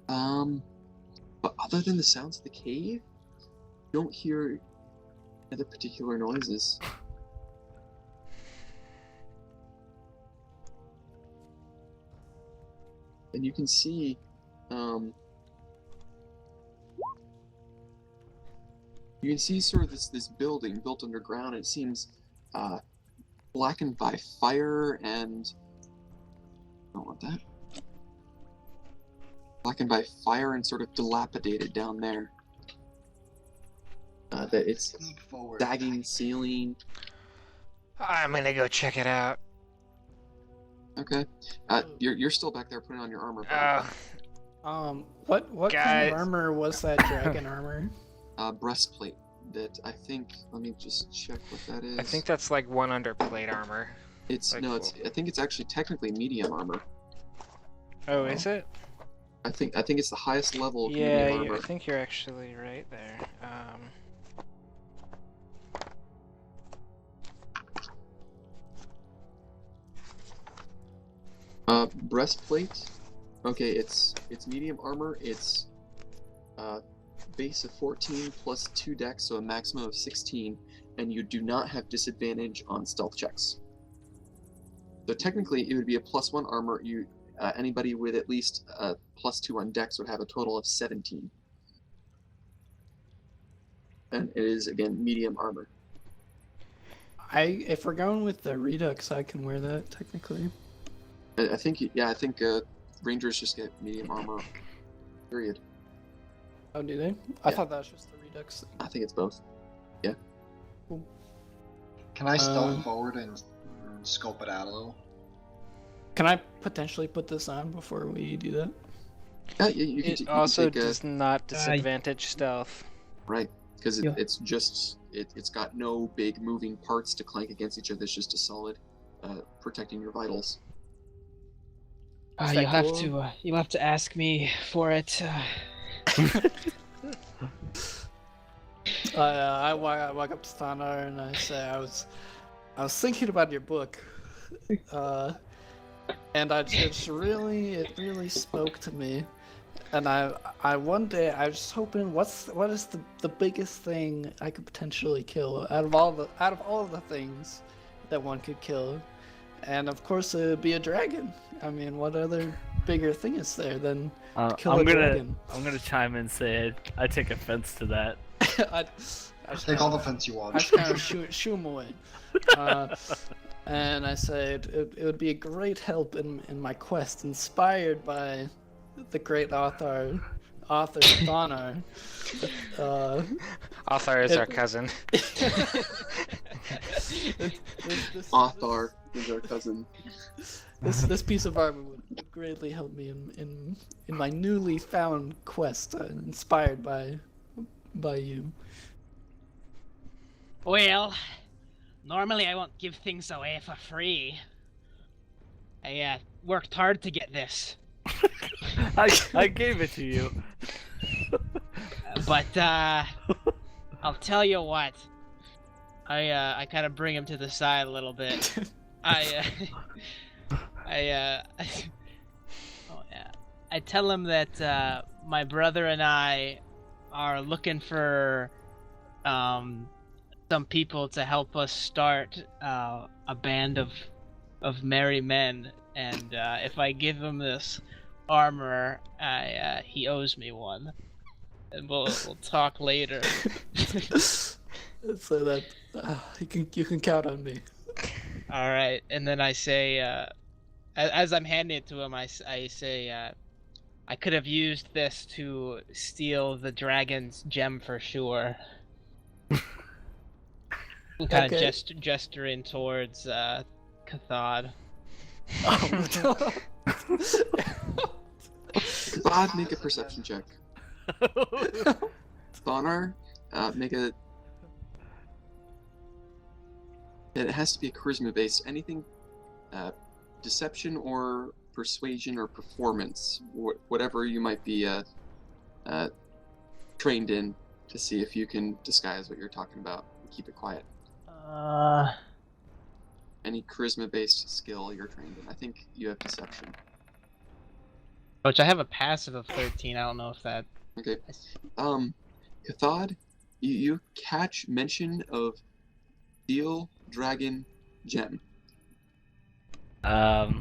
But other than the sounds of the cave, you don't hear other particular noises. And you can see, sort of this building built underground. It seems blackened by fire and I don't want that. Blackened by fire and sort of dilapidated down there. That it's Sneak forward. sagging ceiling. I'm gonna go check it out. Okay. You're still back there putting on your armor. Oh, What kind Guys. of armor was that dragon armor? Breastplate. That I think. Let me just check what that is. I think that's like one under plate armor. it's like no. It's. I think it's actually technically medium armor. Oh, is it? I think it's the highest level of Yeah, medium armor. I think you're actually right there. Breastplate. Okay, it's medium armor. It's base of 14 plus 2 dex, so a maximum of 16, and you do not have disadvantage on stealth checks. So technically, it would be a +1 armor. Anybody with at least +2 on dex would have a total of 17. And it is again medium armor. If we're going with the Redux, I can wear that technically. I think Rangers just get medium armor. Period. Oh, do they? I Yeah. thought that was just the Redux thing. I think it's both. Yeah. Cool. Can I stealth forward and scope it out a little? Can I potentially put this on before we do that? You can, It you can also take does not disadvantage stealth. right, because Yeah. it's just it's got no big moving parts to clank against each other. It's just a solid protecting your vitals. Is that You'll have to ask me for it. I walk up to Thanar and I say I was thinking about your book, and it really spoke to me, and I one day I was just hoping what is the biggest thing I could potentially kill out of all the things that one could kill, and of course it would be a dragon. I mean, what other bigger thing is there than kill a dragon? I'm gonna chime in and say I take offense to that. I Take all the fence you I want. just kind of shoo him away. And I said it would be a great help in my quest, inspired by the great author Thanar. Author is our cousin. Othar is our cousin. This piece of armor would greatly help me in my newly found quest, inspired by you. Well, normally I won't give things away for free. I worked hard to get this, I gave it to you. but I'll tell you what. I kind of bring him to the side a little bit. I tell him that my brother and I are looking for some people to help us start a band of merry men, and if I give him this armor, he owes me one, and we'll talk later. So that you can count on me. All right, and then I say, as I'm handing it to him, I say, I could have used this to steal the dragon's gem for sure. Kind Okay. of gesturing towards Cathod. Bob, make a perception check. Thanar, make a. It has to be a charisma based. Anything, deception or persuasion or performance, whatever you might be trained in, to see if you can disguise what you're talking about and keep it quiet. Any charisma based skill you're trained in. I think you have deception. Which I have a passive of 13. I don't know if that. Okay. Cathod, you catch mention of steel dragon gem. I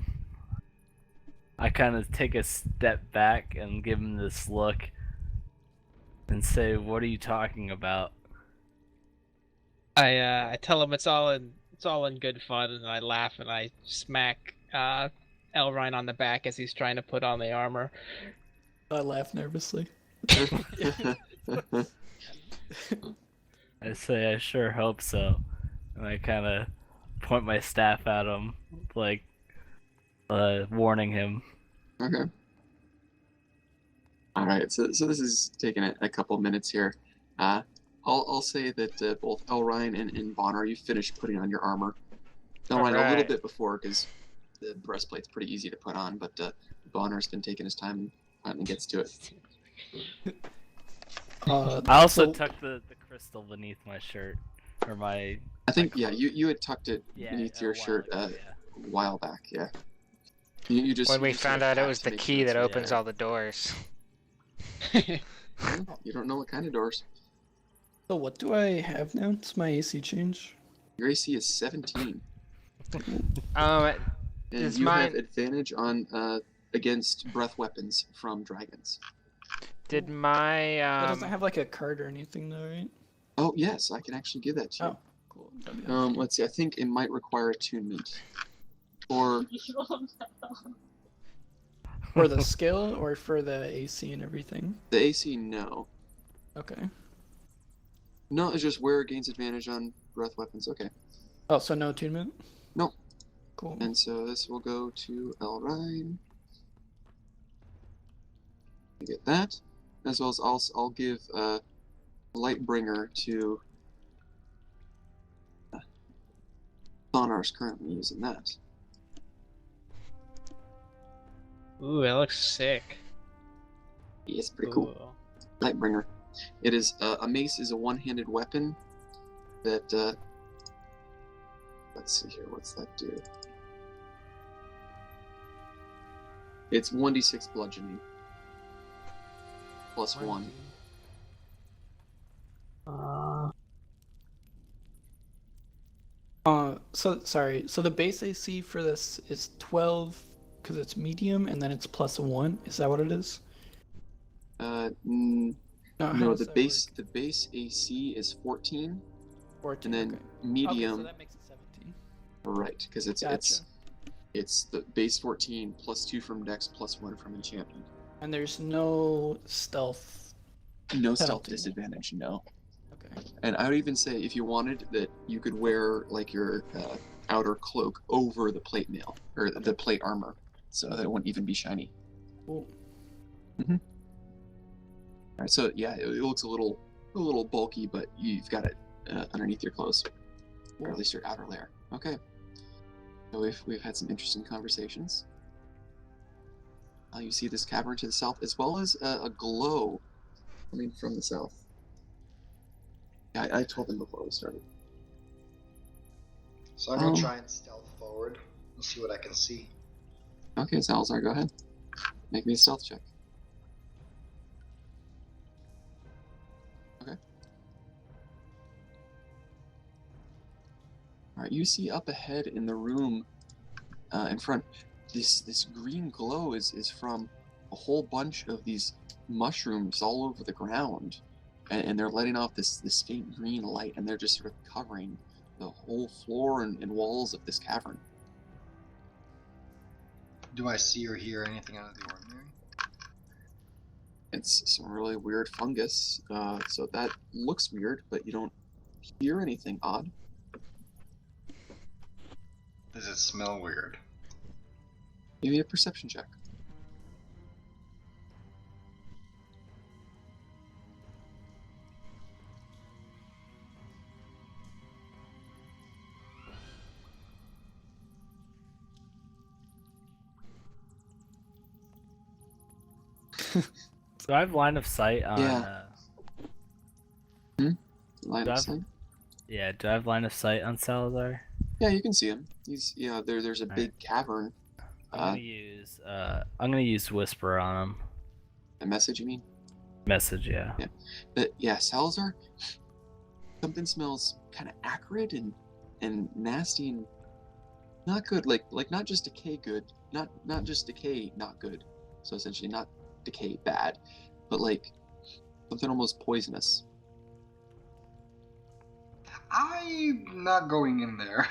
kind of take a step back and give him this look and say, "What are you talking about?" I tell him it's all in good fun, and I laugh and I smack Elrine on the back as he's trying to put on the armor. I laugh nervously. I say, "I sure hope so," and I kind of point my staff at him, like warning him. Okay. All right. So this is taking a couple minutes here. I'll say that both Elrine and Bonner, you finished putting on your armor. Elrine a little Alright. bit before, because the breastplate's pretty easy to put on, but Bonner's been taking his time and finally gets to it. I also so- tuck the crystal beneath my shirt, or my I think you had tucked it beneath a your while shirt ago, a while back. Yeah. You just When we you just found sort of out it have was to the make key sure that it's- opens all the doors. You don't know what kind of doors. So what do I have now? Does my AC change? Your AC is 17. Um, And Is you have mine- advantage on against breath weapons from dragons. did my It doesn't have like a card or anything though, right? Oh yes, I can actually give that to you. Oh, cool. That'd be helpful. Let's see. I think it might require attunement, or For the skill or for the AC and everything? the AC. No, Okay. no, it's just where it gains advantage on breath weapons. Okay. Oh, so no attunement? No. Cool. And so this will go to Elrine. You get that, as well as I'll give Lightbringer to Thonar's currently using that. Ooh, that looks sick. Yeah, it's pretty cool. Lightbringer. It is a mace is a one-handed weapon that let's see here, what's that do? It's 1d6 bludgeoning plus 1. So sorry. So the base AC for this is 12 because it's medium, and then it's plus 1. Is that what it is? No, how no, does the that base AC is 14, work? 14. and then Okay. medium, Okay, so that makes it 17. right? Because Gotcha. it's the base 14 plus 2 from Dex plus 1 from enchantment. And there's no stealth. No stealth Penalty. disadvantage, no. Okay. And I would even say if you wanted that, you could wear like your outer cloak over the plate mail or the plate armor, so that it wouldn't even be shiny. Cool. All right, so yeah, it looks a little bulky, but you've got it underneath your clothes, or at least your outer layer. Okay. So we've had some interesting conversations. You see this cavern to the south, as well as a glow coming from the south. Yeah, I told them before we started. So I'm gonna try and stealth forward and see what I can see. Okay, Salazar, go ahead. Make me a stealth check. Okay. Alright, you see up ahead in the room in front, this green glow is from a whole bunch of these mushrooms all over the ground. And they're letting off this faint green light, and they're just sort of covering the whole floor and walls of this cavern. Do I see or hear anything out of the ordinary? It's some really weird fungus, so that looks weird, but you don't hear anything odd. Does it smell weird? Give me a perception check. Do I have line of sight on? Yeah. Line Do I of have- sight? Yeah, do I have line of sight on Salazar? Yeah, you can see him. There's a Alright. big cavern. I'm gonna use Whisper on him. A message, you mean? Message, yeah. But yeah, Salazar, something smells kind of acrid and nasty and not good. Like not just decay good, not just decay not good. So essentially not decay bad, but like something almost poisonous. I'm not going in there.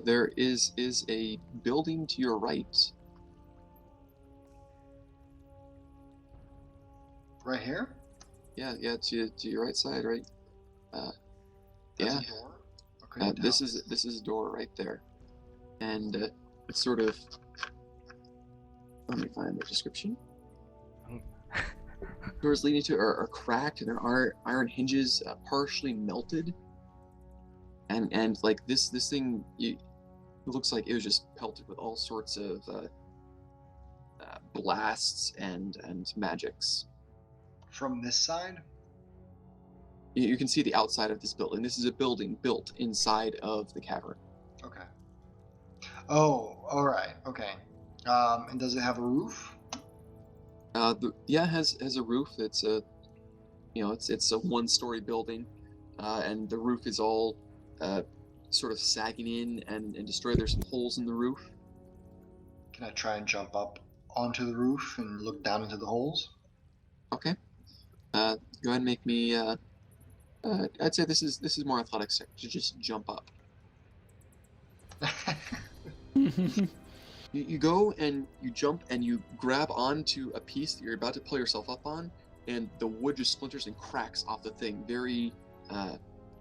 There is a building to your right. Right here? Yeah, to your right side, right? That's Yeah. a door? Or could you This tell? is a door right there, and it's sort of. Let me find the description. Doors leading to are cracked, and there are iron hinges partially melted. And like this thing, it looks like it was just pelted with all sorts of blasts and magics. From this side? You can see the outside of this building. This is a building built inside of the cavern. Okay. Oh, alright, okay. And does it have a roof? It has a roof. It's a it's a one-story building, and the roof is all sort of sagging in and destroyed. There's some holes in the roof. Can I try and jump up onto the roof and look down into the holes? Okay. Go ahead and make me. I'd say this is more athletics to just jump up. You go and you jump and you grab onto a piece that you're about to pull yourself up on, and the wood just splinters and cracks off the thing very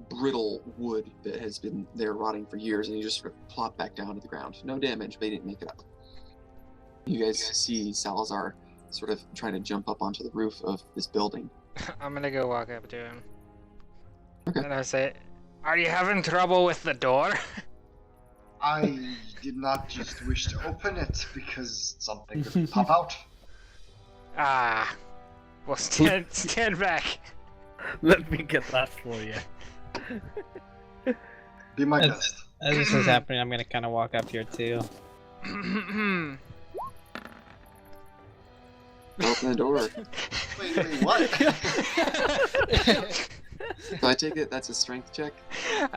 brittle wood that has been there rotting for years, and you just sort of plop back down to the ground. No damage, they didn't make it up. You guys see Salazar sort of trying to jump up onto the roof of this building. I'm gonna go walk up to him. Okay. And I say, "Are you having trouble with the door?" I did not just wish to open it because something could pop out. Ah. Well, stand back. Let me get that for you. Be my As- guest. As this is happening, I'm gonna kind of walk up here too. Open the door. Wait, what? So I take it that's a strength check.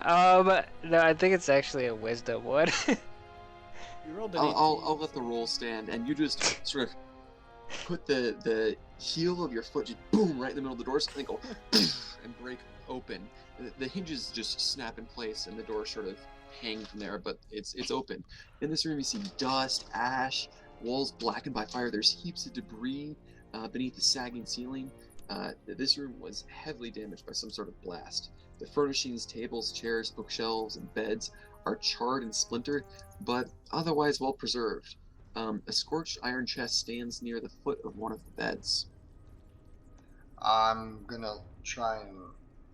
No, I think it's actually a wisdom one. You rolled an I'll let the roll stand, and you just sort of put the heel of your foot just boom right in the middle of the door, so they go and break open. The hinges just snap in place, and the door sort of hang from there, but it's open. In this room, you see dust, ash, walls blackened by fire. There's heaps of debris beneath the sagging ceiling. This room was heavily damaged by some sort of blast. The furnishings, tables, chairs, bookshelves, and beds are charred and splintered, but otherwise well preserved. A scorched iron chest stands near the foot of one of the beds. I'm gonna try and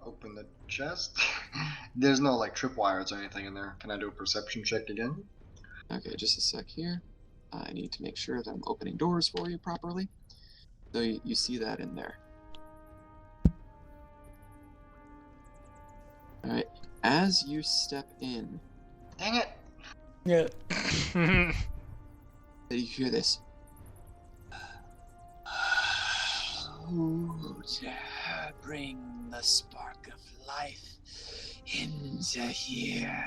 open the chest. There's no like tripwires or anything in there. Can I do a perception check again? Okay, just a sec here. I need to make sure that I'm opening doors for you properly. So you see that in there. Alright, as you step in, Dang it! Yeah. you hear this. Who dare bring the spark of life into here?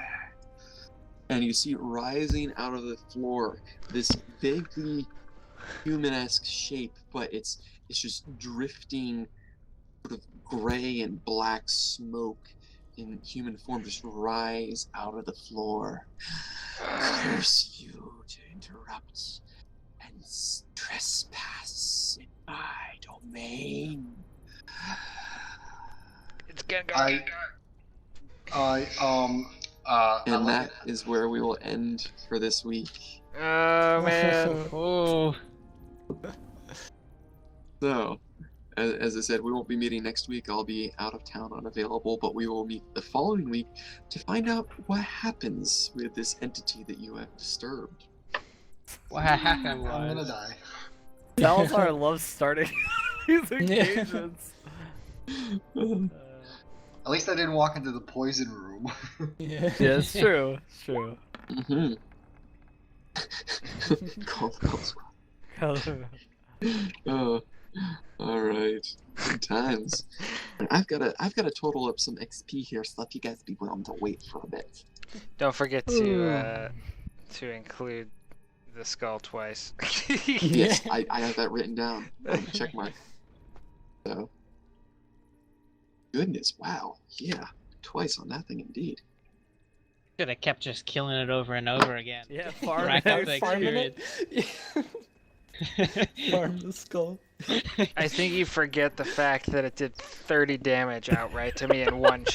And you see rising out of the floor this vaguely human-esque shape, but it's just drifting sort of gray and black smoke in human form just rise out of the floor. Curse you to interrupt and trespass in my domain. It's gonna go. And that is where we will end for this week. Oh man. Oh. So, as I said, we won't be meeting next week. I'll be out of town, unavailable, but we will meet the following week to find out what happens with this entity that you have disturbed. What happened I'm gonna was die. Salazar loves starting these engagements. At least I didn't walk into the poison room. Yeah. Yeah, it's true. It's true. Mm-hmm. Calls. All right. Good times. I've got to total up some XP here, so if you guys be willing to wait for a bit. Don't forget to include the skull twice. Yes, I have that written down. Check mark. So. Goodness, wow. Yeah, twice on that thing indeed. should have kept just killing it over and over again. Yeah, Rack up the farming experience. it. Farm the skull. I think you forget the fact that it did 30 damage outright to me in one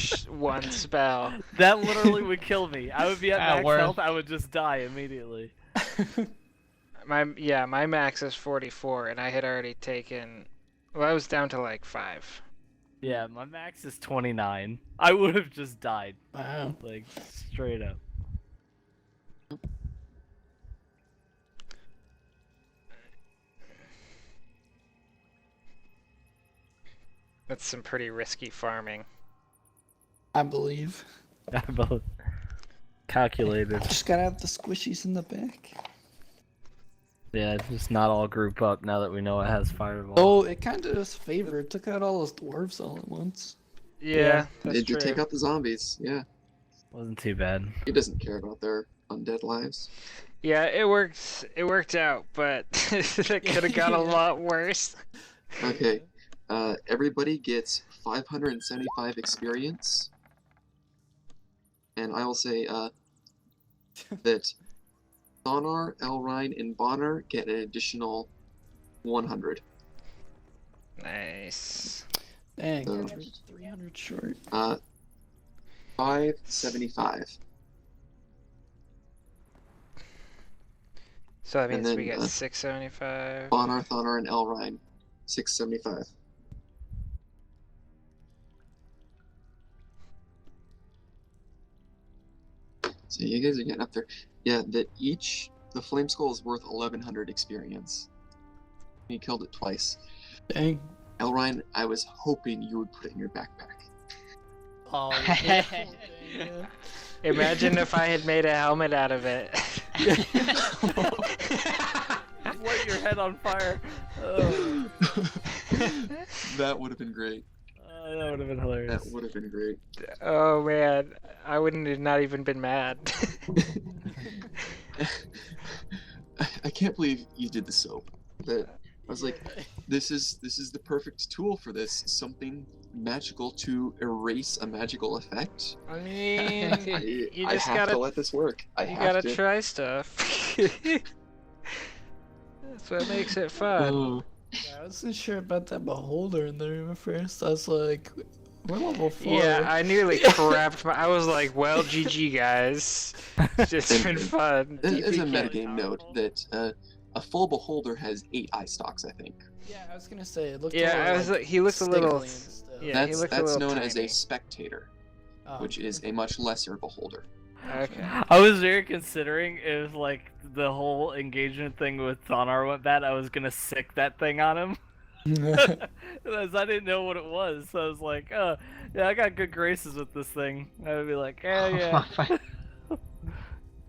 spell. That literally would kill me. I would be at max worth. health. I would just die immediately. My max is 44, and I had already taken. Well, I was down to like 5. Yeah, my max is 29. I would have just died, Wow. like straight up. That's some pretty risky farming. I believe. Both calculated. Just gotta have the squishies in the back. Yeah, just not all group up now that we know it has fireball. Oh, it kind of does favor. It took out all those dwarves all at once. Yeah, They that's did true. take out the zombies, yeah. Wasn't too bad. He doesn't care about their undead lives. Yeah, it worked. It worked out, but it could have got a lot worse. Okay, everybody gets 575 experience. And I will say that Sonar, Elrine, and Bonner get an additional 100. Nice. Dang, So- you're 300 short. 575. So that And means then, we get uh, 675. Thonar, and Elrine, 675. So you guys are getting up there. Yeah, the Flame Skull is worth 1100 experience. You killed it twice. Dang. Elrine, I was hoping you would put it in your backpack. Oh, dang, yeah. Imagine if I had made a helmet out of it. Light your head on fire. Oh, That would have been great. that would have been hilarious. That would have been great. Oh man, I wouldn't have not even been mad. I can't believe you did the soap. That I was like, this is the perfect tool for this. Something magical to erase a magical effect. I mean, you I just have gotta to let this work. I you have gotta to. try stuff. That's what makes it fun. Oh, Yeah, I wasn't sure about that beholder in there at first. I was like, we're level 4. Yeah, I nearly crapped my. I was like, well, GG guys. It's been fun. as a DP metagame note, that a full beholder has 8 eye stalks, I think. Yeah, I was gonna say it looked. a Yeah, little, I was like, like, he looked a little. stickly and stuff. Yeah, he looked a That's little known as tiny. a spectator, Oh, which is a much lesser beholder. Okay. I was very considering if like the whole engagement thing with Thonar went bad, I was gonna sick that thing on him. Because I didn't know what it was, so I was like, oh, yeah, I got good graces with this thing. I would be like, yeah.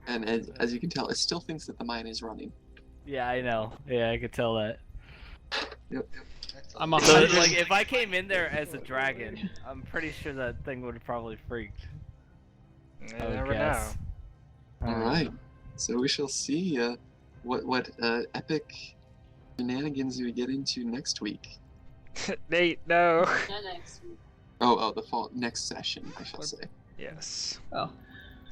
And as you can tell, it still thinks that the mine is running. Yeah, I know. Yeah, I could tell that. Yep. I'm a So, hundred. like, if I came in there as a dragon, I'm pretty sure that thing would have probably freaked. You I would never guess. All right. So we shall see what epic shenanigans we get into next week. know. Nate, no. Not next week. Oh, the fall next session, I shall say. Yes. Oh,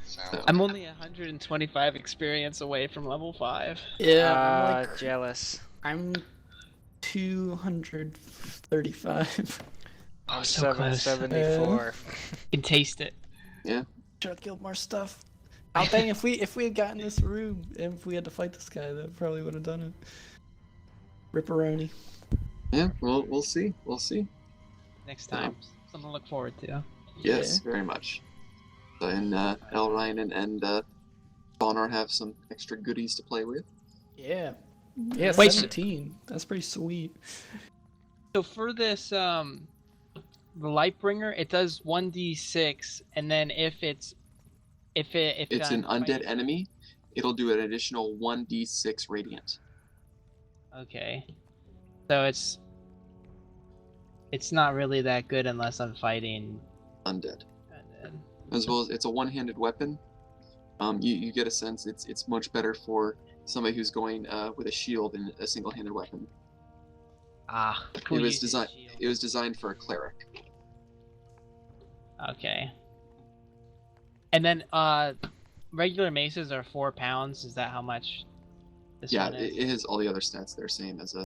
So, I'm only 125 experience away from level 5. Yeah, I'm like Jealous. I'm 235. Oh, I'm so close. 774. You can taste it. Should have killed more stuff. Oh dang! If we had gotten this room, and if we had to fight this guy, that probably would have done it. Ripperoni. Yeah, we'll see. We'll see. Next time. Something to look forward to. Yes, very much. So, and Elrine and Thonar have some extra goodies to play with. Yeah. Yeah. Wait, so- 17. That's pretty sweet. So for this, the Lightbringer, it does 1d6, and then if it's It's an I'm undead fighting- enemy. It'll do an additional 1d6 radiant. Okay. So it's not really that good unless I'm fighting. Undead. Undead. As well as it's a one-handed weapon. You get a sense it's much better for somebody who's going with a shield than a single-handed weapon. Ah. It who was uses designed. shield? It was designed for a cleric. Okay. And then regular maces are 4 pounds. Is that how much this Yeah, one is? it has all the other stats they're same as a